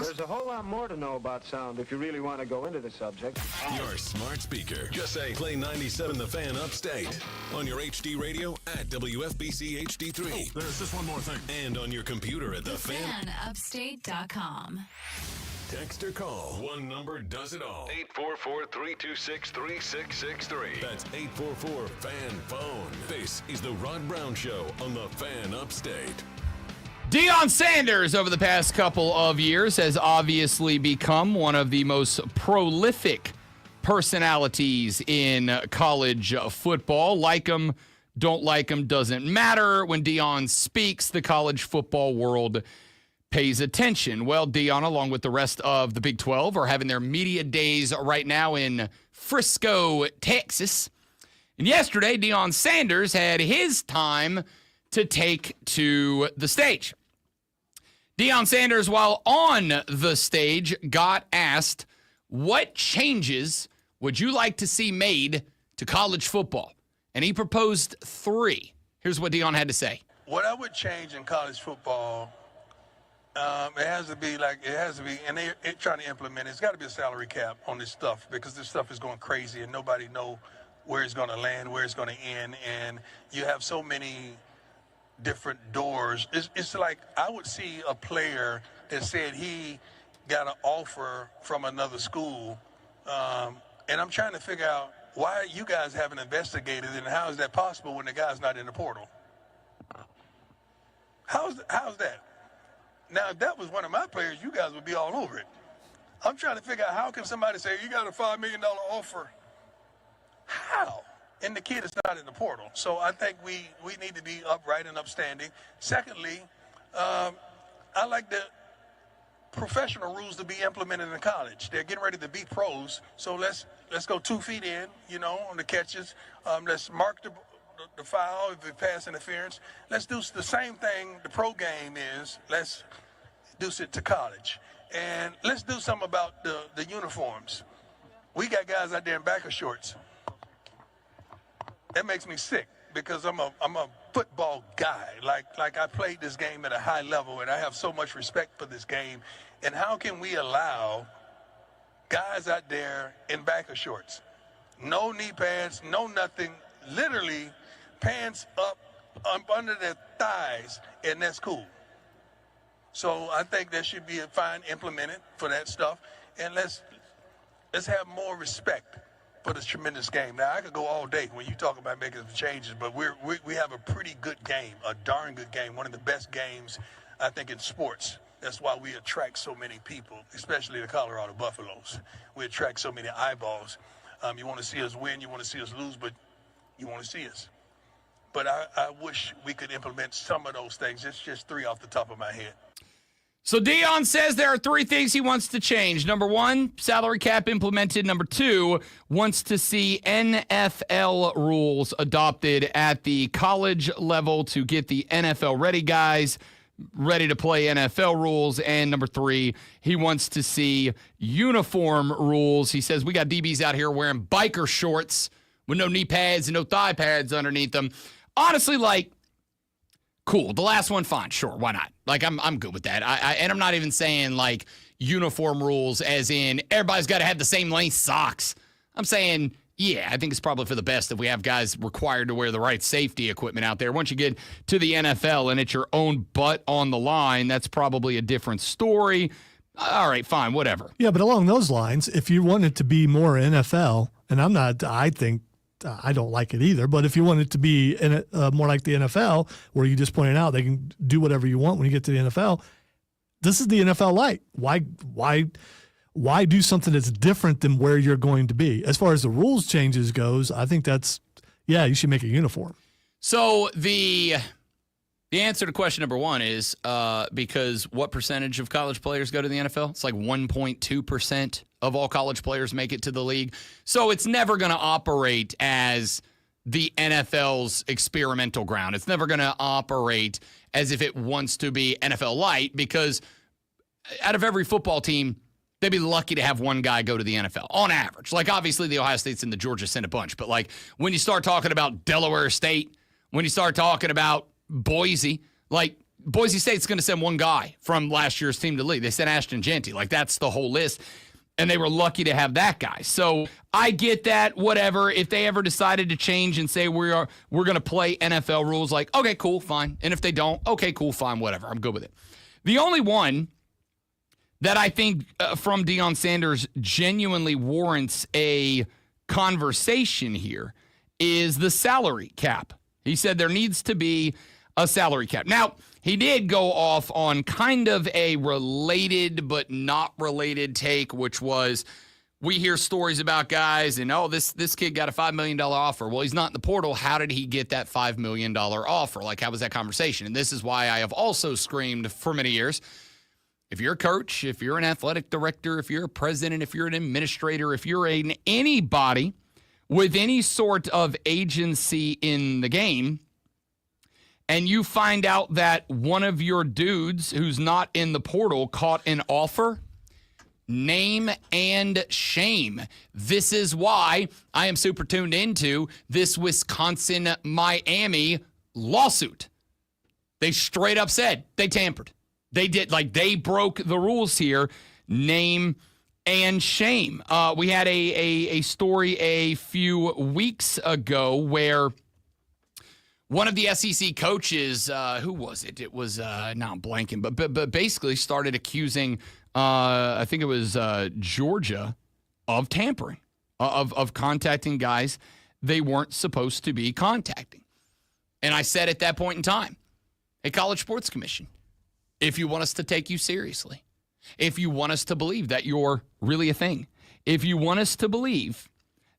There's a whole lot more to know about sound if you really want to go into the subject. Your smart speaker. Just say play 97 The Fan Upstate on your HD radio at WFBC HD3. Oh, there's just one more thing. And on your computer at TheFanUpstate.com. Text or call. One number does it all. 844-326-3663. That's 844-FAN-PHONE. This is the Rod Brown Show on the Fan Upstate. Deion Sanders, over the past couple of years, has obviously become one of the most prolific personalities in college football. Like him, don't like him, doesn't matter. When Deion speaks, the college football world pays attention. Well, Deion, along with the rest of the Big 12, are having their media days right now in Frisco, Texas. And yesterday, Deion Sanders had his time to take to the stage. Deion Sanders, while on the stage, got asked, what changes would you like to see made to college football? And he proposed 3. Here's what Deion had to say. What I would change in college football, it has to be, and they're trying to implement it. It's got to be a salary cap on this stuff because this stuff is going crazy and nobody know where it's going to land, where it's going to end, and you have so many different doors. It's like I would see a player that said he got an offer from another school, and I'm trying to figure out why you guys haven't investigated it and how is that possible when the guy's not in the portal? How's that? Now, if that was one of my players, you guys would be all over it. I'm trying to figure out how can somebody say, you got a $5 million offer? How? And the kid is not in the portal. So I think we need to be upright and upstanding. Secondly, I like the professional rules to be implemented in college. They're getting ready to be pros. So let's go 2 feet in, on the catches. Let's mark the foul if it pass interference. Let's do the same thing the pro game is. Let's do it to college. And let's do something about the uniforms. We got guys out there in backer shorts. That makes me sick because I'm a football guy. Like I played this game at a high level, and I have so much respect for this game. And how can we allow guys out there in backer shorts? No knee pads, no nothing, literally pants up under their thighs, and that's cool. So I think there should be a fine implemented for that stuff, and let's have more respect for this tremendous game. Now, I could go all day when you talk about making some changes, but we have a pretty good game, a darn good game, one of the best games, I think, in sports. That's why we attract so many people, especially the Colorado Buffaloes. We attract so many eyeballs. You want to see us win, you want to see us lose, but you want to see us. But I wish we could implement some of those things. It's just 3 off the top of my head. So Deion says there are 3 things he wants to change. Number 1, salary cap implemented. Number 2, wants to see NFL rules adopted at the college level to get the NFL ready guys ready to play NFL rules. And number 3, he wants to see uniform rules. He says we got DBs out here wearing biker shorts with no knee pads and no thigh pads underneath them. Honestly, cool. The last one, fine, sure, why not? I'm good with that. And I'm not even saying uniform rules as in everybody's got to have the same length socks. I'm saying, yeah, I think it's probably for the best if we have guys required to wear the right safety equipment out there. Once you get to the NFL and it's your own butt on the line, that's probably a different story. All right, fine, whatever. Yeah, but along those lines, if you want it to be more NFL, and I don't like it either, but if you want it to be more like the NFL, where you just pointed out they can do whatever you want when you get to the NFL, this is the NFL light. Why do something that's different than where you're going to be? As far as the rules changes goes, I think you should make a uniform. So the answer to question number 1 is because what percentage of college players go to the NFL? It's 1.2% of all college players make it to the league. So it's never going to operate as the NFL's experimental ground. It's never going to operate as if it wants to be NFL light because out of every football team, they'd be lucky to have one guy go to the NFL on average. Obviously the Ohio States and the Georgia sent a bunch, but when you start talking about Delaware State, when you start talking about Boise, Boise State's going to send one guy from last year's team to lead. They sent Ashton Genty. Like, that's the whole list. And they were lucky to have that guy. So I get that, whatever. If they ever decided to change and say we're going to play NFL rules, like, okay, cool, fine. And if they don't, okay, cool, fine, whatever. I'm good with it. The only one that I think from Deion Sanders genuinely warrants a conversation here is the salary cap. He said there needs to be a salary cap. Now, he did go off on kind of a related but not related take, which was we hear stories about guys and, oh, this kid got a $5 million offer. Well, he's not in the portal. How did he get that $5 million offer? Like, how was that conversation? And this is why I have also screamed for many years, if you're a coach, if you're an athletic director, if you're a president, if you're an administrator, if you're anybody with any sort of agency in the game, and you find out that one of your dudes who's not in the portal caught an offer, name and shame. This is why I am super tuned into this Wisconsin-Miami lawsuit. They straight up said they tampered. They did, like, they broke the rules here. Name and shame. We had a story a few weeks ago where one of the SEC coaches, who was it? It was, now I'm blanking, but basically started accusing, I think it was Georgia, of tampering, of contacting guys they weren't supposed to be contacting. And I said at that point in time, hey, College Sports Commission, if you want us to take you seriously, if you want us to believe that you're really a thing, if you want us to believe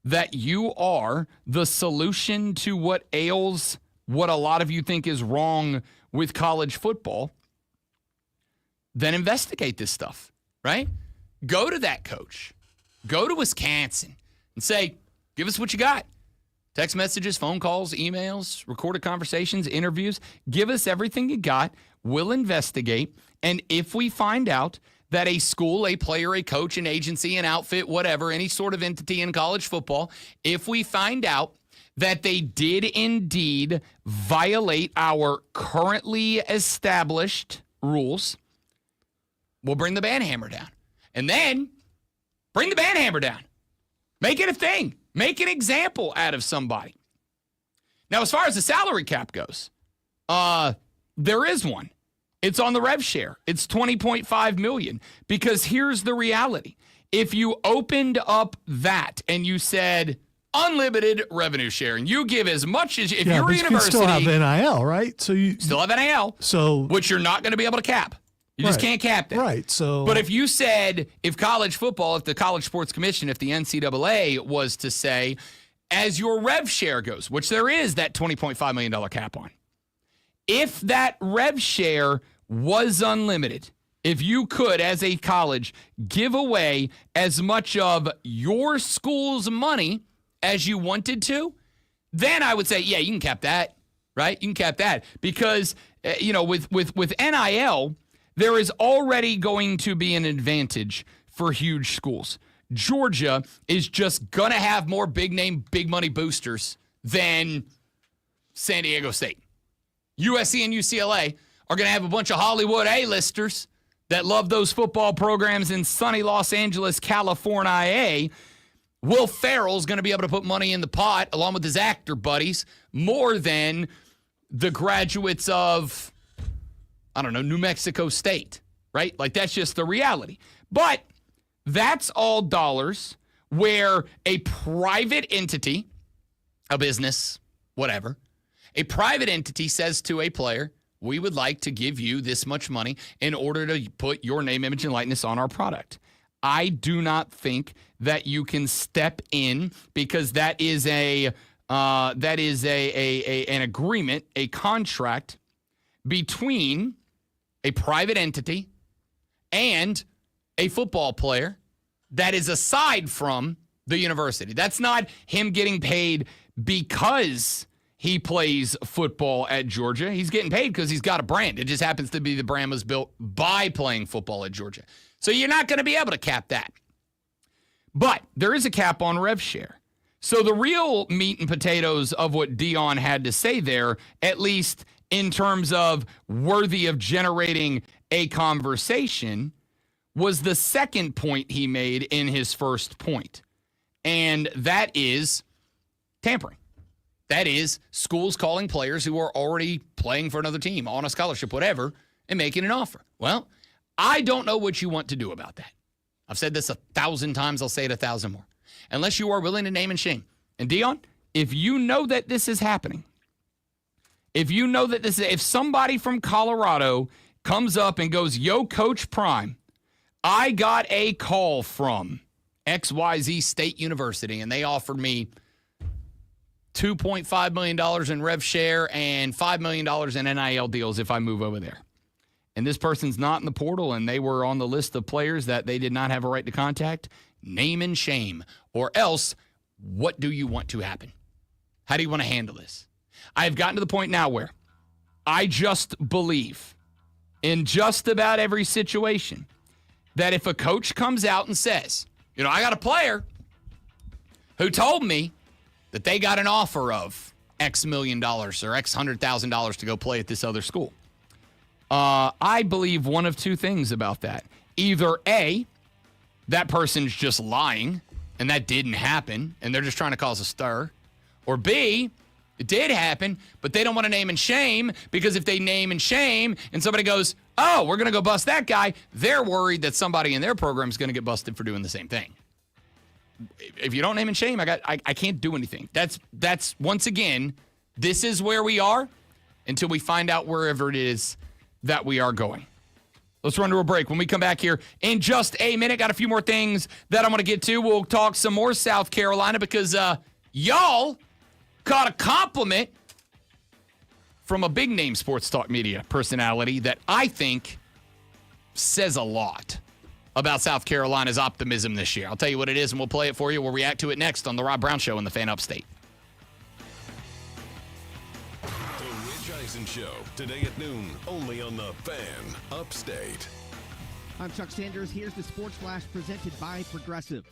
that you are the solution to what ails what a lot of you think is wrong with college football, then investigate this stuff, right? Go to that coach. Go to Wisconsin and say, give us what you got. Text messages, phone calls, emails, recorded conversations, interviews. Give us everything you got. We'll investigate. And if we find out that a school, a player, a coach, an agency, an outfit, whatever, any sort of entity in college football, if we find out that they did indeed violate our currently established rules, we'll bring the banhammer down. And then bring the banhammer down. Make it a thing. Make an example out of somebody. Now, as far as the salary cap goes, there is one. It's on the rev share. It's $20.5 million. Because here's the reality. If you opened up that and you said unlimited revenue sharing, you give as much as if you're a university. You still have NIL, right? So you still have NIL, which you're not going to be able to cap. You just can't cap that. Right. So, but if you said, if college football, if the College Sports Commission, if the NCAA was to say, as your rev share goes, which there is that $20.5 million cap on, if that rev share was unlimited, if you could, as a college, give away as much of your school's money as you wanted to, then I would say, yeah, you can cap that, right? You can cap that because, with NIL, there is already going to be an advantage for huge schools. Georgia is just going to have more big-name, big-money boosters than San Diego State. USC and UCLA are going to have a bunch of Hollywood A-listers that love those football programs in sunny Los Angeles, California. Will Ferrell's going to be able to put money in the pot, along with his actor buddies, more than the graduates of, I don't know, New Mexico State, right? Like, that's just the reality. But that's all dollars where a private entity, a business, whatever, a private entity says to a player, we would like to give you this much money in order to put your name, image, and likeness on our product. I do not think that you can step in because that is an agreement, a contract between a private entity and a football player that is aside from the university. That's not him getting paid because he plays football at Georgia. He's getting paid because he's got a brand. It just happens to be the brand was built by playing football at Georgia. So you're not going to be able to cap that. But there is a cap on rev share. So the real meat and potatoes of what Deion had to say there, at least in terms of worthy of generating a conversation was the second point he made in his first point. And that is tampering. That is schools calling players who are already playing for another team on a scholarship, whatever, and making an offer. Well, I don't know what you want to do about that. I've said this 1,000 times. I'll say it 1,000 more. Unless you are willing to name and shame. And Dion, if you know that this is happening, if somebody from Colorado comes up and goes, yo, Coach Prime, I got a call from XYZ State University, and they offered me $2.5 million in rev share and $5 million in NIL deals if I move over there. And this person's not in the portal, and they were on the list of players that they did not have a right to contact. Name and shame. Or else, what do you want to happen? How do you want to handle this? I've gotten to the point now where I just believe in just about every situation that if a coach comes out and says, I got a player who told me that they got an offer of X million dollars or X $100,000 to go play at this other school. I believe one of two things about that. Either A, that person's just lying and that didn't happen and they're just trying to cause a stir. Or B, it did happen, but they don't want to name and shame because if they name and shame and somebody goes, oh, we're going to go bust that guy, they're worried that somebody in their program is going to get busted for doing the same thing. If you don't name and shame, I can't do anything. That's once again, this is where we are until we find out wherever it is that we are going. Let's run to a break. When we come back here in just a minute, got a few more things that I'm going to get to. We'll talk some more South Carolina because y'all caught a compliment from a big-name sports talk media personality that I think says a lot about South Carolina's optimism this year. I'll tell you what it is, and we'll play it for you. We'll react to it next on The Rob Brown Show in the Fan Upstate. The Rich Eisen Show, today at noon, only on the Fan Upstate. I'm Chuck Sanders. Here's the Sports Flash presented by Progressive.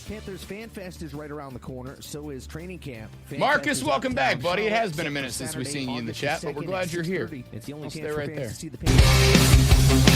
Panthers Fan Fest is right around the corner. So is training camp. Marcus, welcome back, buddy. It has been a minute since we've seen you in the chat, but we're glad you're here. It's the only I'll chance stay for right fans there. to see the Panthers.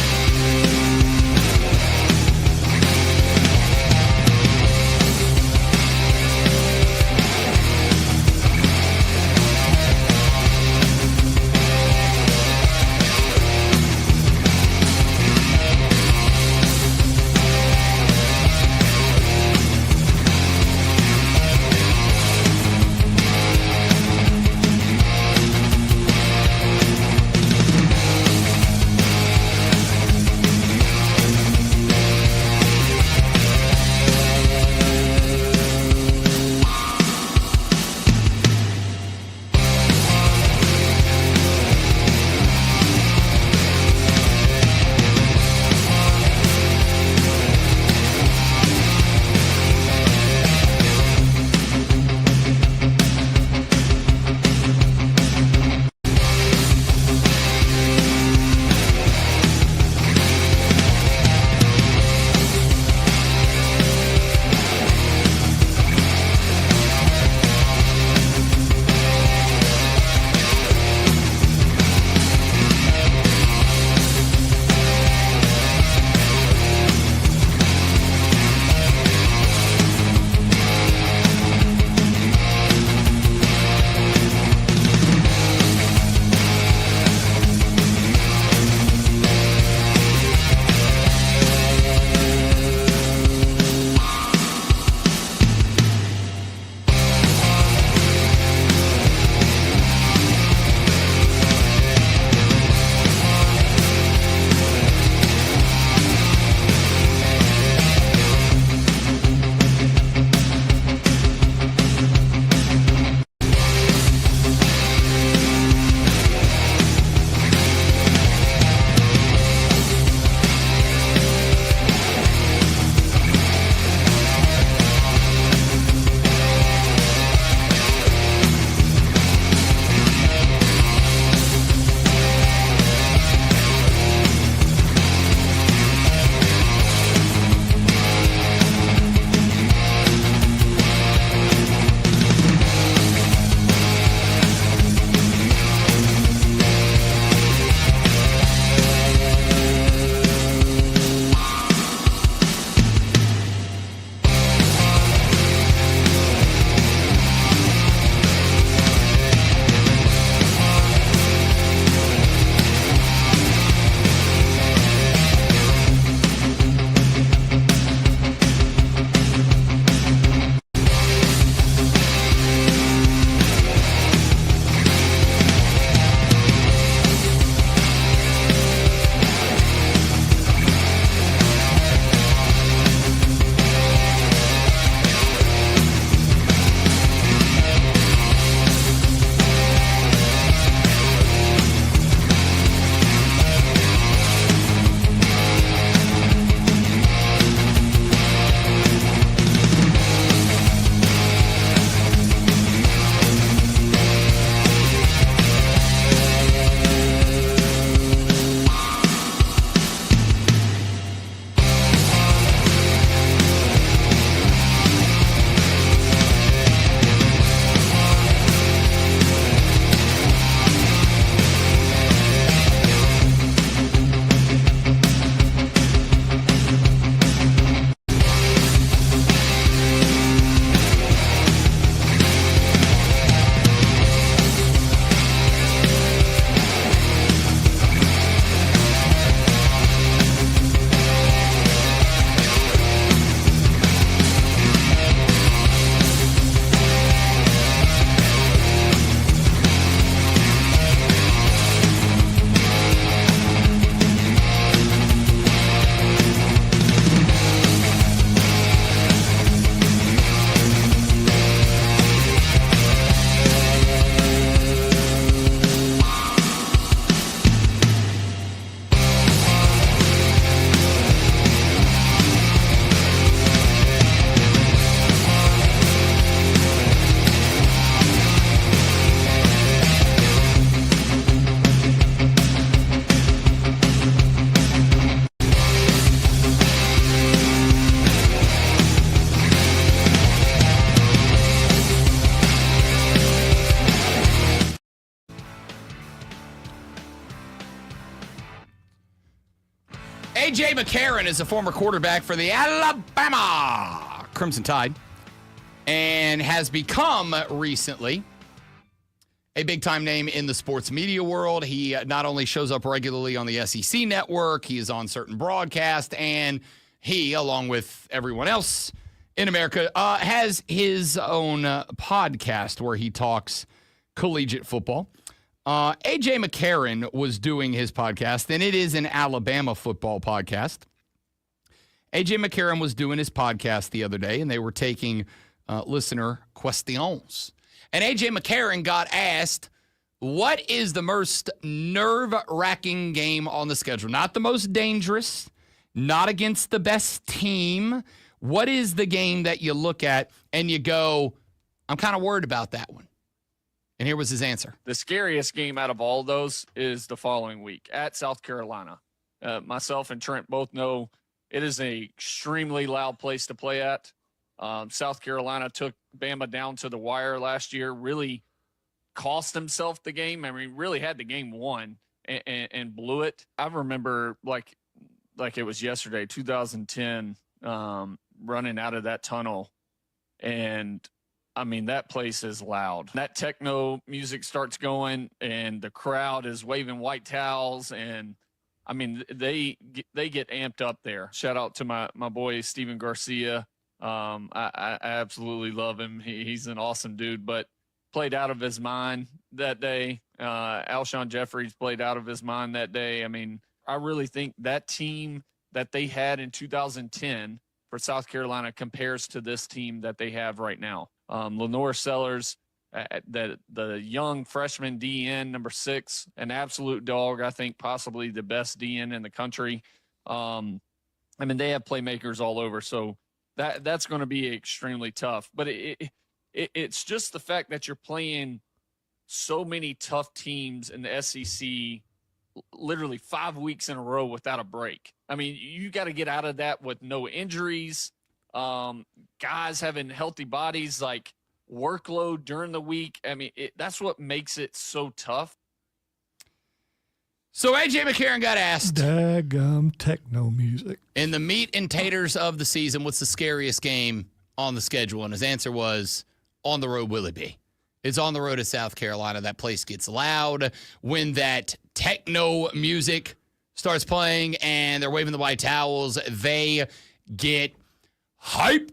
A.J. McCarron is a former quarterback for the Alabama Crimson Tide and has become recently a big-time name in the sports media world. He not only shows up regularly on the SEC network, he is on certain broadcasts, and he, along with everyone else in America, has his own podcast where he talks collegiate football. A.J. McCarron was doing his podcast, and it is an Alabama football podcast. A.J. McCarron was doing his podcast the other day, and they were taking listener questions. And A.J. McCarron got asked, what is the most nerve-wracking game on the schedule? Not the most dangerous, not against the best team. What is the game that you look at and you go, I'm kind of worried about that one? And here was his answer. The scariest game out of all those is the following week at South Carolina. Myself and Trent both know it is an extremely loud place to play at. South Carolina took Bama down to the wire last year, really cost himself the game. I mean, really had the game won and blew it. I remember like it was yesterday, 2010, running out of that tunnel. And I mean, that place is loud. That techno music starts going and the crowd is waving white towels. And I mean, they get amped up there. Shout out to my boy, Steven Garcia. I absolutely love him. He's an awesome dude, but played out of his mind that day. Alshon Jeffries played out of his mind that day. I mean, I really think that team that they had in 2010 for South Carolina compares to this team that they have right now. Lenore Sellers, the young freshman DN, number 6, an absolute dog. I think possibly the best DN in the country. I mean, they have playmakers all over. So that's going to be extremely tough. But it's just the fact that you're playing so many tough teams in the SEC literally 5 weeks in a row without a break. I mean, you got to get out of that with no injuries, guys having healthy bodies, like workload during the week. I mean, that's what makes it so tough. So A.J. McCarron got asked, daggum techno music. In the meat and taters of the season, what's the scariest game on the schedule? And his answer was, on the road will it be? It's on the road to South Carolina. That place gets loud when that techno music starts playing and they're waving the white towels. They get hype.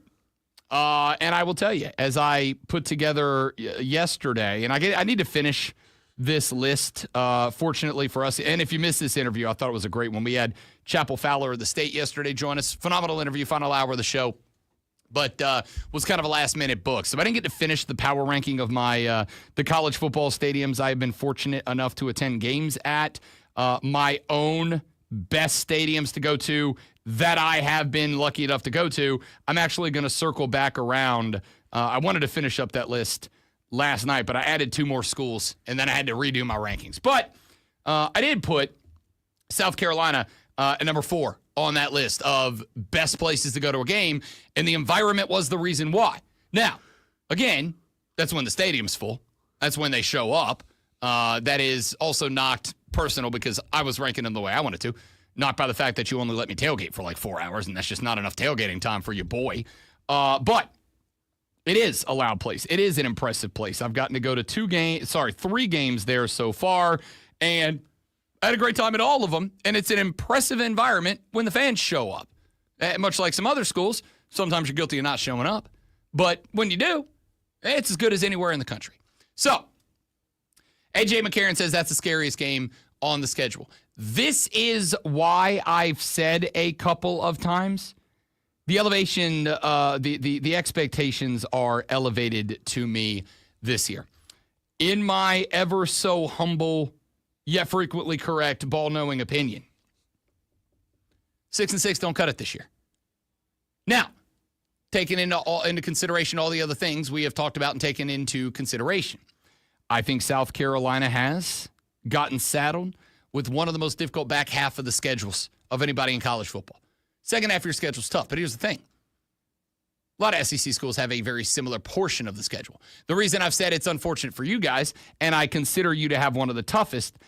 And I will tell you, as I put together yesterday, and I need to finish this list, fortunately for us. And if you missed this interview, I thought it was a great one. We had Chapel Fowler of the State yesterday join us. Phenomenal interview, final hour of the show. But was kind of a last-minute book. So I didn't get to finish the power ranking of my the college football stadiums I have been fortunate enough to attend games at. My own best stadiums to go to that I have been lucky enough to go to. I'm actually going to circle back around. I wanted to finish up that list last night, but I added 2 more schools, and then I had to redo my rankings. But I did put South Carolina at number 4 on that list of best places to go to a game, and the environment was the reason why. Now, again, that's when the stadium's full. That's when they show up. That is also knocked personal because I was ranking them the way I wanted to, not by the fact that you only let me tailgate for like 4 hours, and that's just not enough tailgating time for your boy. But it is a loud place. It is an impressive place. I've gotten to go to 3 games there so far, and I had a great time at all of them, and it's an impressive environment when the fans show up. Much like some other schools, sometimes you're guilty of not showing up, but when you do, it's as good as anywhere in the country. So, A.J. McCarron says that's the scariest game on the schedule. This is why I've said a couple of times, the elevation, the expectations are elevated to me this year. In my ever so humble yet frequently correct, ball-knowing opinion, 6-6 don't cut it this year. Now, taking into consideration all the other things we have talked about and taken into consideration, I think South Carolina has gotten saddled with one of the most difficult back half of the schedules of anybody in college football. Second half of your schedule is tough, but here's the thing. A lot of SEC schools have a very similar portion of the schedule. The reason I've said it's unfortunate for you guys, and I consider you to have one of the toughest,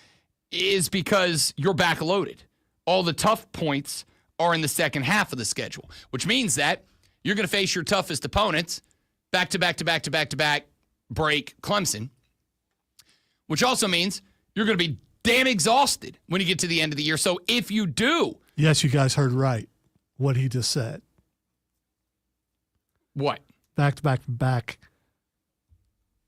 is because you're backloaded. All the tough points are in the second half of the schedule, which means that you're going to face your toughest opponents back-to-back break Clemson, which also means you're going to be damn exhausted when you get to the end of the year. So if you do. Yes, you guys heard right what he just said. What? Back-to-back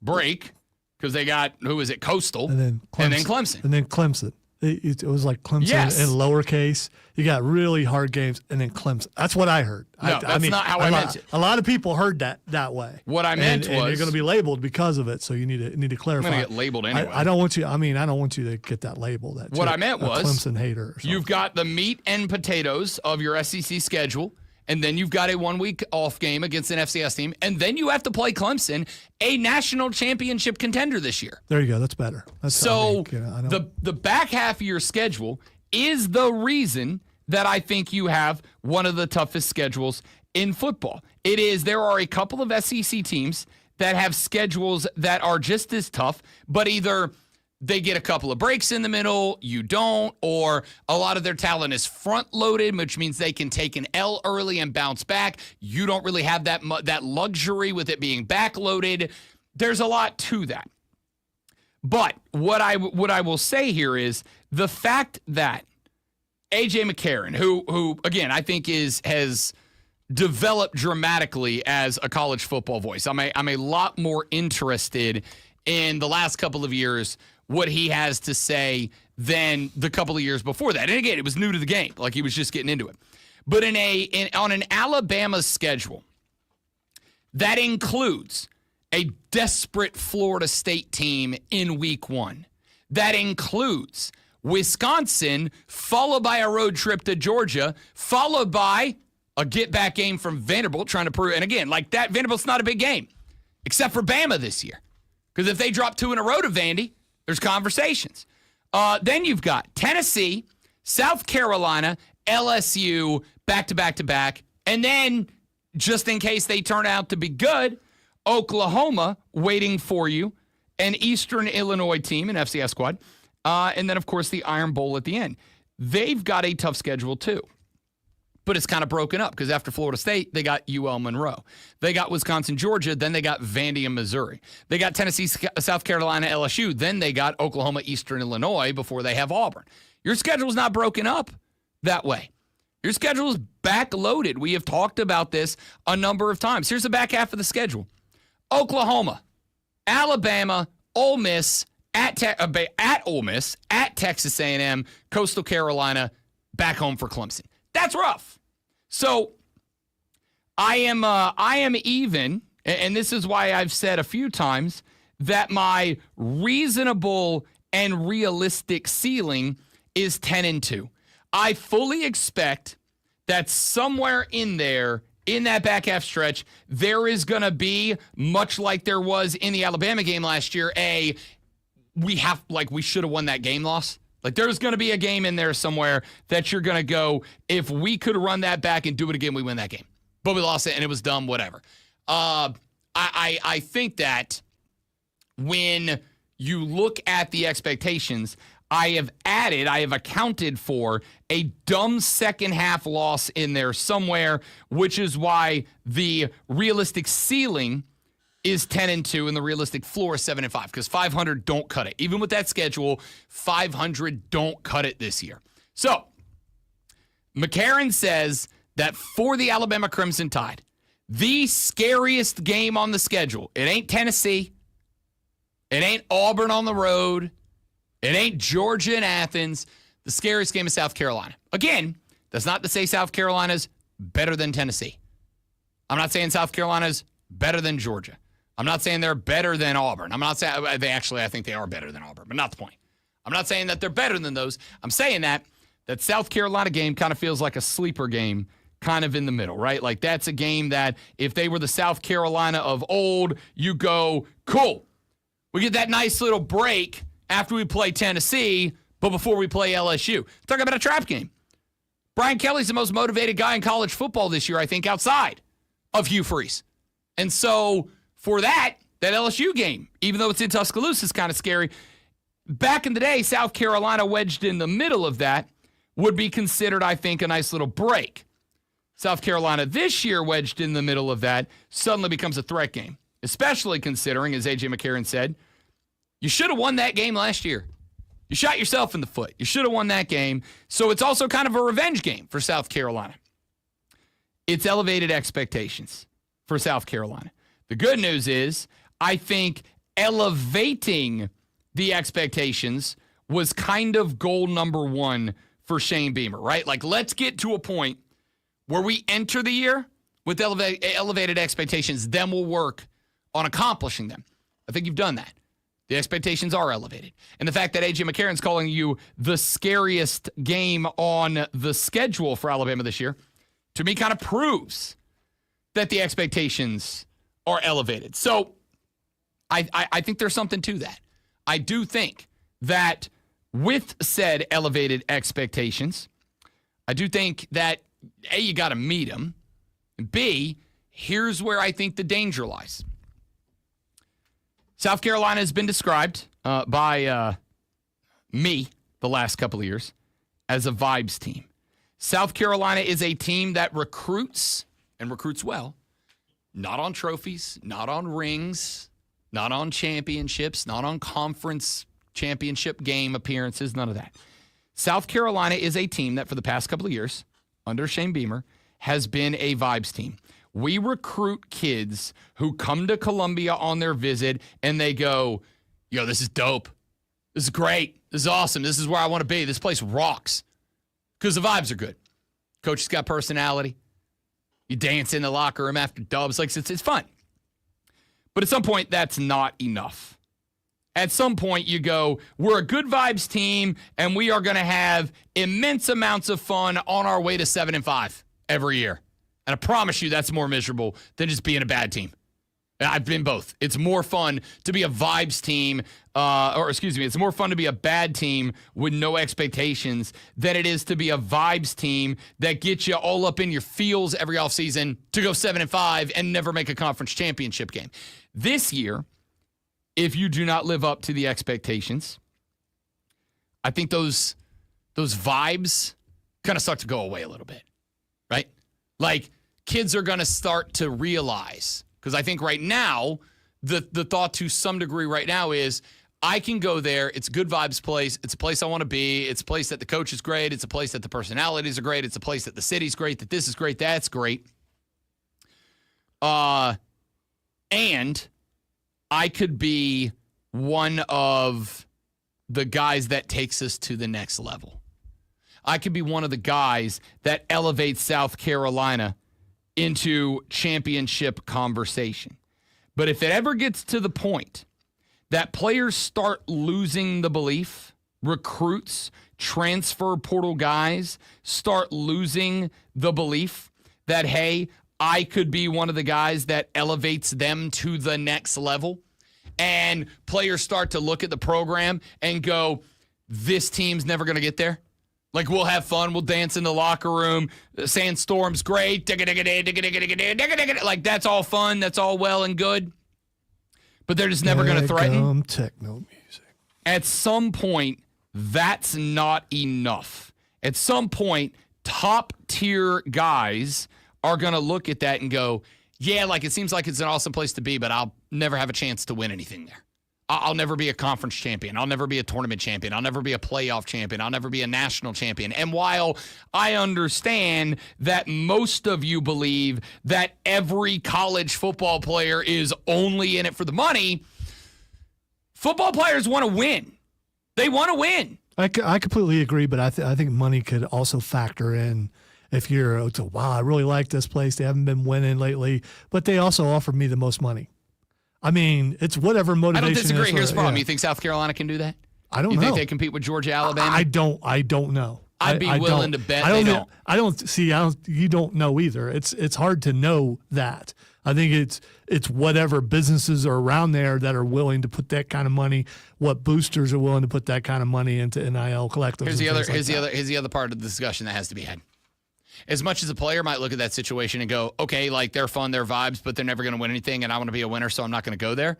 break, because they got, who is it, Coastal, and then Clemson. And then Clemson. It was like Clemson in lowercase. You got really hard games, and then Clemson. That's what I heard. No, that's not how I meant it. A lot of people heard that way. What I meant was, and you're going to be labeled because of it. So you need to clarify. I'm going to get labeled anyway. I don't want you. I don't want you to get that label. What I meant was Clemson hater. You've got the meat and potatoes of your SEC schedule. And then you've got a 1 week off game against an FCS team. And then you have to play Clemson, a national championship contender this year. There you go. That's better. The back half of your schedule is the reason that I think you have one of the toughest schedules in football. There are a couple of SEC teams that have schedules that are just as tough, but either they get a couple of breaks in the middle, you don't, or a lot of their talent is front-loaded, which means they can take an L early and bounce back. You don't really have that luxury with it being backloaded. There's a lot to that. But what I will say here is the fact that A.J. McCarron, who again, I think has developed dramatically as a college football voice. I'm a lot more interested in the last couple of years what he has to say than the couple of years before that. And again, it was new to the game. Like he was just getting into it. But on an Alabama schedule, that includes a desperate Florida State team in week 1. That includes Wisconsin, followed by a road trip to Georgia, followed by a get-back game from Vanderbilt trying to prove, and again, like that, Vanderbilt's not a big game, except for Bama this year. Because if they drop 2 in a row to Vandy, there's conversations. Then you've got Tennessee, South Carolina, LSU, back-to-back-to-back. And then, just in case they turn out to be good, Oklahoma waiting for you, an Eastern Illinois team, an FCS squad. And then, of course, the Iron Bowl at the end. They've got a tough schedule, too. But it's kind of broken up because after Florida State, they got UL Monroe. They got Wisconsin, Georgia. Then they got Vandy and Missouri. They got Tennessee, South Carolina, LSU. Then they got Oklahoma, Eastern Illinois before they have Auburn. Your schedule is not broken up that way. Your schedule is backloaded. We have talked about this a number of times. Here's the back half of the schedule. Oklahoma, Alabama, Ole Miss, at Ole Miss, at Texas A&M, Coastal Carolina, back home for Clemson. That's rough. So I am even, and this is why I've said a few times that my reasonable and realistic ceiling is 10-2. I fully expect that somewhere in there, in that back half stretch, there is going to be, much like there was in the Alabama game last year, we should have won that game loss. Like, there's going to be a game in there somewhere that you're going to go, if we could run that back and do it again, we win that game. But we lost it, and it was dumb, whatever. I think that when you look at the expectations, I have accounted for a dumb second half loss in there somewhere, which is why the realistic ceiling is 10-2 and the realistic floor is 7-5 because 500 don't cut it. Even with that schedule, 500 don't cut it this year. So, McCarron says that for the Alabama Crimson Tide, the scariest game on the schedule, it ain't Tennessee, it ain't Auburn on the road, it ain't Georgia and Athens. The scariest game is South Carolina. Again, that's not to say South Carolina's better than Tennessee. I'm not saying South Carolina's better than Georgia. I'm not saying they're better than Auburn. I'm not saying I think they are better than Auburn, but not the point. I'm not saying that they're better than those. I'm saying that South Carolina game kind of feels like a sleeper game kind of in the middle, right? Like that's a game that if they were the South Carolina of old, you go, cool. We get that nice little break after we play Tennessee, but before we play LSU. Talk about a trap game. Brian Kelly's the most motivated guy in college football this year, I think, outside of Hugh Freeze. And so for that LSU game, even though it's in Tuscaloosa, is kind of scary. Back in the day, South Carolina wedged in the middle of that would be considered, I think, a nice little break. South Carolina this year, wedged in the middle of that, suddenly becomes a threat game, especially considering, as A.J. McCarron said, you should have won that game last year. You shot yourself in the foot. You should have won that game. So it's also kind of a revenge game for South Carolina. It's elevated expectations for South Carolina. The good news is, I think elevating the expectations was kind of goal number one for Shane Beamer, right? Like, let's get to a point where we enter the year with elevated expectations, then we'll work on accomplishing them. I think you've done that. The expectations are elevated. And the fact that A.J. McCarron's calling you the scariest game on the schedule for Alabama this year, to me kind of proves that the expectations are elevated. So I think there's something to that. I do think that with said elevated expectations, I do think that, A, you got to meet them. And B, here's where I think the danger lies. South Carolina has been described by me the last couple of years as a vibes team. South Carolina is a team that recruits, and recruits well, not on trophies, not on rings, not on championships, not on conference championship game appearances, none of that. South Carolina is a team that for the past couple of years, under Shane Beamer, has been a vibes team. We recruit kids who come to Columbia on their visit and they go, yo, this is dope. This is great. This is awesome. This is where I want to be. This place rocks because the vibes are good. Coach has got personality. You dance in the locker room after dubs. Like, it's fun. But at some point, that's not enough. At some point, you go, we're a good vibes team, and we are going to have immense amounts of fun on our way to 7-5 every year. And I promise you that's more miserable than just being a bad team. I've been both. It's more fun to be a vibes team, it's more fun to be a bad team with no expectations than it is to be a vibes team that gets you all up in your feels every offseason to go 7-5 and never make a conference championship game. This year, if you do not live up to the expectations, I think those vibes kind of start to go away a little bit, right? Like, kids are going to start to realize, because I think right now, the thought to some degree right now is, I can go there. It's a good vibes place. It's a place I want to be. It's a place that the coach is great. It's a place that the personalities are great. It's a place that the city's great, that this is great, that's great. And I could be one of the guys that takes us to the next level. I could be one of the guys that elevates South Carolina into championship conversation. But if it ever gets to the point that players start losing the belief, recruits, transfer portal guys start losing the belief that, hey, I could be one of the guys that elevates them to the next level, and players start to look at the program and go, this team's never going to get there. Like, we'll have fun. We'll dance in the locker room. The sandstorm's great. Like, that's all fun. That's all well and good. But they're just never going to threaten. Techno music. At some point, that's not enough. At some point, top-tier guys are going to look at that and go, yeah, like, it seems like it's an awesome place to be, but I'll never have a chance to win anything there. I'll never be a conference champion. I'll never be a tournament champion. I'll never be a playoff champion. I'll never be a national champion. And while I understand that most of you believe that every college football player is only in it for the money, football players want to win. They want to win. I completely agree, but I think money could also factor in. If you're, wow, I really like this place. They haven't been winning lately, but they also offer me the most money. I mean, it's whatever motivation. I don't disagree. Here's the problem. Yeah. You think South Carolina can do that? I don't know. You think they compete with Georgia, Alabama? I don't know. I'd be willing to bet they don't. You don't know either. It's hard to know that. I think it's whatever businesses are around there that are willing to put that kind of money, what boosters are willing to put that kind of money into NIL collectives. Here's the other part of the discussion that has to be had. As much as a player might look at that situation and go, okay, like, they're fun, they're vibes, but they're never going to win anything, and I want to be a winner, so I'm not going to go there.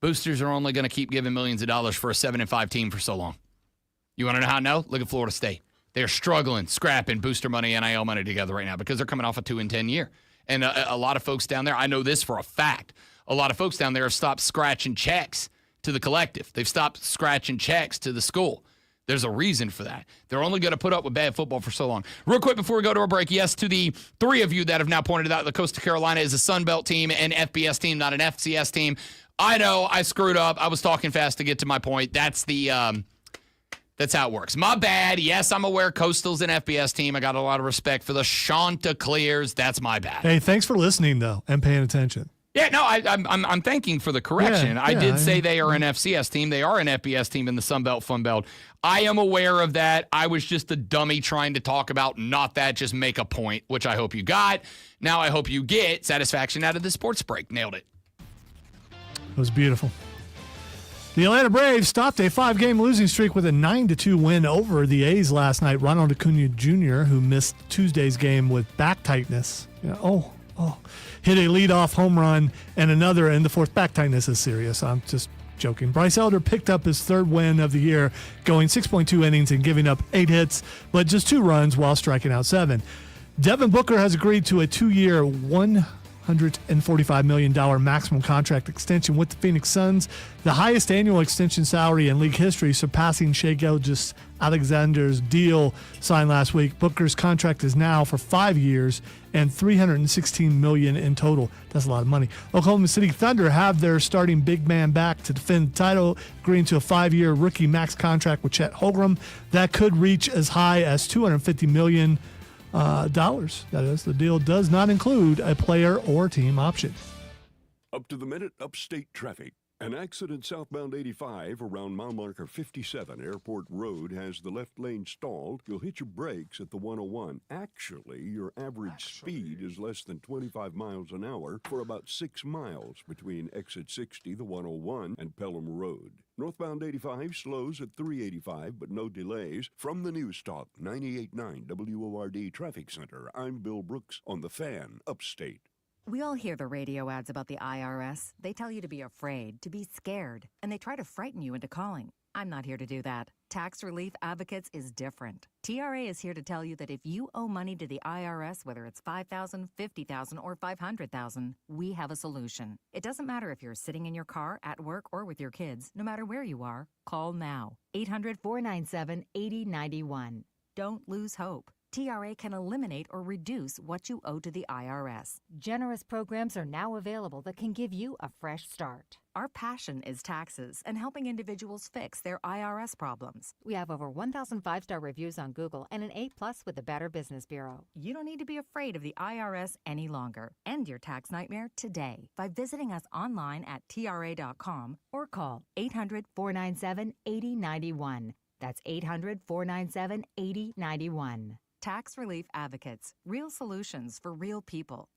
Boosters are only going to keep giving millions of dollars for a 7-5 team for so long. You want to know how I know? Look at Florida State. They're struggling, scrapping booster money, NIL money together right now because they're coming off a 2-10 year. And a lot of folks down there, I know this for a fact, a lot of folks down there have stopped scratching checks to the collective. They've stopped scratching checks to the school. There's a reason for that. They're only going to put up with bad football for so long. Real quick before we go to our break, yes, to the three of you that have now pointed out that Coastal Carolina is a Sun Belt team and FBS team, not an FCS team. I know I screwed up. I was talking fast to get to my point. That's how it works. My bad. Yes, I'm aware Coastal's an FBS team. I got a lot of respect for the Chanticleers. That's my bad. Hey, thanks for listening, though, and paying attention. Yeah, no, I'm thanking for the correction. I did say they are an FCS team. They are an FBS team in the Sun Belt, Fun Belt. I am aware of that. I was just a dummy trying to talk about not that, just make a point, which I hope you got. Now I hope you get satisfaction out of the sports break. Nailed it. It was beautiful. The Atlanta Braves stopped a 5-game losing streak with a 9-2 win over the A's last night. Ronald Acuna Jr., who missed Tuesday's game with back tightness, hit a leadoff home run and another in the fourth. Back tightness is serious. I'm just joking. Bryce Elder picked up his third win of the year, going 6.2 innings and giving up 8 hits, but just 2 runs while striking out 7. Devin Booker has agreed to a 2-year, $145 million maximum contract extension with the Phoenix Suns, the highest annual extension salary in league history, surpassing Shai Gilgeous-Alexander's deal signed last week. Booker's contract is now for 5 years and $316 million in total. That's a lot of money. Oklahoma City Thunder have their starting big man back to defend the title, agreeing to a 5-year rookie max contract with Chet Holmgren that could reach as high as $250 million. That is, the deal does not include a player or team option. Up to the minute upstate traffic. An accident southbound 85 around mile marker 57 Airport Road has the left lane stalled. You'll hit your brakes at the 101. Actually, your average speed is less than 25 miles an hour for about 6 miles between exit 60, the 101, and Pelham Road. Northbound 85 slows at 385, but no delays. From the News Talk 98.9 WORD Traffic Center, I'm Bill Brooks on The Fan, Upstate. We all hear the radio ads about the IRS. They tell you to be afraid, to be scared, and they try to frighten you into calling. I'm not here to do that. Tax Relief Advocates is different. TRA is here to tell you that if you owe money to the IRS, whether it's $5,000, $50,000, or $500,000, we have a solution. It doesn't matter if you're sitting in your car, at work, or with your kids. No matter where you are, call now. 800-497-8091. Don't lose hope. TRA can eliminate or reduce what you owe to the IRS. Generous programs are now available that can give you a fresh start. Our passion is taxes and helping individuals fix their IRS problems. We have over 1,000 5-star reviews on Google and an A+ with the Better Business Bureau. You don't need to be afraid of the IRS any longer. End your tax nightmare today by visiting us online at TRA.com or call 800-497-8091. That's 800-497-8091. Tax Relief Advocates. Real solutions for real people.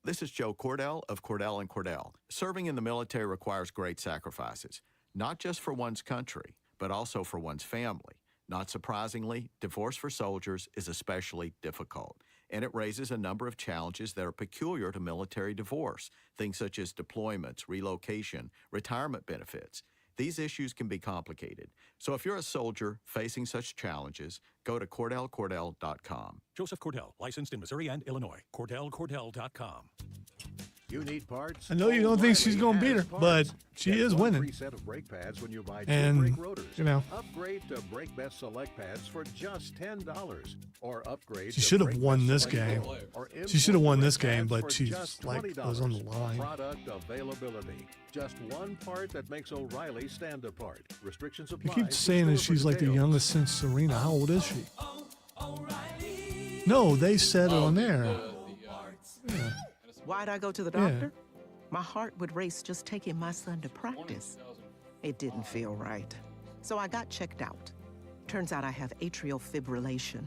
This is Joe Cordell of Cordell & Cordell. Serving in the military requires great sacrifices, not just for one's country, but also for one's family. Not surprisingly, divorce for soldiers is especially difficult, and it raises a number of challenges that are peculiar to military divorce, things such as deployments, relocation, retirement benefits. These issues can be complicated. So if you're a soldier facing such challenges, go to CordellCordell.com. Joseph Cordell, licensed in Missouri and Illinois. CordellCordell.com. You need parts? I know you don't think she's going to beat her, but she is winning. Free set of brake pads when you buy And, brake rotors. you know. Upgrade to Brake Best Select pads for just $10. Or upgrade She to should have Brake won Best this Select game. Gold or She should have won this import game, pads but for she's just like $20. was on the line. Product availability. Just one part that makes O'Reilly stand apart. Restrictions You apply. keep saying that she's like the youngest since Serena. How old is she? No, they said it on there. Yeah. Why'd I go to the Yeah. doctor? My heart would race just taking my son to practice. It didn't feel right. So I got checked out. Turns out I have atrial fibrillation,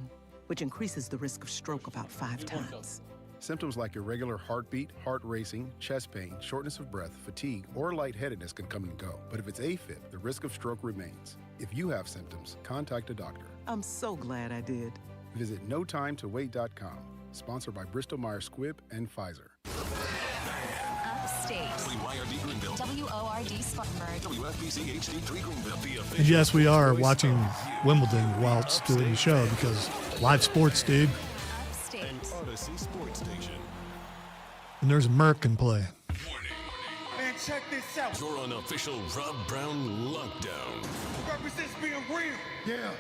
which increases the risk of stroke about 5 times. Symptoms like irregular heartbeat, heart racing, chest pain, shortness of breath, fatigue, or lightheadedness can come and go. But if it's AFib, the risk of stroke remains. If you have symptoms, contact a doctor. I'm so glad I did. Visit NoTimeToWait.com. Sponsored by Bristol Myers Squibb and Pfizer. Upstate. WYRD Greenville. WORD Spartanburg. WFBC HD3 Greenville. The official And yes, we are watching Wimbledon whilst doing the show because live sports, dude. Upstate. and Odyssey Sports Station. And there's Merck in play. Man, check this out. You're on official Rob Brown lockdown. Represents being real. Yeah. Real,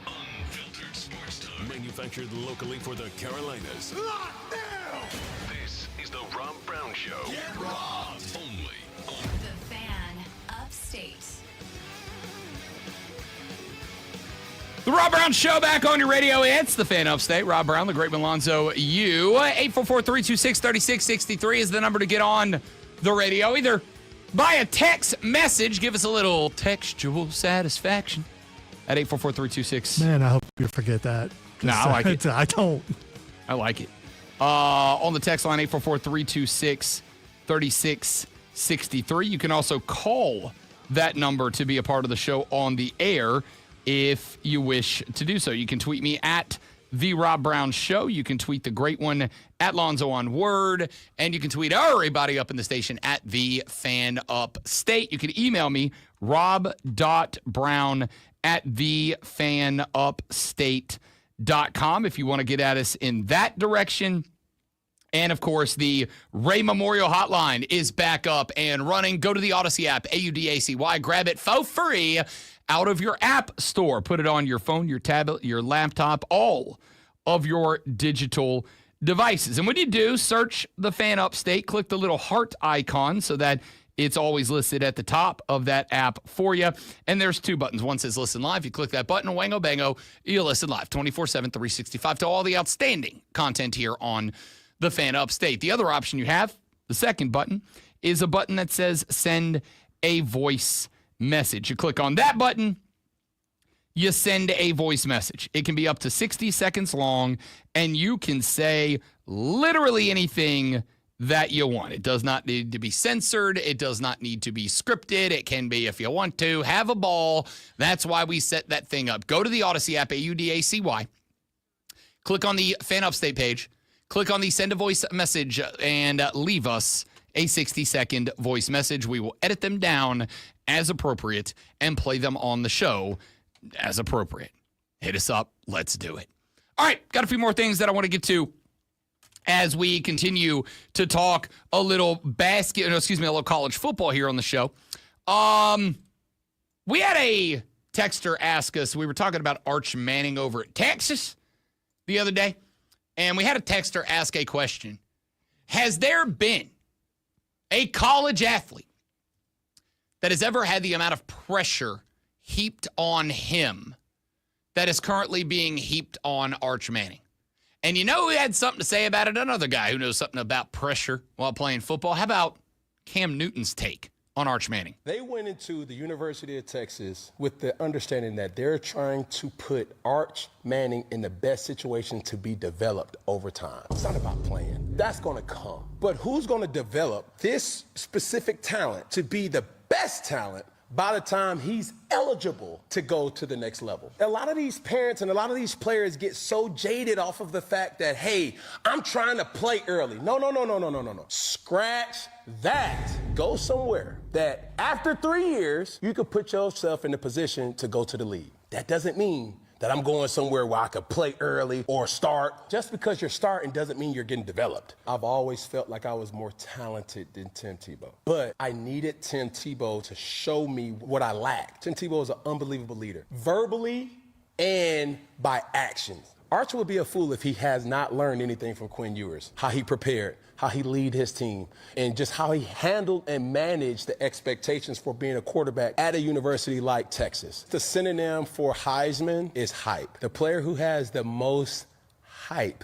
unfiltered sports talk. Manufactured locally for the Carolinas. Lockdown. This is the Rob Brown Show. Get robbed. Only on The Fan Upstate. The Rob Brown Show back on your radio. It's the Fan Upstate. Rob Brown, the great Malonzo, you. 844-326-3663 is the number to get on the radio. Either by a text message, give us a little textual satisfaction at 844-326. Man, I hope you forget that. No, I like it. I don't. I like it. On the text line, 844-326-3663. You can also call that number to be a part of the show on the air if you wish to do so. You can tweet me at The Rob Brown Show. You can tweet the great one at Lonzo on Word. And you can tweet everybody up in the station at The Fan Upstate. You can email me, rob.brown@thefanupstate.com if you want to get at us in that direction. And, of course, the Ray Memorial Hotline is back up and running. Go to the Odyssey app, AUDACY. Grab it for free out of your app store. Put it on your phone, your tablet, your laptop, all of your digital devices. And when you do, search the Fan Upstate. Click the little heart icon so that it's always listed at the top of that app for you. And there's two buttons. One says Listen Live. You click that button, wango bango, you'll listen live 24/7, 365 to all the outstanding content here on the Fan Upstate. The other option you have, the second button, is a button that says Send a Voice Message. You click on that button, you send a voice message. It can be up to 60 seconds long, and you can say literally anything that you want. It does not need to be censored. It does not need to be scripted. It can be, if you want to, have a ball. That's why we set that thing up. Go to the Odyssey app, AUDACY. Click on the Fan Upstate page. Click on the Send a Voice Message and leave us a 60-second voice message. We will edit them down as appropriate and play them on the show as appropriate. Hit us up. Let's do it. All right, got a few more things that I want to get to as we continue to talk a little a little college football here on the show. We had a texter ask us, we were talking about Arch Manning over at Texas the other day, and we had a texter ask a question. Has there been a college athlete that has ever had the amount of pressure heaped on him that is currently being heaped on Arch Manning? And you know who had something to say about it? Another guy who knows something about pressure while playing football. How about Cam Newton's take on Arch Manning? They went into the University of Texas with the understanding that they're trying to put Arch Manning in the best situation to be developed over time. It's not about playing. That's going to come. But who's going to develop this specific talent to be the best talent by the time he's eligible to go to the next level? A lot of these parents and a lot of these players get so jaded off of the fact that, hey, I'm trying to play early. No. Scratch that. Go somewhere that after 3 years, you could put yourself in a position to go to the league. That doesn't mean that I'm going somewhere where I could play early or start. Just because you're starting doesn't mean you're getting developed. I've always felt like I was more talented than Tim Tebow. But I needed Tim Tebow to show me what I lacked. Tim Tebow is an unbelievable leader, verbally and by actions. Arch would be a fool if he has not learned anything from Quinn Ewers, how he prepared, how he lead his team, and just how he handled and managed the expectations for being a quarterback at a university like Texas. The synonym for Heisman is hype. The player who has the most hype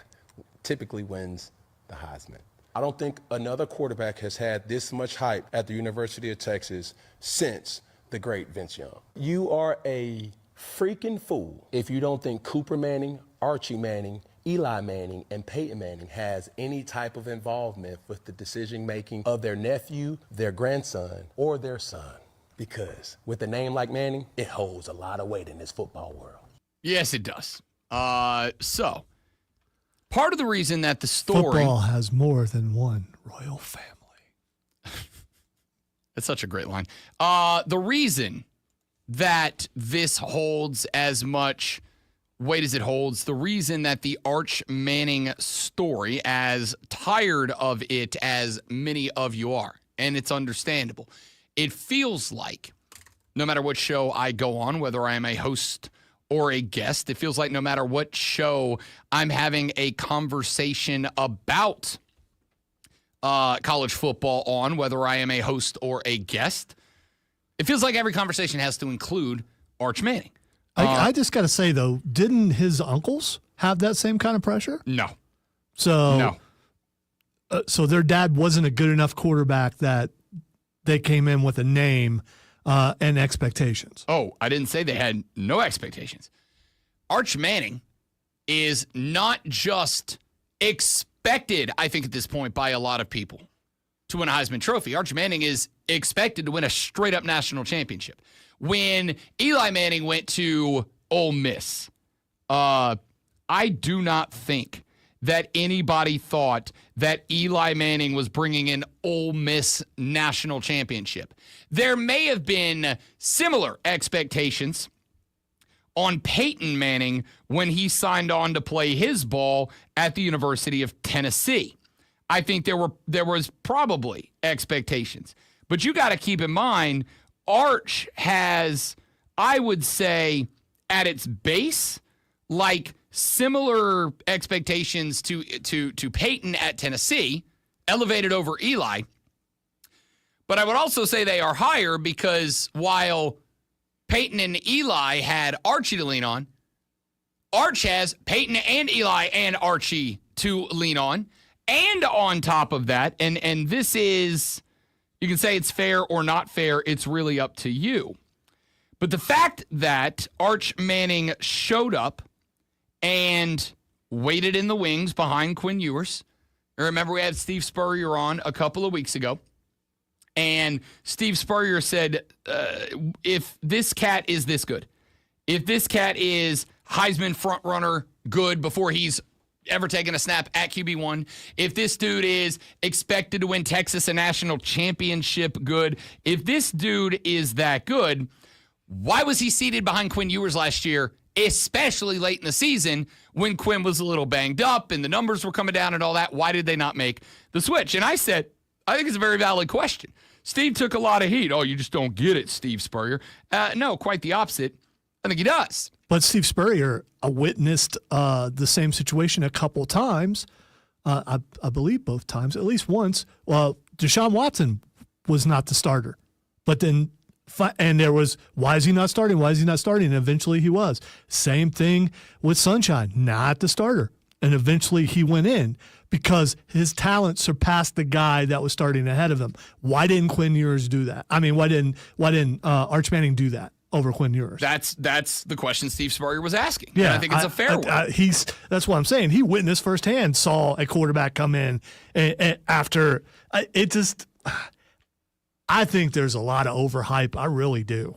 typically wins the Heisman. I don't think another quarterback has had this much hype at the University of Texas since the great Vince Young. You are a freaking fool if you don't think Cooper Manning, Archie Manning, Eli Manning, and Peyton Manning has any type of involvement with the decision-making of their nephew, their grandson, or their son. Because with a name like Manning, it holds a lot of weight in this football world. Yes, it does. So, part of the reason that the story... Football has more than one royal family. That's such a great line. The reason that this holds as much weight as it holds, the reason that the Arch Manning story, as tired of it as many of you are, and it's understandable, it feels like no matter what show I go on, whether I am a host or a guest, it feels like no matter what show I'm having a conversation about college football on, whether I am a host or a guest, it feels like every conversation has to include Arch Manning. I just got to say, though, didn't his uncles have that same kind of pressure? No. So, so their dad wasn't a good enough quarterback that they came in with a name and expectations. Oh, I didn't say they had no expectations. Arch Manning is not just expected, I think at this point, by a lot of people to win a Heisman Trophy. Arch Manning is expected to win a straight-up national championship. When Eli Manning went to Ole Miss, I do not think that anybody thought that Eli Manning was bringing an Ole Miss national championship. There may have been similar expectations on Peyton Manning when he signed on to play his ball at the University of Tennessee. I think there was probably expectations. But you got to keep in mind, Arch has, I would say, at its base, like similar expectations to Peyton at Tennessee, elevated over Eli. But I would also say they are higher because while Peyton and Eli had Archie to lean on, Arch has Peyton and Eli and Archie to lean on. And on top of that, and this is, you can say it's fair or not fair, it's really up to you. But the fact that Arch Manning showed up and waited in the wings behind Quinn Ewers. Remember, we had Steve Spurrier on a couple of weeks ago. And Steve Spurrier said, if this cat is this good, if this cat is Heisman frontrunner good before he's ever taken a snap at QB1, if this dude is expected to win Texas a national championship good, if this dude is that good, why was he seated behind Quinn Ewers last year, especially late in the season when Quinn was a little banged up and the numbers were coming down and all that? Why did they not make the switch? And I said, I think it's a very valid question. Steve took a lot of heat. Oh, you just don't get it, Steve Spurrier. No, quite the opposite. I think he does. But Steve Spurrier witnessed the same situation a couple times. I believe both times, at least once. Well, Deshaun Watson was not the starter. But then, and there was, why is he not starting? Why is he not starting? And eventually he was. Same thing with Sunshine, not the starter. And eventually he went in because his talent surpassed the guy that was starting ahead of him. Why didn't Quinn Ewers do that? I mean, why didn't Arch Manning do that over Quinn Ewers? That's the question Steve Spurrier was asking. Yeah, and I think it's a fair one. That's what I'm saying. He witnessed firsthand, saw a quarterback come in after it just. I think there's a lot of overhype. I really do.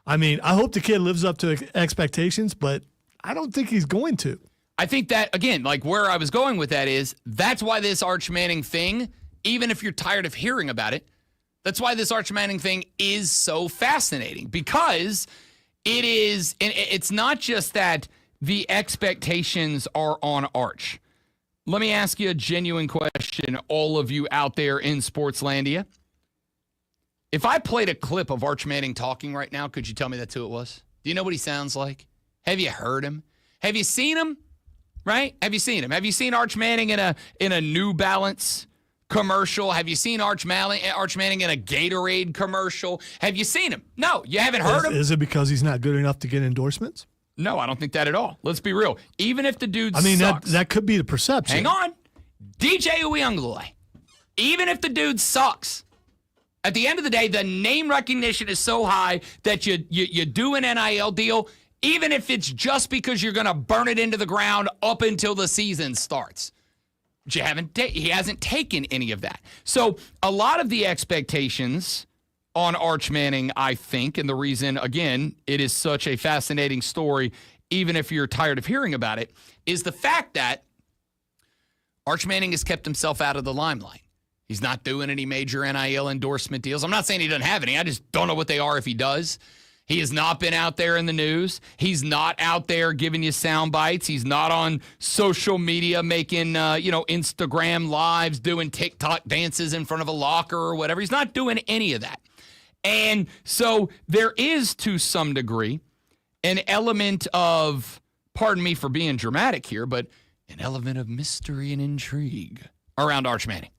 I mean, I hope the kid lives up to expectations, but I don't think he's going to. I think that, again, like where I was going with that is, that's why this Arch Manning thing, even if you're tired of hearing about it, that's why this Arch Manning thing is so fascinating, because it is, and it's not just that the expectations are on Arch. Let me ask you a genuine question, all of you out there in Sportslandia. If I played a clip of Arch Manning talking right now, could you tell me that's who it was? Do you know what he sounds like? Have you heard him? Have you seen him? Right? Have you seen him? Have you seen Arch Manning in a New Balance commercial? Have you seen Arch Manning in a Gatorade commercial? Have you seen him? No, you haven't heard him. Is it because he's not good enough to get endorsements? No, I don't think that at all. Let's be real. Even if the dude sucks. That could be the perception. Hang on. DJ Uiagalelei. Even if the dude sucks, at the end of the day, the name recognition is so high that you do an NIL deal, even if it's just because you're going to burn it into the ground up until the season starts. But he hasn't taken any of that. So a lot of the expectations on Arch Manning, I think, and the reason, again, it is such a fascinating story, even if you're tired of hearing about it, is the fact that Arch Manning has kept himself out of the limelight. He's not doing any major NIL endorsement deals. I'm not saying he doesn't have any. I just don't know what they are if he does. He has not been out there in the news. He's not out there giving you sound bites. He's not on social media making, Instagram lives, doing TikTok dances in front of a locker or whatever. He's not doing any of that. And so there is, to some degree, an element of, pardon me for being dramatic here, but an element of mystery and intrigue around Arch Manning.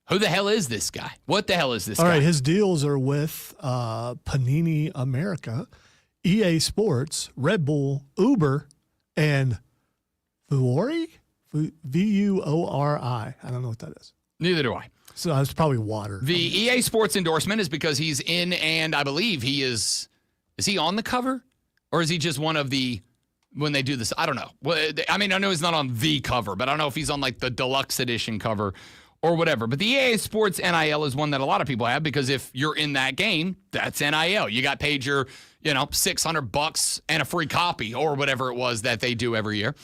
Who the hell is this guy? What the hell is this guy? All right, his deals are with Panini America, EA Sports, Red Bull, Uber, and Vuori? V-U-O-R-I. I don't know what that is. Neither do I. So it's probably water. The EA Sports endorsement is because he's in, and I believe he is he on the cover? Or is he just one of the, when they do this, I don't know. Well, I mean, I know he's not on the cover, but I don't know if he's on like the deluxe edition cover or whatever. But the EA Sports NIL is one that a lot of people have because if you're in that game, that's NIL. You got paid your, $600 and a free copy or whatever it was that they do every year.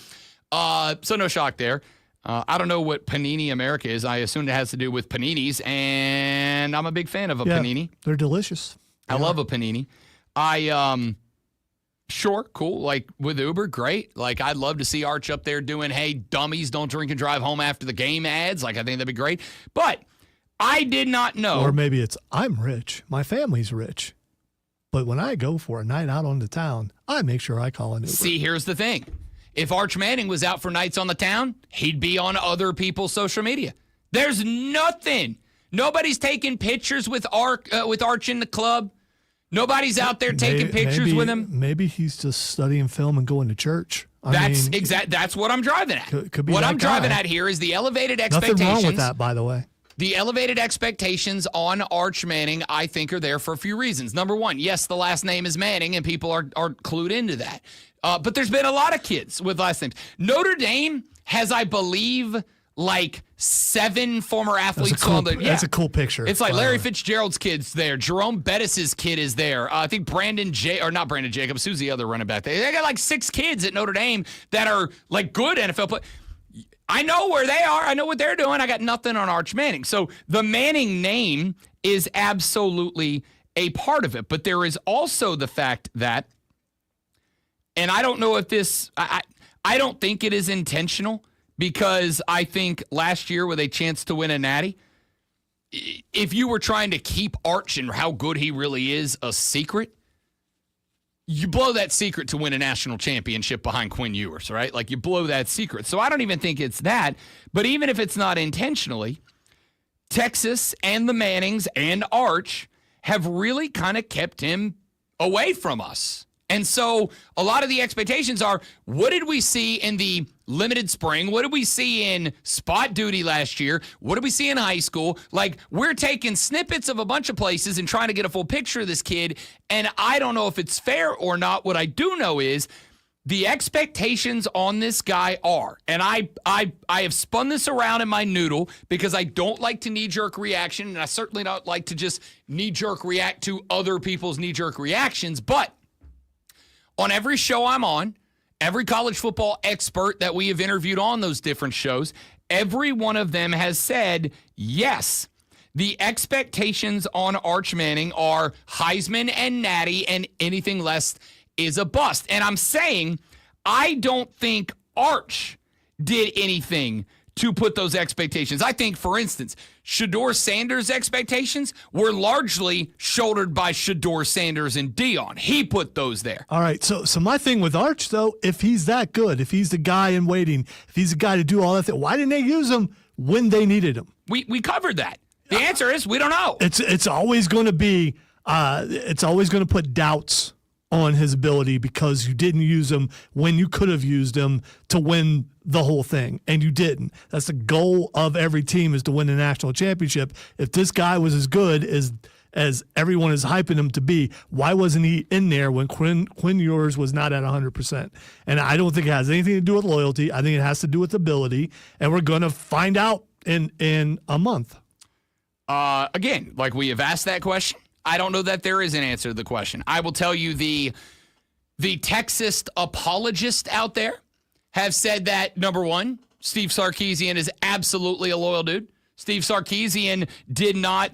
So no shock there. I don't know what Panini America is. I assume it has to do with paninis, and I'm a big fan of a panini. They're delicious. I love a panini. Sure, cool. Like with Uber, great. Like I'd love to see Arch up there doing, hey, dummies, don't drink and drive home after the game ads. Like I think that'd be great. But I did not know. Or maybe it's, I'm rich. My family's rich. But when I go for a night out on the town, I make sure I call an Uber. See, here's the thing. If Arch Manning was out for nights on the town, he'd be on other people's social media. There's nothing. Nobody's taking pictures with Arch in the club. Nobody's out there taking pictures with him. Maybe he's just studying film and going to church. That's what I'm driving at. Could be what that I'm guy. driving at here is the elevated expectations. Nothing wrong with that, by the way. The elevated expectations on Arch Manning, I think, are there for a few reasons. Number one, yes, the last name is Manning, and people are clued into that. But there's been a lot of kids with last names. Notre Dame has, I believe, like 7 former athletes on the. That's a cool picture. It's like Larry Fitzgerald's kid's there. Jerome Bettis's kid is there. I think not Brandon Jacobs. Who's the other running back? They got like 6 kids at Notre Dame that are like good NFL players. I know where they are. I know what they're doing. I got nothing on Arch Manning. So the Manning name is absolutely a part of it. But there is also the fact that, and I don't know if this, I don't think it is intentional because I think last year with a chance to win a Natty, if you were trying to keep Arch and how good he really is a secret, you blow that secret to win a national championship behind Quinn Ewers, right? Like you blow that secret. So I don't even think it's that. But even if it's not intentionally, Texas and the Mannings and Arch have really kind of kept him away from us. And so a lot of the expectations are, what did we see in the limited spring? What did we see in spot duty last year? What did we see in high school? Like, we're taking snippets of a bunch of places and trying to get a full picture of this kid. And I don't know if it's fair or not. What I do know is the expectations on this guy are, and I have spun this around in my noodle because I don't like to knee-jerk reaction, and I certainly don't like to just knee-jerk react to other people's knee-jerk reactions, but on every show I'm on, every college football expert that we have interviewed on those different shows, every one of them has said, yes, the expectations on Arch Manning are Heisman and Natty, and anything less is a bust. And I'm saying I don't think Arch did anything to put those expectations. I think, for instance, Shedeur Sanders' expectations were largely shouldered by Shedeur Sanders and Dion. He put those there. All right, so my thing with Arch, though, if he's that good, if he's the guy in waiting, if he's the guy to do all that, why didn't they use him when they needed him? We covered that. The answer is we don't know. It's always going to be it's always going to put doubts on his ability because you didn't use him when you could have used him to win the whole thing, and you didn't. That's the goal of every team, is to win the national championship. If this guy was as good as everyone is hyping him to be, why wasn't he in there when Quinn Ewers was not at 100%? And I don't think it has anything to do with loyalty. I think it has to do with ability, and we're going to find out in a month. Again, like we have asked that question, I don't know that there is an answer to the question. I will tell you the Texas apologists out there have said that, number one, Steve Sarkisian is absolutely a loyal dude. Steve Sarkisian did not.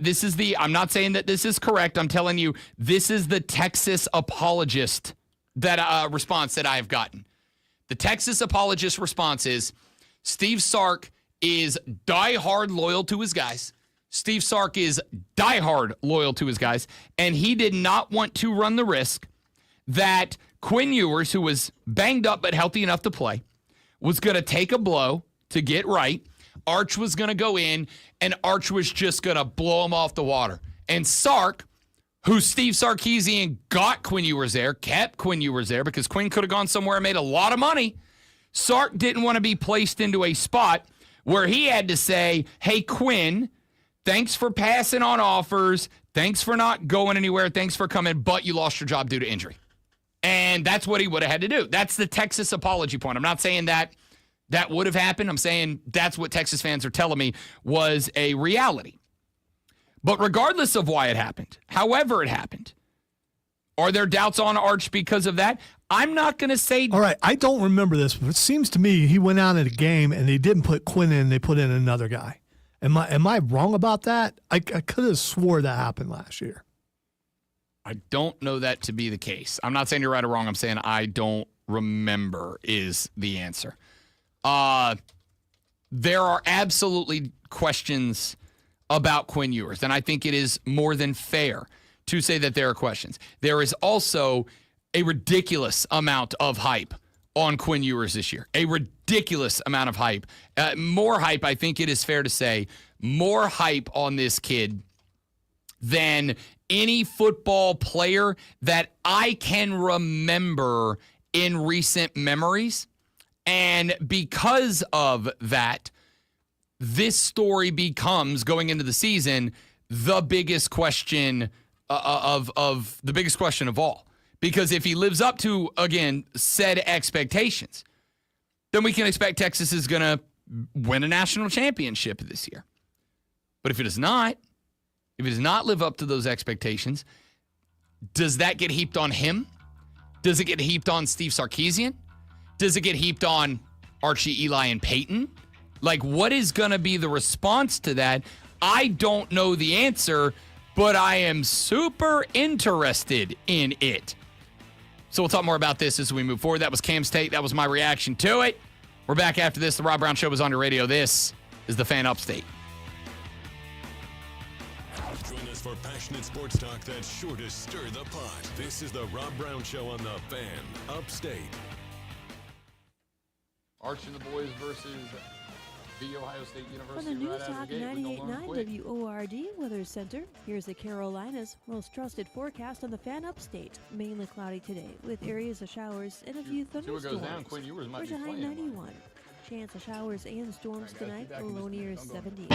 I'm not saying that this is correct. I'm telling you, this is the Texas apologist response that I have gotten. The Texas apologist response is Steve Sark is diehard loyal to his guys. Steve Sark is diehard loyal to his guys, and he did not want to run the risk that Quinn Ewers, who was banged up but healthy enough to play, was going to take a blow to get right. Arch was going to go in, and Arch was just going to blow him off the water. And Sark, who Steve Sarkisian got Quinn Ewers there, kept Quinn Ewers there because Quinn could have gone somewhere and made a lot of money. Sark didn't want to be placed into a spot where he had to say, hey, Quinn, thanks for passing on offers. Thanks for not going anywhere. Thanks for coming, but you lost your job due to injury. And that's what he would have had to do. That's the Texas apology point. I'm not saying that would have happened. I'm saying that's what Texas fans are telling me was a reality. But regardless of why it happened, however it happened, are there doubts on Arch because of that? I'm not going to say. All right, I don't remember this, but it seems to me he went out in a game and they didn't put Quinn in, they put in another guy. Am I wrong about that? I could have swore that happened last year. I don't know that to be the case. I'm not saying you're right or wrong. I'm saying I don't remember is the answer. There are absolutely questions about Quinn Ewers, and I think it is more than fair to say that there are questions. There is also a ridiculous amount of hype on Quinn Ewers this year. A ridiculous amount of hype. More hype, I think it is fair to say, more hype on this kid than any football player that I can remember in recent memories. And because of that, this story becomes, going into the season, the biggest question of the biggest question of all. Because if he lives up to, again, said expectations, then we can expect Texas is going to win a national championship this year. But if it does not live up to those expectations, does that get heaped on him? Does it get heaped on Steve Sarkisian? Does it get heaped on Archie, Eli, and Peyton? Like, what is going to be the response to that? I don't know the answer, but I am super interested in it. So we'll talk more about this as we move forward. That was Cam's take. That was my reaction to it. We're back after this. The Rob Brown Show is on your radio. This is the Fan Upstate. Join us for passionate sports talk that's sure to stir the pot. This is the Rob Brown Show on the Fan Upstate. Arch and the boys versus the Ohio State University. From the News Talk 98.9 WORD Weather Center, here's the Carolinas' most trusted forecast on the Fan Upstate. Mainly cloudy today, with areas of showers and a few thunderstorms. See what goes down, Quinn Ewers might be high playing. 91. Chance of showers and storms tonight, low near 70.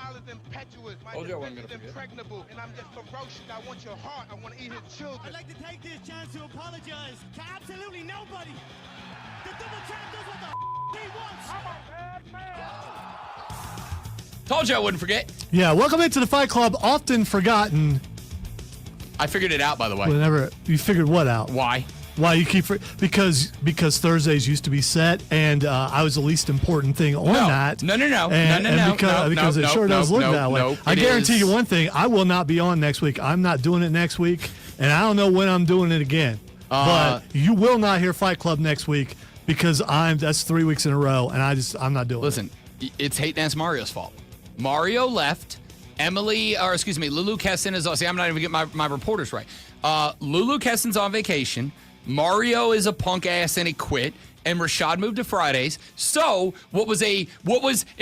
style is impetuous. My Told you I wasn't defense gonna is forget. impregnable, and I'm just ferocious. I want your heart. I want to eat his children. I'd like to take this chance to apologize to absolutely nobody. The double champ does what the he wants. I'm a bad man. Told you I wouldn't forget. Yeah, welcome into the Fight Club. Often forgotten. I figured it out, by the way. Whenever you figured what out? Why? Why you keep because Thursdays used to be set, and I was the least important thing on that. No. Because it sure does look that way. I guarantee you one thing: I will not be on next week. I'm not doing it next week, and I don't know when I'm doing it again. But you will not hear Fight Club next week because that's 3 weeks in a row, and I'm not doing it. Listen, it's Hate Dance Mario's fault. Mario left. Lulu Kesson is. See, I'm not even getting my reporters right. Lulu Kesson's on vacation. Mario is a punk ass and he quit. And Rashad moved to Fridays. So what was, in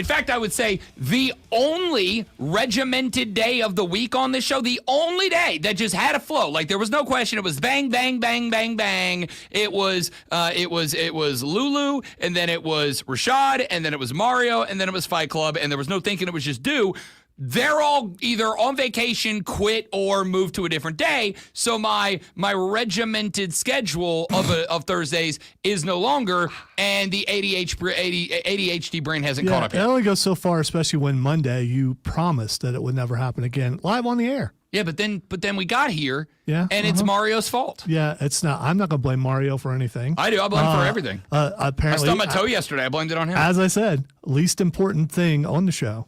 fact, I would say the only regimented day of the week on this show, the only day that just had a flow. Like there was no question. It was bang, bang, bang, bang, bang. It was Lulu, and then it was Rashad, and then it was Mario, and then it was Fight Club, and there was no thinking it was just due. They're all either on vacation, quit, or moved to a different day. So my regimented schedule of Thursdays is no longer, and the ADHD brain hasn't caught up It yet. only goes so far, especially when Monday you promised that it would never happen again, live on the air. Yeah, but then we got here, and it's Mario's fault. Yeah, it's not. I'm not going to blame Mario for anything. I do. I blame him for everything. Apparently, I stubbed my toe yesterday. I blamed it on him. As I said, least important thing on the show.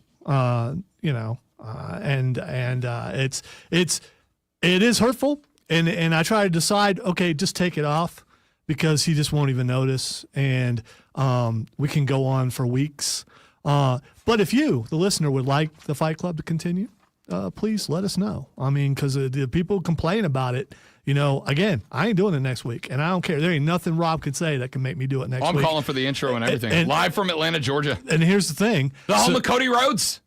It is hurtful, and I try to decide, okay, just take it off because he just won't even notice, and we can go on for weeks. But if you, the listener, would like the Fight Club to continue, please let us know. I mean, because the people complain about it. Again, I ain't doing it next week, and I don't care. There ain't nothing Rob could say that can make me do it next week. I'm calling for the intro and everything. And live from Atlanta, Georgia. And here's the thing. The home of Cody Rhodes.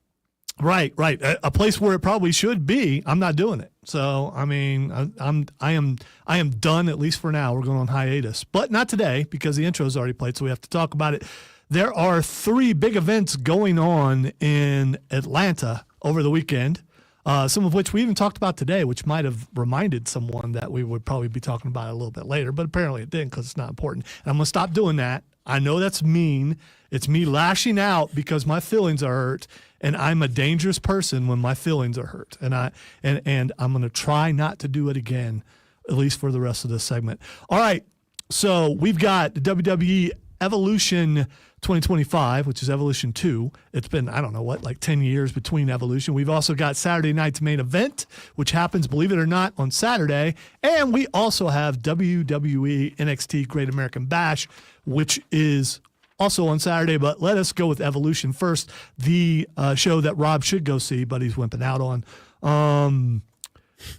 Right. A place where it probably should be. I'm not doing it. So, I mean, I am done, at least for now. We're going on hiatus, but not today because the intro's already played, so we have to talk about it. There are 3 big events going on in Atlanta over the weekend. Some of which we even talked about today, which might have reminded someone that we would probably be talking about it a little bit later, but apparently it didn't because it's not important. And I'm going to stop doing that. I know that's mean. It's me lashing out because my feelings are hurt, and I'm a dangerous person when my feelings are hurt. And I'm going to try not to do it again, at least for the rest of this segment. All right, so we've got the WWE Evolution 2025, which is Evolution 2. It's been, I don't know what, like 10 years between Evolution. We've also got Saturday night's main event, which happens, believe it or not, on Saturday. And we also have WWE NXT Great American Bash, which is also on Saturday. But let us go with Evolution first, the show that Rob should go see, but he's wimping out on.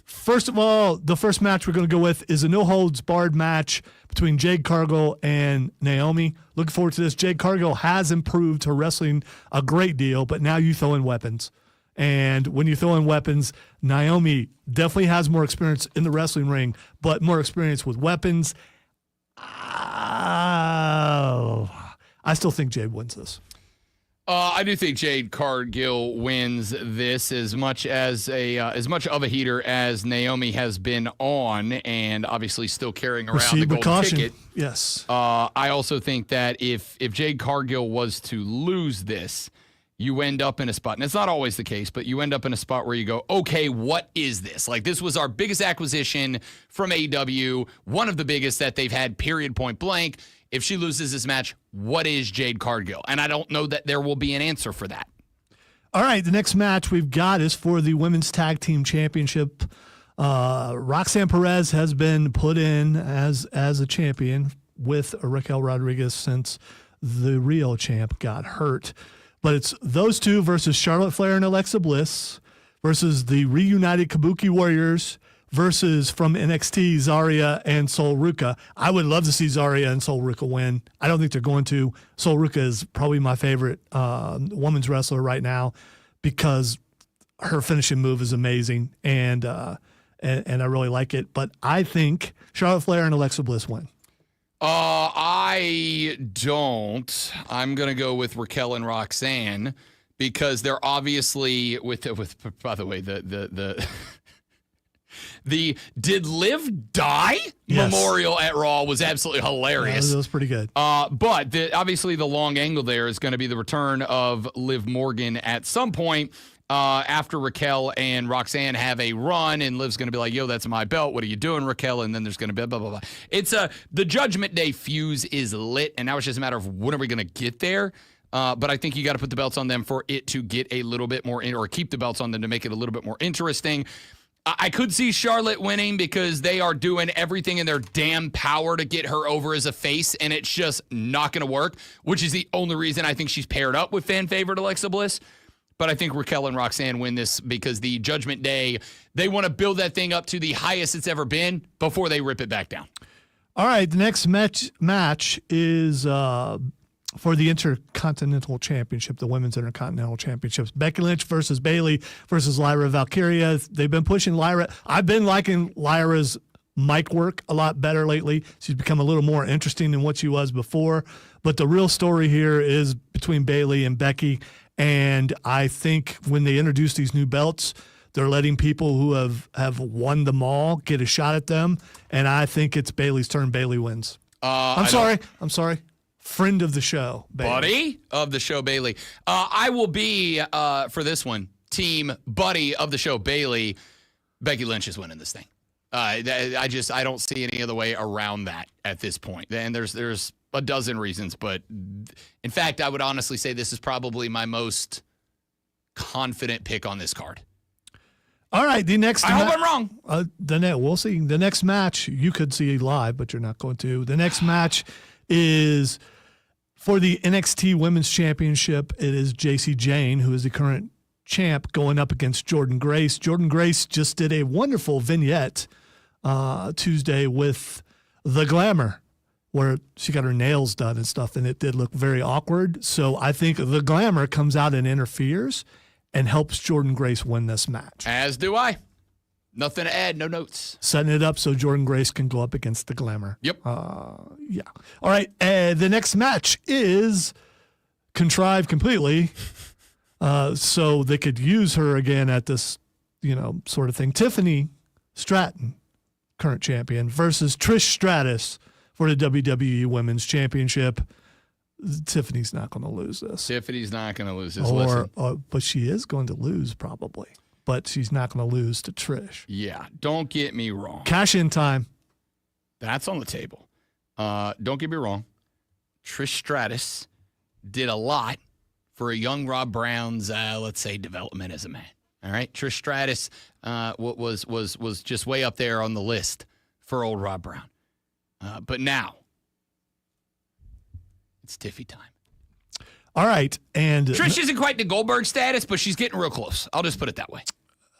First of all, the first match we're going to go with is a no-holds-barred match between Jade Cargill and Naomi. Looking forward to this. Jade Cargill has improved her wrestling a great deal, but now you throw in weapons. And when you throw in weapons, Naomi definitely has more experience in the wrestling ring, but more experience with weapons. I still think Jade wins this. I do think Jade Cargill wins this as much of a heater as Naomi has been on, and obviously still carrying around the golden ticket. Yes. I also think that if Jade Cargill was to lose this, you end up in a spot, and it's not always the case, but you end up in a spot where you go, okay, what is this? Like, this was our biggest acquisition from AEW, one of the biggest that they've had, period, point blank. If she loses this match, what is Jade Cargill? And I don't know that there will be an answer for that. All right, the next match we've got is for the Women's Tag Team Championship. Roxanne Perez has been put in as a champion with Raquel Rodriguez since the real champ got hurt. But it's those two versus Charlotte Flair and Alexa Bliss versus the reunited Kabuki Warriors versus from NXT, Zarya and Sol Ruka. I would love to see Zarya and Sol Ruka win. I don't think they're going to. Sol Ruka is probably my favorite women's wrestler right now because her finishing move is amazing, and I really like it. But I think Charlotte Flair and Alexa Bliss win. I don't. I'm going to go with Raquel and Roxanne because they're obviously with by the way, the the Did Liv Die memorial at Raw was absolutely hilarious. Yeah, that was pretty good. But obviously the long angle there is going to be the return of Liv Morgan at some point after Raquel and Roxanne have a run, and Liv's going to be like, yo, that's my belt. What are you doing, Raquel? And then there's going to be blah, blah, blah. It's the Judgment Day fuse is lit, and now it's just a matter of when are we going to get there. But I think you got to put the belts on them for it to get a little bit more, or keep the belts on them to make it a little bit more interesting. I could see Charlotte winning because they are doing everything in their damn power to get her over as a face, and it's just not going to work, which is the only reason I think she's paired up with fan favorite Alexa Bliss. But I think Raquel and Roxanne win this because the Judgment Day, they want to build that thing up to the highest it's ever been before they rip it back down. All right, the next match is for the Intercontinental Championship, the Women's Intercontinental Championships. Becky Lynch versus Bayley versus Lyra Valkyria. They've been pushing Lyra. I've been liking Lyra's mic work a lot better lately. She's become a little more interesting than what she was before. But the real story here is between Bayley and Becky. And I think when they introduce these new belts, they're letting people who have won them all get a shot at them. And I think it's Bayley's turn. Bayley wins. I'm sorry. Friend of the show, Bayley. Buddy of the show, Bayley. I will be, for this one, team buddy of the show, Bayley. Becky Lynch is winning this thing. I don't see any other way around that at this point. And there's a dozen reasons, but in fact, I would honestly say this is probably my most confident pick on this card. All right, the next. I hope I'm wrong. We'll see. The next match you could see live, but you're not going to. The next match is for the NXT Women's Championship. It is JC Jane, who is the current champ, going up against Jordynne Grace. Jordynne Grace just did a wonderful vignette Tuesday with The Glamour, where she got her nails done and stuff, and it did look very awkward. So I think The Glamour comes out and interferes and helps Jordynne Grace win this match. As do I. Nothing to add, no notes. Setting it up so Jordynne Grace can go up against The Glamour. Yep. Yeah. All right, the next match is contrived completely so they could use her again at this, sort of thing. Tiffany Stratton, current champion, versus Trish Stratus for the WWE Women's Championship. Tiffany's not going to lose this. Tiffany's not going to lose this. But she is going to lose probably. But she's not going to lose to Trish. Yeah, don't get me wrong. Cash in time. That's on the table. Don't get me wrong. Trish Stratus did a lot for a young Rob Brown's, let's say, development as a man. All right, Trish Stratus was just way up there on the list for old Rob Brown. But now, it's Tiffy time. All right, and Trish isn't quite the Goldberg status, but she's getting real close. I'll just put it that way.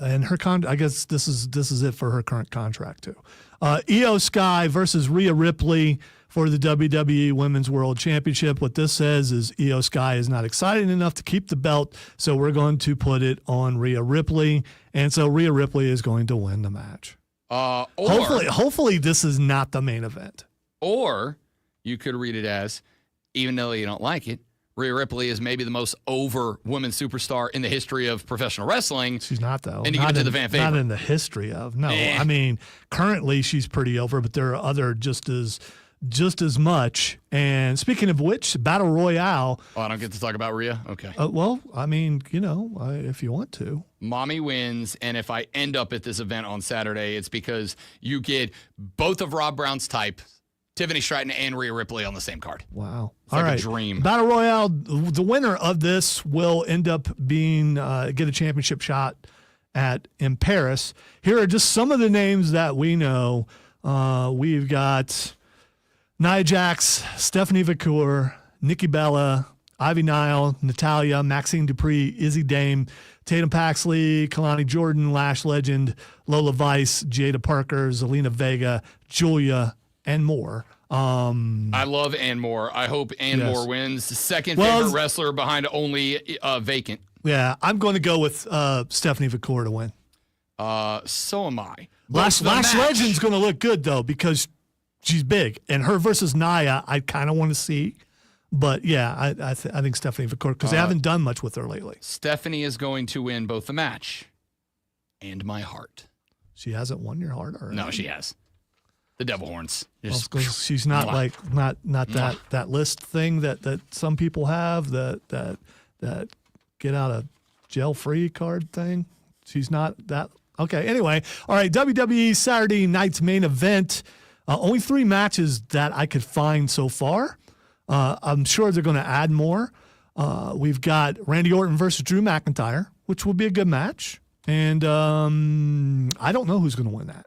And her I guess this is it for her current contract too. Io Sky versus Rhea Ripley for the WWE Women's World Championship. What this says is Io Sky is not excited enough to keep the belt, so we're going to put it on Rhea Ripley, and so Rhea Ripley is going to win the match. Hopefully this is not the main event. Or you could read it as, even though you don't like it, Rhea Ripley is maybe the most over women's superstar in the history of professional wrestling. She's not, though. And you get to the fan favorite. Not in the history of. No. I mean, currently she's pretty over, but there are other just as much. And speaking of which, Battle Royale. Oh, I don't get to talk about Rhea? Okay. Well, I mean, if you want to. Mommy wins, and if I end up at this event on Saturday, it's because you get both of Rob Brown's type, Tiffany Stratton and Rhea Ripley on the same card. Wow. It's like a dream. Battle Royale, the winner of this will end up being get a championship shot in Paris. Here are just some of the names that we know. We've got Nia Jax, Stephanie Vacour, Nikki Bella, Ivy Nile, Natalia, Maxine Dupree, Izzy Dame, Tatum Paxley, Kalani Jordan, Lash Legend, Lola Vice, Jada Parker, Zelina Vega, Julia, and more. I love Ann Moore. I hope Ann Moore wins. Second favorite wrestler behind only Vacant. Yeah, I'm going to go with Stephanie Vacour to win. So am I. Lash Legend's going to look good, though, because she's big. And her versus Nia, I kind of want to see. But yeah, I think Stephanie Victoria, because they haven't done much with her lately. Stephanie is going to win both the match and my heart. She hasn't won your heart already. No, she has. The Devil Horns. Well, 'cause she's not like not that list thing that some people have that get out of jail free card thing. She's not that. Okay. Anyway, all right. WWE Saturday night's main event. Only 3 matches that I could find so far. I'm sure they're going to add more. We've got Randy Orton versus Drew McIntyre, which will be a good match. And I don't know who's going to win that.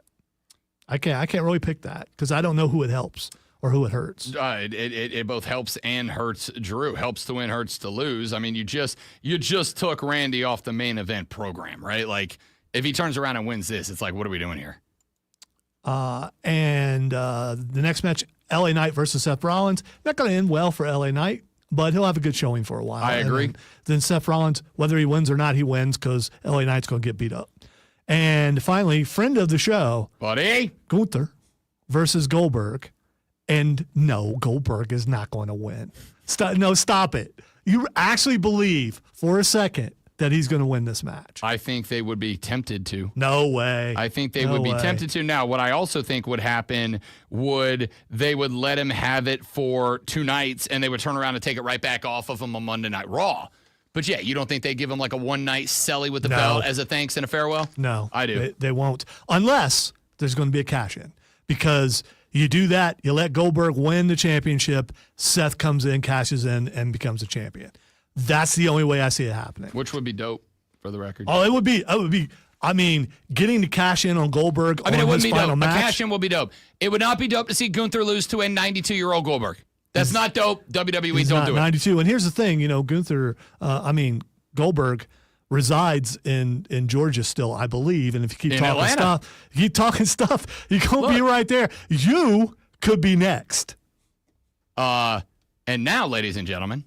I can't really pick that because I don't know who it helps or who it hurts. It both helps and hurts Drew. Helps to win, hurts to lose. I mean, you just took Randy off the main event program, right? Like, if he turns around and wins this, it's like, what are we doing here? And the next match, LA Knight versus Seth Rollins. Not going to end well for LA Knight, but he'll have a good showing for a while. I agree. Then Seth Rollins, whether he wins or not, he wins because LA Knight's going to get beat up. And finally, friend of the show, buddy, Gunther versus Goldberg. And no, Goldberg is not going to win. Stop it. You actually believe for a second that he's going to win this match? I think they would be tempted to. No way. I think they would be tempted to. Now, what I also think would happen they would let him have it for 2 nights and they would turn around and take it right back off of him on Monday Night Raw. But yeah, you don't think they'd give him like a 1-night selly with the belt as a thanks and a farewell? No. I do. They won't. Unless there's going to be a cash-in. Because you do that, you let Goldberg win the championship, Seth comes in, cashes in, and becomes a champion. That's the only way I see it happening. Which would be dope, for the record. Oh, it would be. I mean, getting the cash in on Goldberg on his final match. A cash in will be dope. It would not be dope to see Gunther lose to a 92-year-old Goldberg. That's not dope. WWE don't do it. 92. And here's the thing, Gunther, Goldberg resides in Georgia still, I believe. And if you keep talking stuff, you're going to be right there. You could be next. And now, ladies and gentlemen,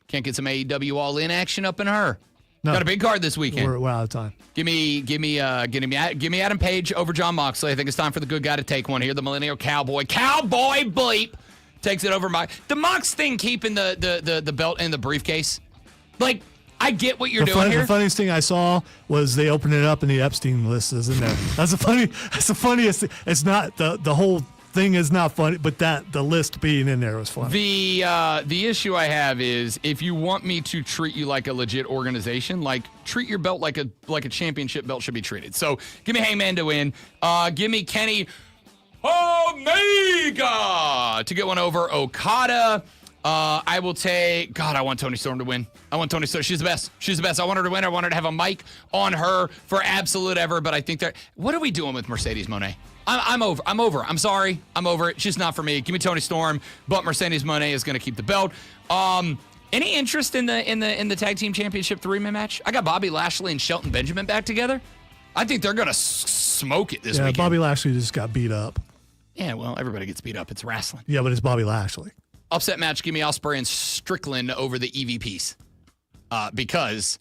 can't get some AEW All-In action up in her. No. Got a big card this weekend. We're out of time. Give me Adam Page over Jon Moxley. I think it's time for the good guy to take one here. The Millennial Cowboy bleep takes it over. The Mox thing keeping the belt in the briefcase. Like, I get what you're doing here. The funniest thing I saw was they opened it up and the Epstein list is in there. That's the funniest thing. It's not the whole thing is not funny, but the list being in there was funny. The issue I have is if you want me to treat you like a legit organization, like treat your belt like a championship belt should be treated. So give me Hangman to win. Give me Kenny Omega to get one over Okada. I will take. God, I want Toni Storm to win. I want Toni Storm. She's the best. She's the best. I want her to win. I want her to have a mic on her for absolute ever. But I think what are we doing with Mercedes Moné? I'm over. I'm sorry. I'm over it. She's not for me. Give me Toni Storm. But Mercedes Moné is going to keep the belt. Any interest in the tag team championship 3-man match? I got Bobby Lashley and Shelton Benjamin back together. I think they're going to smoke it this weekend. Bobby Lashley just got beat up. Yeah, well, everybody gets beat up. It's wrestling. Yeah, but it's Bobby Lashley. Upset match, give me Ospreay and Strickland over the EVPs. Because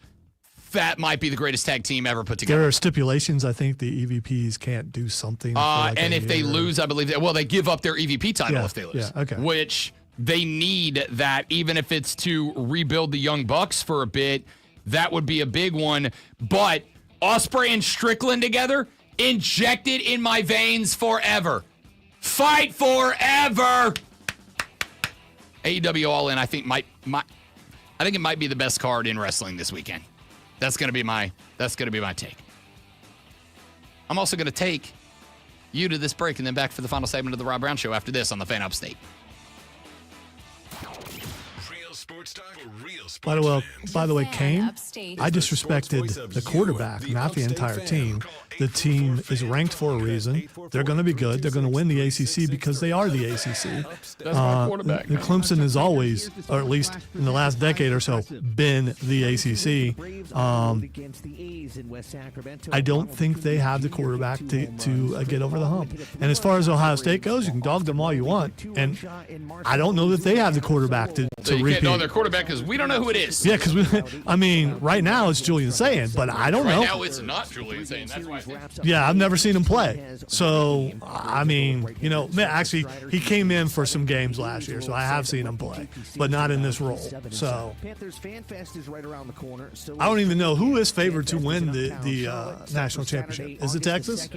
that might be the greatest tag team ever put together. There are stipulations. I think the EVPs can't do something. And if they lose, I believe they give up their EVP title if they lose. Yeah, okay. Which they need that, even if it's to rebuild the Young Bucks for a bit. That would be a big one. But Ospreay and Strickland together, injected in my veins forever. Fight forever. AEW All In, I think I think it might be the best card in wrestling this weekend. That's gonna be my take. I'm also gonna take you to this break and then back for the final segment of the Rob Brown Show after this on the Fan Upstate. Real sports talk, real sports By the way, Kane, I disrespected the quarterback, not the entire team. The team is ranked for a reason. They're going to be good. They're going to win the ACC because they are the ACC. That's my quarterback. The Clemson has always, or at least in the last decade or so, been the ACC. I don't think they have the quarterback to get over the hump. And as far as Ohio State goes, you can dog them all you want. And I don't know that they have the quarterback to repeat. No, their quarterback because we don't know who it is. Yeah, because right now it's Julian Saying, but I don't know. Right now it's not Julian Saying. That's why. Yeah, I've never seen him play. So, actually, he came in for some games last year, so I have seen him play, but not in this role. So, Panthers Fan Fest is right around the corner. So I don't even know who is favored to win the national championship. Is it Texas?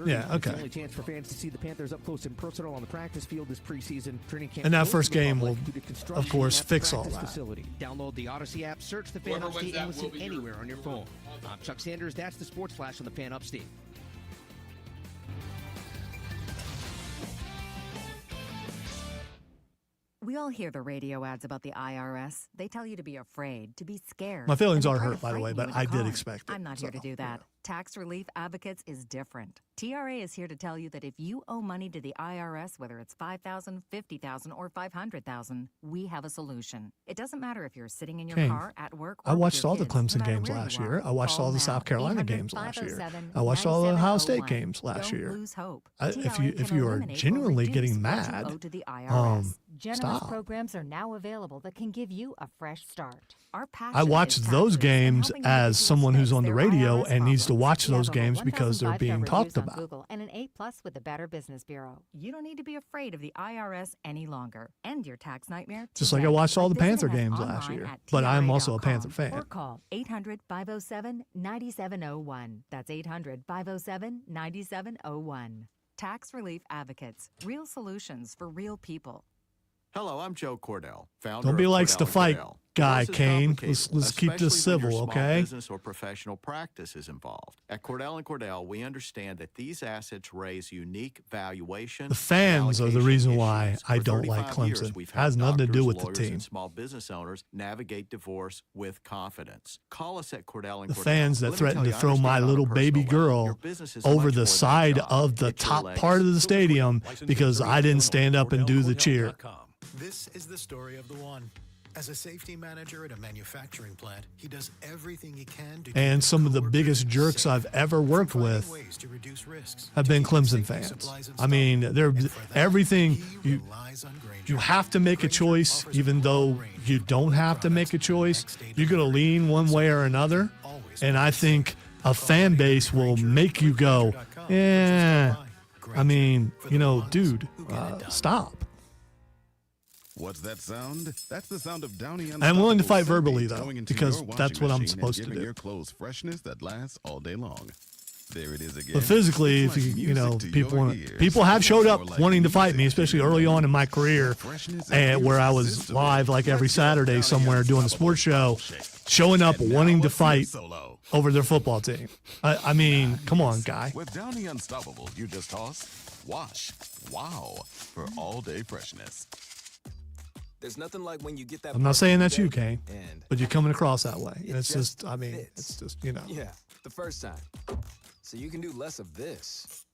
Yeah, okay. The only chance for fans to see the Panthers up close and personal on the practice field this preseason. Training camp And that first game will, of course, fix all that. Facility. Download the Odyssey app, search the Fan Upstate, and listen anywhere on your phone. I'm Chuck Sanders. That's the Sports Flash on the Fan Upstate. We all hear the radio ads about the IRS. They tell you to be afraid, to be scared. My feelings and are they try hurt, to by the way, frighten but you I into did calling. expect it. I'm not here to do that. Tax Relief Advocates is different. TRA is here to tell you that if you owe money to the IRS, whether it's $5,000, $50,000, or $500,000, we have a solution. It doesn't matter if you're sitting in your Kane, car, at work, or I with watched your all the kids, no Clemson matter games where last you year. are. I watched Call all the now. South Carolina games last year. I watched all the Ohio State games last Don't year. lose hope. If TRA you are can eliminate or genuinely reduce getting what you mad, owe to the IRS. Generous stop. programs are now available that can give you a fresh start. Our passion I is watch taxes those and games helping as individuals someone who's fix on the their radio IRS and needs to problems. watch We those have over games because they're 1,005 being star talked reviews on about. Google and an A+ with the Better Business Bureau. You don't need to be afraid of the IRS any longer. End your tax nightmare Just like I today watched all by the Panther visiting us games last online year. at But I'm also a TRA.com Panther fan. Or call 800-507-9701. That's 800-507-9701. Tax Relief Advocates. Real solutions for real people. Hello, I'm Joe Cordell, founder Don't be of likes Cordell to and fight, Cordell. guy Divorce is Kane. complicated, Let's keep this especially when civil, your small okay? business or professional practice is involved. At Cordell and Cordell, we understand that these assets raise unique valuation. The fans are the reason why I For don't like 35 years, Clemson. we've It has helped nothing to do doctors, with the lawyers, team. and small business owners navigate divorce with confidence. Call us at Cordell and The Cordell. fans that Let me threaten tell to you, I throw my understand on a little personal baby level, girl your business is over much the more than a side job. of the It's your top legacy. part of the stadium because I didn't stand up and do the cheer. This is the story of the one. As a safety manager at a manufacturing plant, he does everything he can to And some of the biggest jerks I've ever worked with ways to reduce risks. have been Clemson fans. I mean, they're everything you have to make a choice, even though you don't have to make a choice. You're going to lean one way or another, and I think a fan base will make you go, yeah. I mean, dude, stop. What's that sound? That's the sound of Downy I'm willing to fight Unstoppable verbally, Sunbeams though, going into because your that's washing what I'm machine and supposed to giving do. your clothes freshness that lasts all day long. There it is again. But physically, It's if like you know, music to people your want, ears. people have showed up More like wanting to fight me, music especially to your early on in my ears. career, Freshness and where I was live like every Saturday somewhere doing the sports show, showing up wanting to fight over their football team. I mean, come on, guy. With Downy Unstoppable, you just toss, wash, wow, for all day freshness. There's nothing like when you get that. I'm not saying that's you, Kane, Kane, but you're coming across that way. And it's just, I mean, it's just, Yeah, the first time. So you can do less of this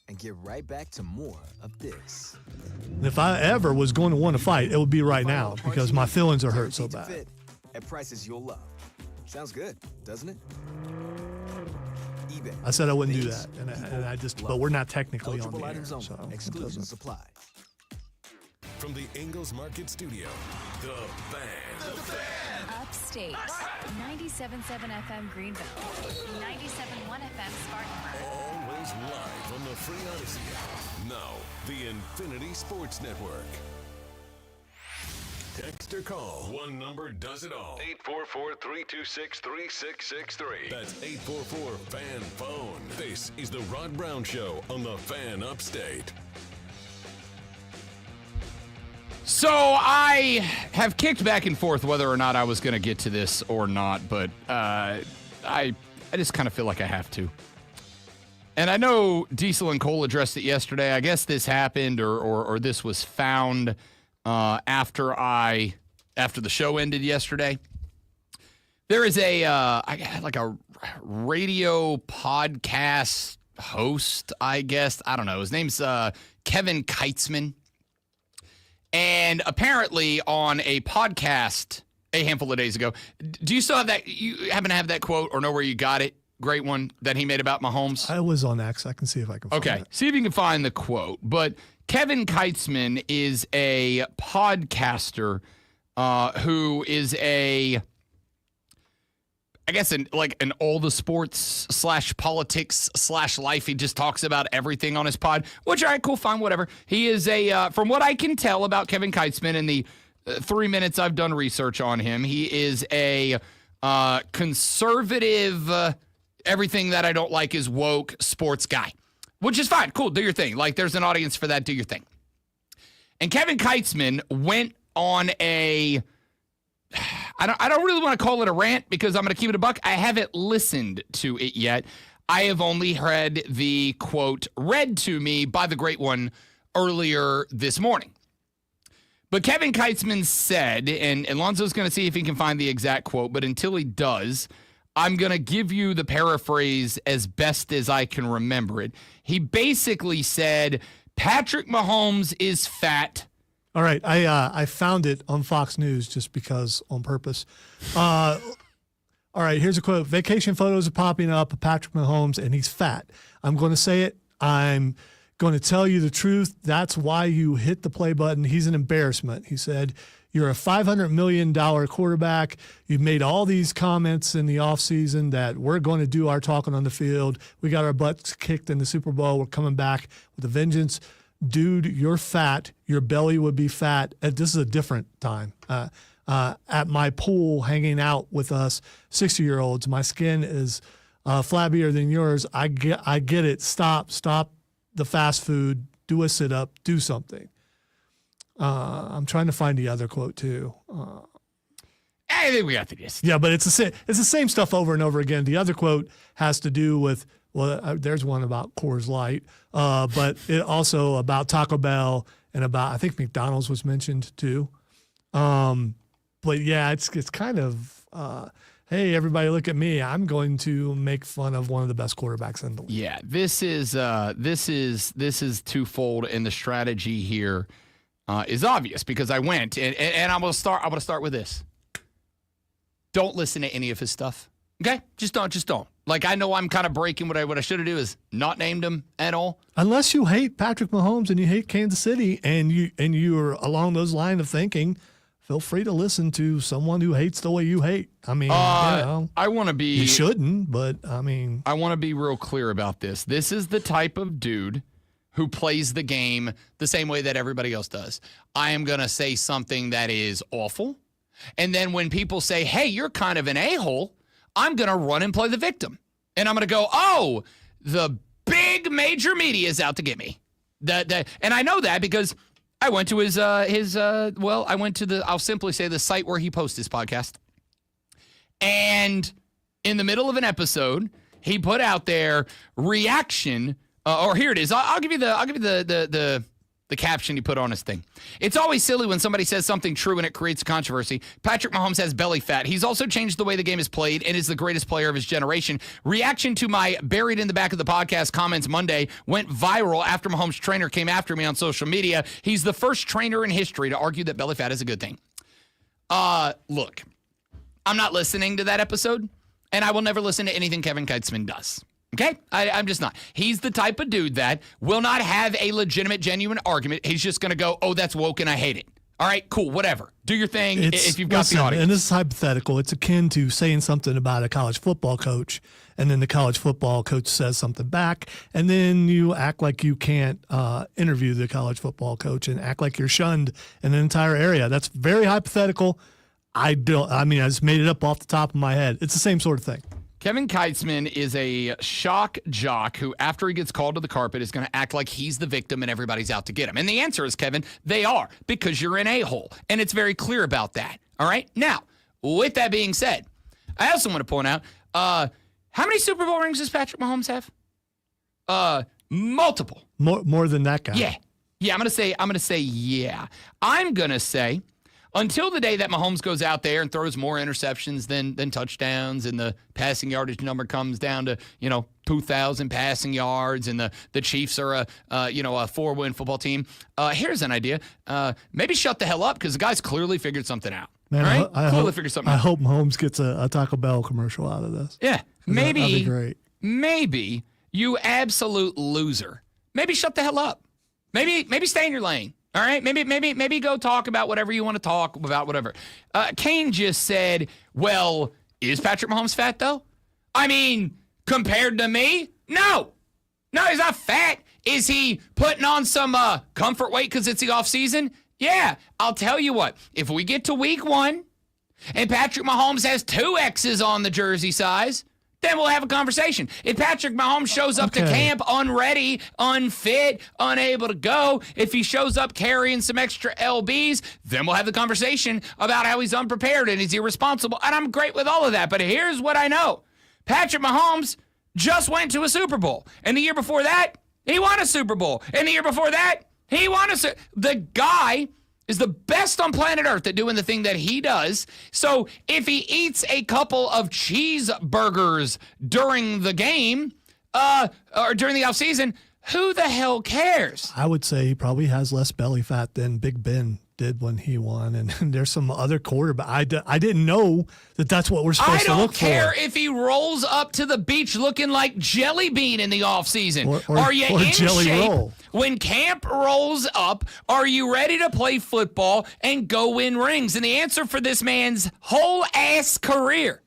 and get right back to more of this. And if I ever was going to want to fight, it would be right now because my feelings are hurt so bad. Fit at prices you'll love. Sounds good, doesn't it? eBay. I said I wouldn't do that, and I just, but we're not technically on Eligible the air, items only. so it Exclusions doesn't. apply. From the Ingalls Market Studio, The Fan. Upstate. 97.7 FM Greenville. 97.1 FM Spartanburg. Always live on the free Odyssey app. Now, the Infinity Sports Network. Text or call. One number does it all. 844-326-3663. That's 844-FAN-PHONE. This is the Rod Brown Show on the Fan Upstate. So I have kicked back and forth whether or not I was going to get to this or not, but I just kind of feel like I have to. And I know Diesel and Cole addressed it yesterday. I guess this happened or this was found after the show ended yesterday. There is a radio podcast host, I guess. I don't know. His name's Kevin Keitzman. And apparently on a podcast a handful of days ago, do you still have that? You happen to have that quote or know where you got it? Great one that he made about Mahomes. I was on X. I can see if I can find it. See if you can find the quote. But Kevin Keitzman is a podcaster who is an all the sports / politics / life. He just talks about everything on his pod, which, all right, cool, fine, whatever. He is from what I can tell about Kevin Keitzman in the 3 minutes I've done research on him, he is a conservative, everything that I don't like is woke sports guy, which is fine. Cool, do your thing. Like, there's an audience for that, do your thing. And Kevin Keitzman went on I don't really want to call it a rant because I'm going to keep it a buck. I haven't listened to it yet. I have only read the quote read to me by the great one earlier this morning. But Kevin Keitzman said, and Lonzo's going to see if he can find the exact quote, but until he does, I'm going to give you the paraphrase as best as I can remember it. He basically said, Patrick Mahomes is fat. All right, I found it on Fox News just because on purpose. All right, here's a quote. Vacation photos are popping up of Patrick Mahomes, and he's fat. I'm going to say it. I'm going to tell you the truth. That's why you hit the play button. He's an embarrassment. He said, you're a $500 million quarterback. You've made all these comments in the offseason that we're going to do our talking on the field. We got our butts kicked in the Super Bowl. We're coming back with a vengeance. Dude, you're fat. Your belly would be fat. This is a different time. At my pool, hanging out with us 60-year-olds, my skin is flabbier than yours. I get it. Stop the fast food. Do a sit-up. Do something. I'm trying to find the other quote, too. I think we got the gist. Yeah, but it's the same stuff over and over again. The other quote has to do with, there's one about Coors Light, but it also about Taco Bell and about, I think McDonald's was mentioned too. But yeah, it's kind of, hey, everybody look at me. I'm going to make fun of one of the best quarterbacks in the league. Yeah, this is twofold, and the strategy here is obvious because I went and I'm going to start with this. Don't listen to any of his stuff. Okay? Just don't. Like, I know I'm kind of breaking what I should have do is not named him at all. Unless you hate Patrick Mahomes and you hate Kansas City and you're along those lines of thinking, feel free to listen to someone who hates the way you hate. I mean, I want to be. You shouldn't, but I mean. I want to be real clear about this. This is the type of dude who plays the game the same way that everybody else does. I am going to say something that is awful. And then when people say, hey, you're kind of an a-hole, I'm going to run and play the victim. And I'm going to go, oh, the big major media is out to get me. And I know that because I went to I'll simply say the site where he posts his podcast. And in the middle of an episode, he put out there reaction, or here it is. I'll give you the caption he put on his thing. It's always silly when somebody says something true and it creates a controversy. Patrick Mahomes has belly fat. He's also changed the way the game is played and is the greatest player of his generation. Reaction to my buried in the back of the podcast comments Monday went viral after Mahomes' trainer came after me on social media. He's the first trainer in history to argue that belly fat is a good thing. Look, I'm not listening to that episode, and I will never listen to anything Kevin Keitzman does. Okay? I'm just not. He's the type of dude that will not have a legitimate, genuine argument. He's just going to go, oh, that's woke and I hate it. All right, cool, whatever. Do your thing if you've got the audience. And this is hypothetical. It's akin to saying something about a college football coach, and then the college football coach says something back, and then you act like you can't interview the college football coach and act like you're shunned in the entire area. That's very hypothetical. I just made it up off the top of my head. It's the same sort of thing. Kevin Keitzman is a shock jock who, after he gets called to the carpet, is going to act like he's the victim and everybody's out to get him. And the answer is, Kevin, they are, because you're an a-hole. And it's very clear about that. All right? Now, with that being said, I also want to point out, how many Super Bowl rings does Patrick Mahomes have? Multiple. More than that guy. Yeah. Yeah, I'm going to say yeah. I'm going to say, until the day that Mahomes goes out there and throws more interceptions than touchdowns, and the passing yardage number comes down to 2,000 passing yards, and the Chiefs are a 4-win football team. Here's an idea: maybe shut the hell up, because the guy's clearly figured something out. Man, right? I hope Mahomes gets a Taco Bell commercial out of this. Yeah, maybe that'd be great. Maybe you absolute loser. Maybe shut the hell up. Maybe stay in your lane. All right, maybe go talk about whatever you want to talk about, whatever. Kane just said, well, is Patrick Mahomes fat, though? I mean, compared to me? No, he's not fat. Is he putting on some comfort weight because it's the offseason? Yeah, I'll tell you what. If we get to week 1 and Patrick Mahomes has 2 X's on the jersey size, then we'll have a conversation. If Patrick Mahomes shows up to camp unready, unfit, unable to go, if he shows up carrying some extra LBs, then we'll have the conversation about how he's unprepared and he's irresponsible. And I'm great with all of that. But here's what I know. Patrick Mahomes just went to a Super Bowl. And the year before that, he won a Super Bowl. And the year before that, he won a Super Bowl. The guy is the best on planet Earth at doing the thing that he does. So if he eats a couple of cheeseburgers during the game or during the offseason, who the hell cares? I would say he probably has less belly fat than Big Ben did when he won. And there's some other quarterback. I didn't know that that's what we're supposed to look for. I don't care if he rolls up to the beach looking like Jelly Bean in the offseason. Are you in Jelly shape? Roll. When camp rolls up, are you ready to play football and go win rings? And the answer for this man's whole ass career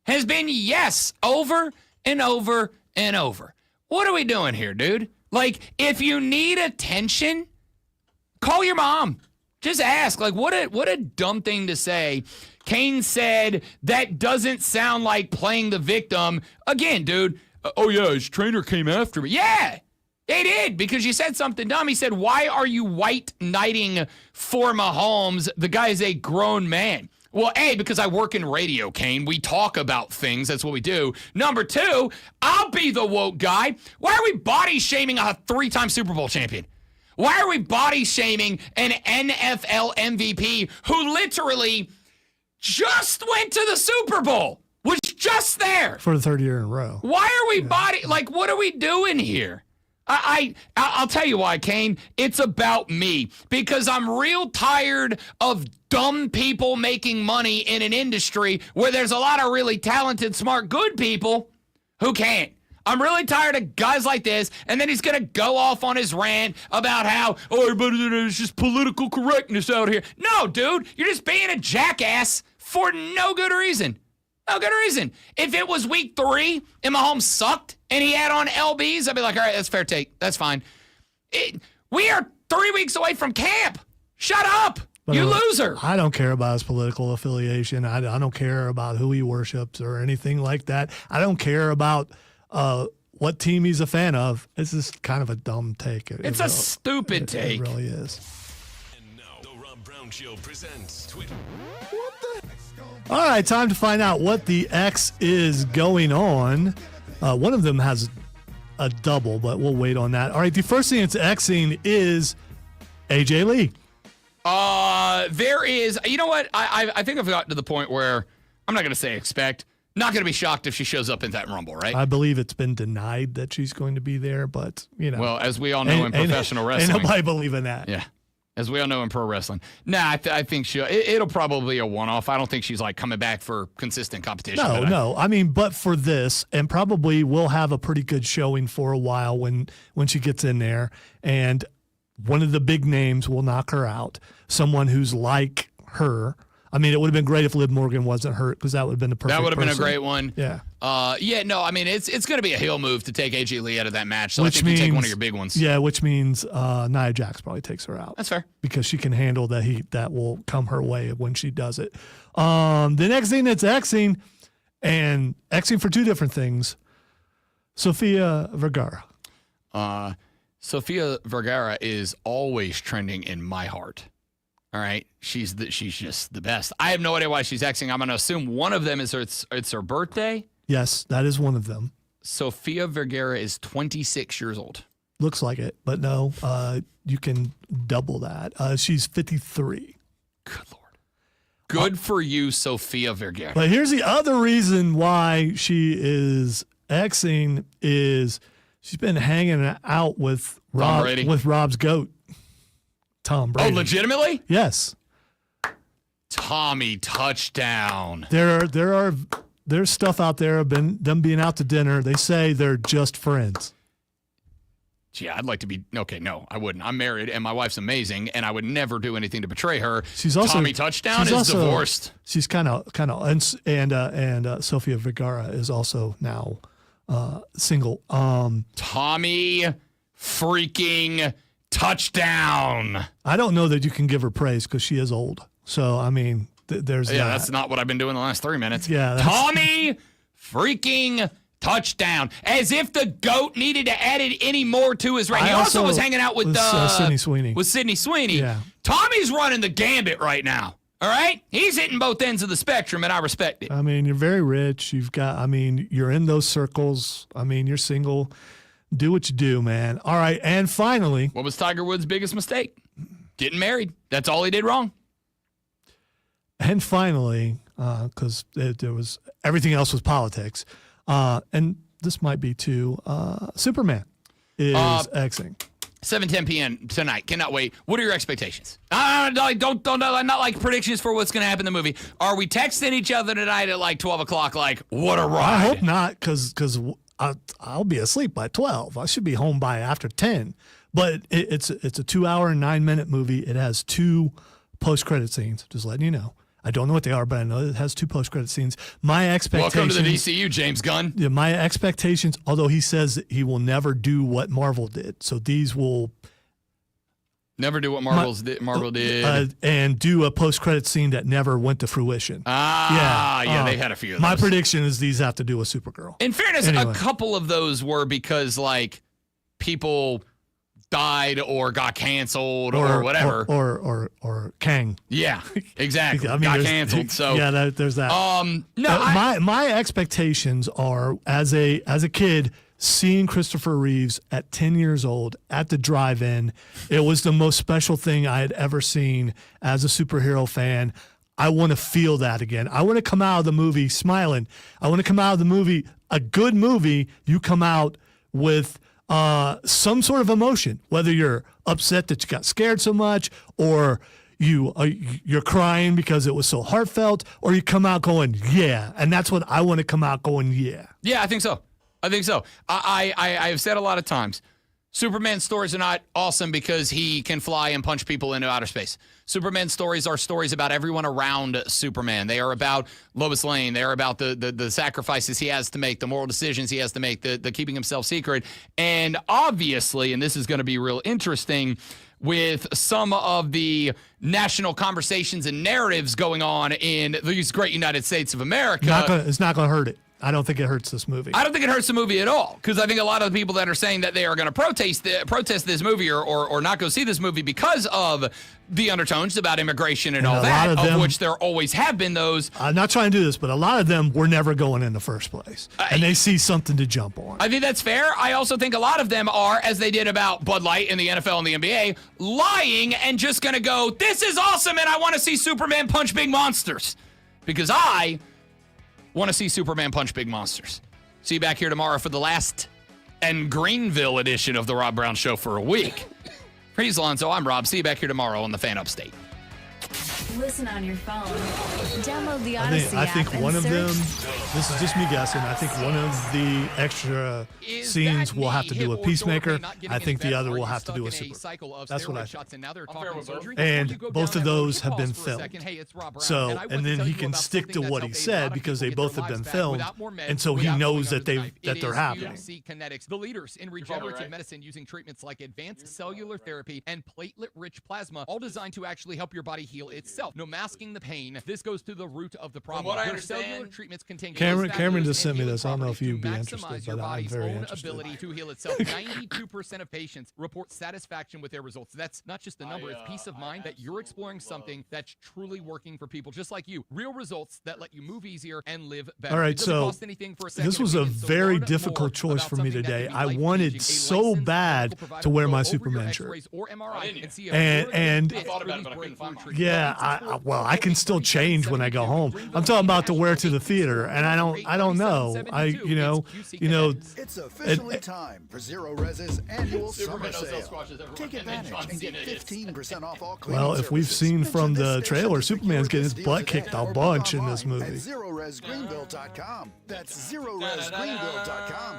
has been yes, over and over and over. What are we doing here, dude? Like, if you need attention, call your mom. Just ask. Like, what a dumb thing to say. Kane said that doesn't sound like playing the victim. Again, dude, oh, yeah, his trainer came after me. Yeah, they did, because you said something dumb. He said, why are you white knighting for Mahomes? The guy is a grown man. Well, A, because I work in radio, Kane. We talk about things. That's what we do. Number 2, I'll be the woke guy. Why are we body shaming a 3-time Super Bowl champion? Why are we body shaming an NFL MVP who literally just went to the Super Bowl? Was just there. For the 3rd year in a row. Why are we what are we doing here? I'll tell you why, Kane. It's about me, because I'm real tired of dumb people making money in an industry where there's a lot of really talented, smart, good people who can't. I'm really tired of guys like this, and then he's going to go off on his rant about how, it's just political correctness out here. No, dude, you're just being a jackass for no good reason. No good reason. If it was week 3 and Mahomes sucked and he had on LBs, I'd be like, all right, that's fair take. That's fine. We are 3 weeks away from camp. Shut up. You loser. I don't care about his political affiliation. I don't care about who he worships or anything like that. I don't care about what team he's a fan of. It's just kind of a dumb take. It's a stupid take. It really is. And now, the Rob Brown Show presents Twitter. All right, time to find out what the X is going on. One of them has a double, but we'll wait on that. All right, the first thing it's Xing is AJ Lee. There is, you know what? I think I've gotten to the point where I'm not going to say expect. Not going to be shocked if she shows up in that Rumble, right? I believe it's been denied that she's going to be there, but, you know. Well, as we all know in professional wrestling. Ain't nobody believing that. Yeah. As we all know in pro wrestling. Nah, I think it'll probably be a one-off. I don't think she's like coming back for consistent competition. No. I mean, but for this, and probably will have a pretty good showing for a while when she gets in there. And one of the big names will knock her out. Someone who's like her. I mean, it would have been great if Liv Morgan wasn't hurt, because that would have been the perfect That would have person. been a great one. Yeah. I mean, it's going to be a heel move to take AJ Lee out of that match. So I think you take one of your big ones. Yeah, which means Nia Jax probably takes her out. That's fair. Because she can handle the heat that will come her way when she does it. The next thing that's Xing, and Xing for 2 different things, Sofia Vergara. Sofia Vergara is always trending in my heart. All right, she's just the best. I have no idea why she's Xing. I'm going to assume one of them is it's her birthday. Yes, that is one of them. Sofia Vergara is 26 years old. Looks like it, but no, you can double that. She's 53. Good Lord. Good for you, Sofia Vergara. But here's the other reason why she is Xing is she's been hanging out with Rob's goat. Tom Brady. Oh, legitimately? Yes. Tommy touchdown. There's stuff out there of them being out to dinner. They say they're just friends. Yeah, I'd like to be. Okay, no, I wouldn't. I'm married, and my wife's amazing, and I would never do anything to betray her. She's also Tommy Touchdown is divorced. She's kind of, and Sofia Vergara is also now single. Tommy freaking Touchdown. I don't know that you can give her praise because she is old. So I mean, there's that's not what I've been doing the last 3 minutes. Yeah, Tommy freaking Touchdown. As if the GOAT needed to add any more to his reign. He also was hanging out with Sydney Sweeney. With Sydney Sweeney. Yeah. Tommy's running the gambit right now. All right? He's hitting both ends of the spectrum, and I respect it. I mean, you're very rich. You're in those circles. I mean, you're single. Do what you do, man. All right, and finally. What was Tiger Woods' biggest mistake? Getting married. That's all he did wrong. And finally, because there was everything else was politics, and this might be too. Superman is exiting. 7:10 p.m. tonight. Cannot wait. What are your expectations? Don't not like predictions for what's going to happen in the movie. Are we texting each other tonight at like 12 o'clock? Like, what a ride. I hope not, because I'll be asleep by 12. I should be home by after 10. But it's a 2-hour and 9-minute movie. It has 2 post-credit scenes. Just letting you know. I don't know what they are, but I know it has 2 post-credit scenes. My expectations. Welcome to the DCU, James Gunn. Yeah, my expectations. Although he says that he will never do what Marvel did, so these will never do what Marvel did, and do a post-credit scene that never went to fruition. Yeah, they had a few of those. My prediction is these have to do with Supergirl. In fairness, a couple of those were because like people died or got canceled or whatever. Or Kang. Yeah, exactly. I mean, got canceled. So yeah, there's that. My expectations are as a kid seeing Christopher Reeves at 10 years old at the drive-in. It was the most special thing I had ever seen as a superhero fan. I want to feel that again. I want to come out of the movie smiling. I want to come out of the movie, a good movie, you come out with some sort of emotion, whether you're upset that you got scared so much, or you're crying because it was so heartfelt, or you come out going, yeah. And that's what I want to come out going, yeah. Yeah, I think so. I have said a lot of times, Superman stories are not awesome because he can fly and punch people into outer space. Superman stories are stories about everyone around Superman. They are about Lois Lane. They are about the sacrifices he has to make, the moral decisions he has to make, the keeping himself secret. And obviously, and this is going to be real interesting, with some of the national conversations and narratives going on in these great United States of America. It's not going to hurt it. I don't think it hurts this movie. I don't think it hurts the movie at all, because I think a lot of the people that are saying that they are going to protest this movie or not go see this movie because of the undertones about immigration and all that, of which there always have been those. I'm not trying to do this, but a lot of them were never going in the first place, and they see something to jump on. I think that's fair. I also think a lot of them are, as they did about Bud Light in the NFL and the NBA, lying and just going to go, this is awesome, and I want to see Superman punch big monsters, because I want to see Superman punch big monsters. See you back here tomorrow for the last and Greenville edition of the Rob Brown Show for a week. For he's Alonzo, I'm Rob. See you back here tomorrow on the Fan Upstate. Listen on your phone. Download the Odyssey app. I think one of them, this is just me guessing, I think one of the extra scenes will have to do with Peacemaker. I think the other will have to do with Superman. That's what I think. And both of those have been filmed. So, and then he can stick to what he said because they both have been filmed. And so he knows that they're happening. The leaders in regenerative medicine using treatments like advanced cellular therapy and platelet-rich plasma, all designed to actually help your body heal itself. No masking the pain. This goes to the root of the problem. Their cellular treatments contain Cameron just sent me this. I don't know if you'd be interested, but I'm very interested. Ability to heal itself. 92% of patients report satisfaction with their results. That's not just the number, it's peace of mind that you're exploring something that's truly working for people just like you. Real results that let you move easier and live better. All right, so this was a very difficult choice for me today. I wanted so bad to wear my Superman shirt. And yeah, I can still change when I go home. I'm talking about to wear to the theater, and I don't know. It's officially time for Zero Res's annual summer sale. Take advantage and get 15% off all cleaning Well, if we've services. seen from Mention the this trailer, station Superman's for your getting his best butt deals kicked today a or bunch in online this at movie. ZeroResGreenville.com. That's ZeroResGreenville.com.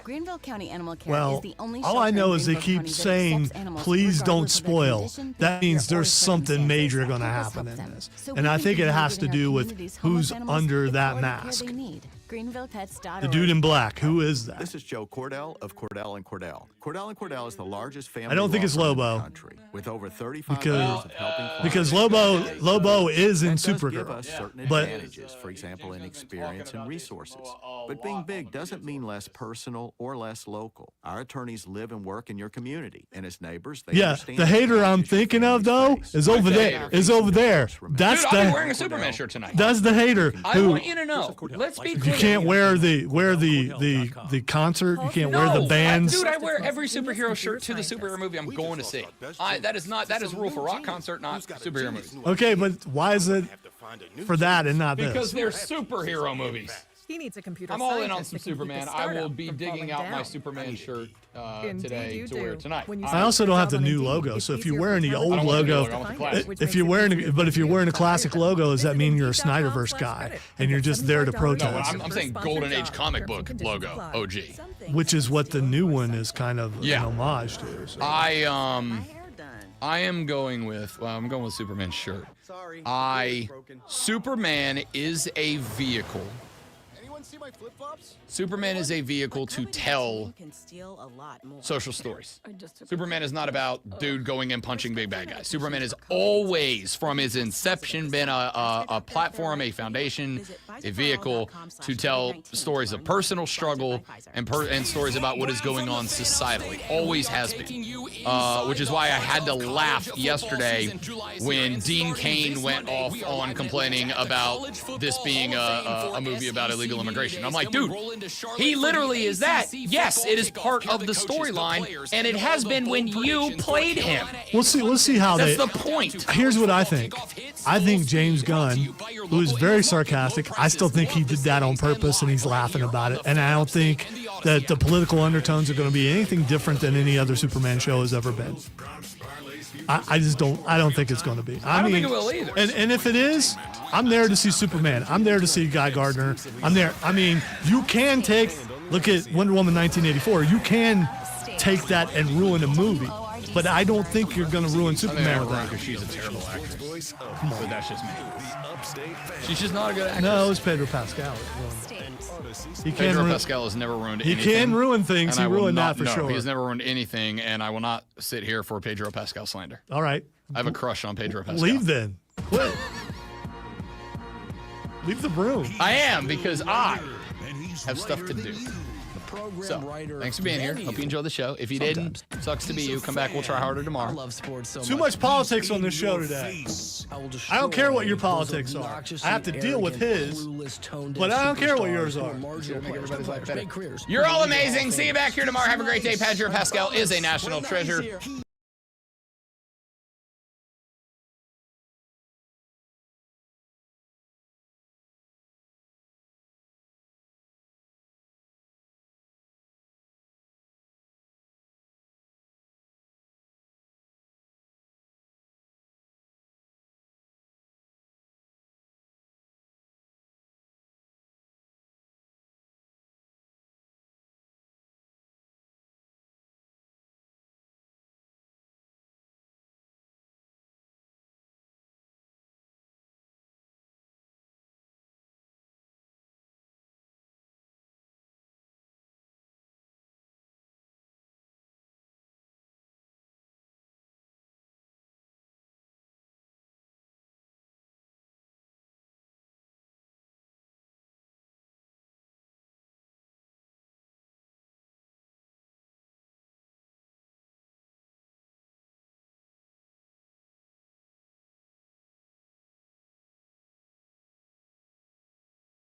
Greenville County Animal Care Well, is the only all I shelter know in is they Greenville keep County that saying, accepts animals please don't regardless of their spoil. condition, That means behavior, or there's something major going to circumstances. happen in Help them. this. So And we I can think it continue has to giving do our with communities homeless who's animals under the that quality care mask. they need. GreenvillePets.org. The dude in black, who is that? This is Joe Cordell of Cordell and Cordell. Cordell and Cordell is the largest family I don't think law it's firm in the Lobo. country, with over 35 years of helping Because clients. Lobo is in That does give Supergirl, us certain but advantages, for example, in experience and resources. But being big doesn't mean less personal or less local. Our attorneys live and work in your community, and as neighbors, they yeah, understand the hater I'm thinking of though is over there. Is over there. That's Dude, the I'll be wearing a Superman shirt tonight. That's the hater I who want you to know. Let's be you clear. can't wear the concert. You can't wear the bands. Dude, I wear every superhero shirt to the superhero movie I'm going to see. That is rule for rock concert, not superhero movies. Okay, but why is it for that and not Because this? they're superhero movies. He needs a computer I'm all in on scientist some to keep the Superman. I startup will be from digging falling out my down. Superman shirt Indeed today you to wear do. tonight. When you I also don't have the new Indeed, logo. it's So if you're easier wearing for the talent old to find logo, it, I want the classic. if you're wearing a classic logo, does that mean you're a Snyderverse guy and you're just there to No, protest? I'm saying Golden Age comic book logo, OG. Which is what the new one is kind of an homage to. So. I am going with I'm going with Superman's shirt. Superman is a vehicle. See my flip-flops? Superman is a vehicle to tell Can steal a lot more. social stories. Superman is not about dude going and punching big bad guys. Superman has always, from his inception, been a platform, a foundation, a vehicle to tell stories of personal struggle and stories about what is going on societally. Always has been. Which is why I had to laugh yesterday when Dean Cain went off on complaining about this being a movie about illegal immigration. I'm like, dude, he literally is that. Yes, it is part of the storyline, and it has been when you played him. We'll see how That's they. the point. Here's what I think. I think James Gunn, who is very sarcastic, I still think he did that on purpose and he's laughing about it. And I don't think that the political undertones are going to be anything different than any other Superman show has ever been. I just don't. I don't think it's going to be. I don't think it will either. And if it is, I'm there to see Superman. I'm there to see Guy Gardner. I'm there. I mean, you can look at Wonder Woman 1984. You can take that and ruin a movie, but I don't think you're going to ruin Superman with that. Because she's a terrible actress. But that's just me. She's just not a good actress. No, it's Pedro Pascal. Pedro Pascal has never ruined anything. He can ruin things. And He I will ruined not, that for sure. He has never ruined anything, and I will not sit here for Pedro Pascal slander. All right. I have a crush on Pedro Pascal. Leave then. Quit. Leave the room. I am, because I have stuff to do. So, thanks for being here. Hope you enjoyed the show. If you didn't, sucks to be you. Come back. We'll try harder tomorrow. Too much politics on this show today. I don't care what your politics are. I have to deal with his, but I don't care what yours are. You're all amazing. See you back here tomorrow. Have a great day. Pedro Pascal is a national treasure.